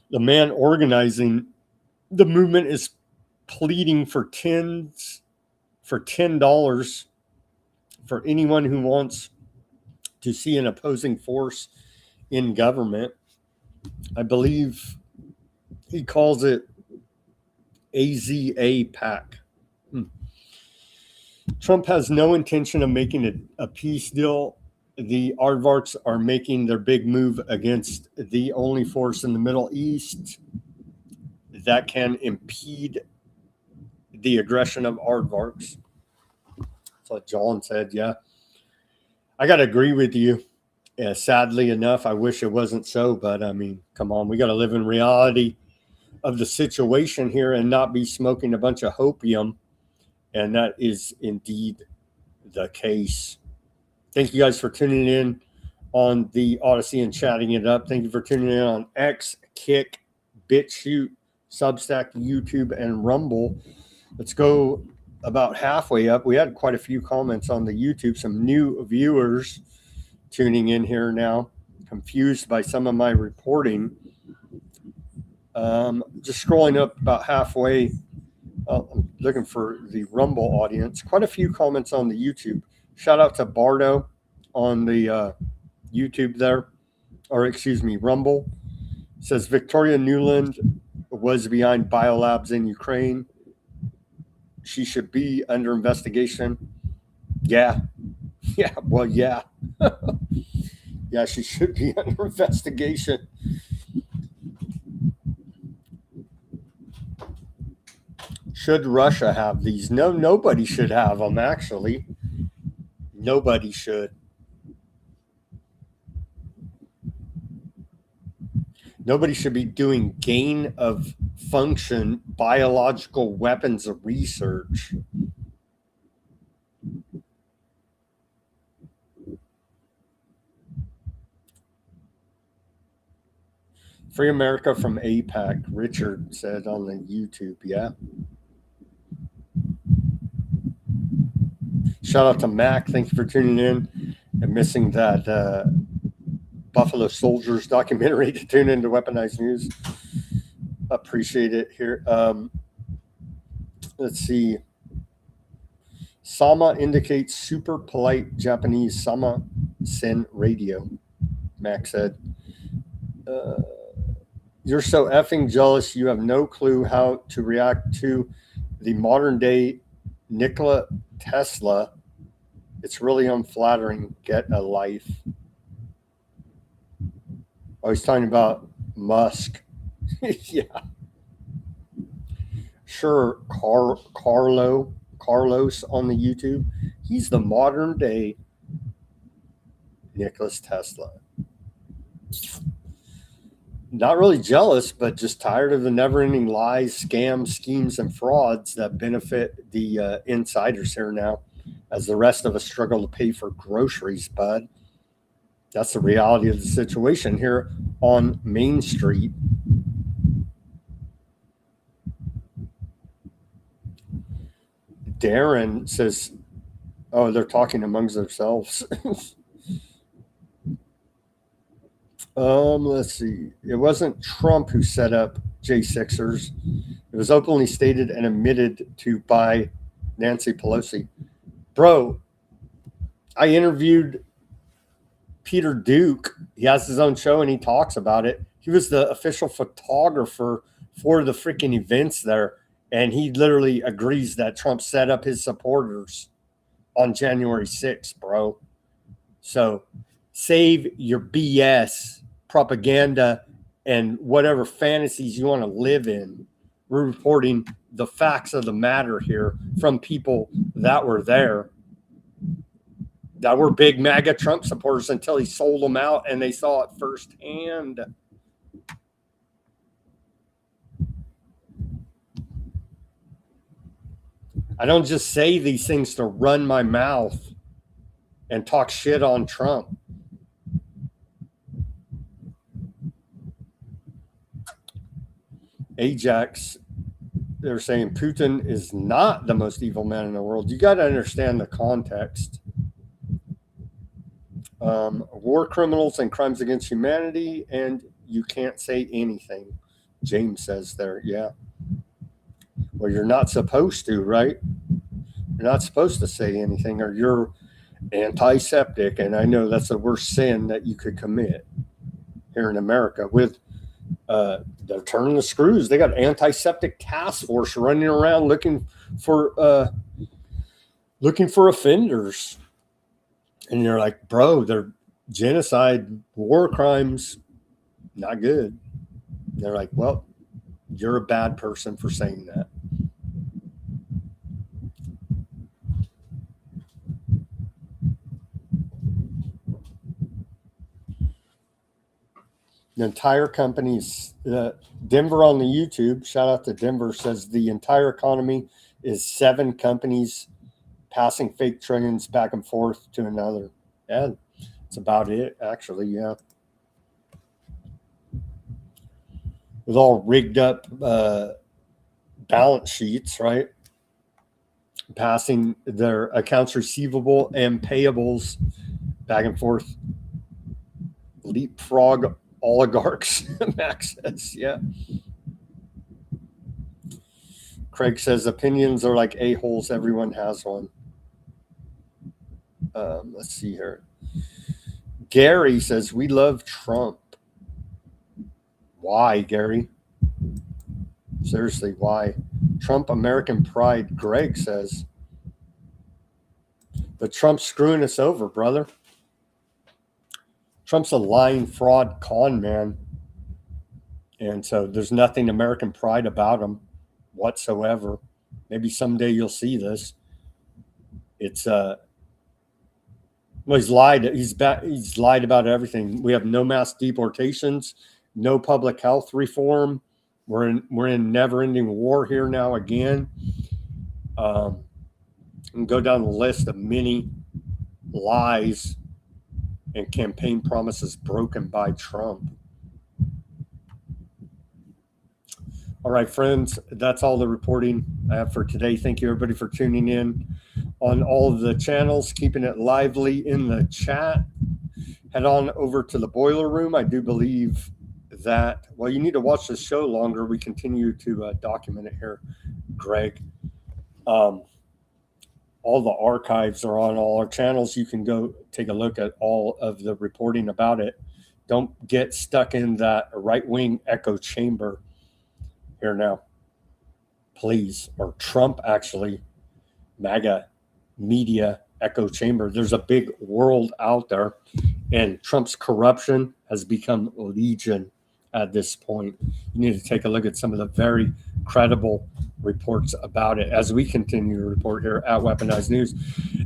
The man organizing the movement is pleading for $10 for anyone who wants to see an opposing force in government. I believe he calls it AZA PAC. Trump has no intention of making a peace deal. The aardvarks are making their big move against the only force in the Middle East that can impede the aggression of aardvarks. That's what John said. Yeah, I got to agree with you. Yeah, sadly enough, I wish it wasn't so, but I mean, come on, we got to live in reality of the situation here and not be smoking a bunch of opium. And that is indeed the case. Thank you guys for tuning in on the Odysee and chatting it up. Thank you for tuning in on X, Kick, Bitchute, Substack, YouTube, and Rumble. Let's go about halfway up. We had quite a few comments on the YouTube, some new viewers tuning in here now, confused by some of my reporting. Just scrolling up about halfway. I'm looking for the Rumble audience. Quite a few comments on the YouTube. Shout out to Bardo on the YouTube there, or excuse me, Rumble. It says Victoria Nuland was behind Biolabs in Ukraine. She should be under investigation. Yeah. Yeah, well, yeah. Yeah, she should be under investigation. Should Russia have these? No, nobody should have them, actually. Nobody should. Nobody should be doing gain of function biological weapons research. Free America from APAC, Richard said on the YouTube. Yeah. Shout out to Mac. Thank you for tuning in and missing that Buffalo Soldiers documentary to tune into Weaponized News. Appreciate it here. Let's see. Sama indicates super polite Japanese Sama Sen radio. Max said, you're so effing jealous. You have no clue how to react to the modern day Nikola Tesla. It's really unflattering. Get a life. Oh, he's talking about Musk. Yeah. Sure, Carlos on the YouTube. He's the modern day Nikola Tesla. Not really jealous, but just tired of the never-ending lies, scams, schemes, and frauds that benefit the insiders here now, as the rest of us struggle to pay for groceries, bud. That's the reality of the situation here on Main Street. Darren says, oh, they're talking amongst themselves. Let's see. It wasn't Trump who set up J6ers. It was openly stated and admitted to by Nancy Pelosi. Bro, I interviewed Peter Duke. He has his own show and he talks about it. He was the official photographer for the freaking events there. And he literally agrees that Trump set up his supporters on January 6th, bro. So save your BS propaganda and whatever fantasies you want to live in. We're reporting the facts of the matter here from people that were there, that were big MAGA Trump supporters until he sold them out and they saw it firsthand. I don't just say these things to run my mouth and talk shit on Trump. Ajax, they're saying Putin is not the most evil man in the world. You got to understand the context. War criminals and crimes against humanity, and you can't say anything. James says there, yeah. Well, you're not supposed to, right? You're not supposed to say anything, or you're antiseptic, and I know that's the worst sin that you could commit here in America. With they're turning the screws. They got antiseptic task force running around looking for offenders, and you're like, bro, they're genocide, war crimes, not good. They're like, well, you're a bad person for saying that. The entire company's Denver on the YouTube, shout out to Denver, says the entire economy is 7 companies passing fake trillions back and forth to another. Yeah, it's about it, actually. Yeah. With all rigged up balance sheets, right? Passing their accounts receivable and payables back and forth. Leapfrog oligarchs, Max says, yeah. Craig says opinions are like a-holes. Everyone has one. Let's see here. Gary says, we love Trump. Why, Gary? Seriously, why? Trump American pride, Greg says. But Trump's screwing us over, brother. Trump's a lying, fraud, con man. And so there's nothing American pride about him whatsoever. Maybe someday you'll see this. It's well, he's lied. He's lied about everything. We have no mass deportations, no public health reform. We're in never-ending war here now again. And go down the list of many lies and campaign promises broken by Trump. All right, friends, that's all the reporting I have for today. Thank you, everybody, for tuning in on all of the channels, keeping it lively in the chat. Head on over to the boiler room. I do believe that, well, you need to watch this show longer. We continue to document it here, Greg. all the archives are on all our channels. You can go take a look at all of the reporting about it. Don't get stuck in that right-wing echo chamber here now, please. Or Trump, actually, MAGA media echo chamber. There's a big world out there, and Trump's corruption has become legion at this point. You need to take a look at some of the very credible reports about it as we continue to report here at Weaponized News.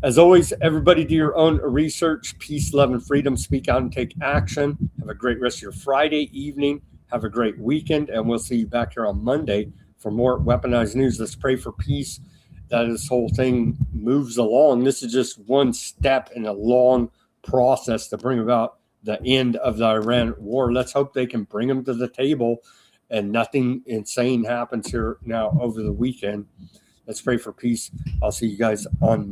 As always, everybody do your own research. Peace, love, and freedom. Speak out and take action. Have a great rest of your Friday evening. Have a great weekend, and we'll see you back here on Monday for more Weaponized News. Let's pray for peace, that this whole thing moves along. This is just one step in a long process to bring about the end of the Iran war. Let's hope they can bring them to the table and nothing insane happens here now over the weekend. Let's pray for peace. I'll see you guys on Monday.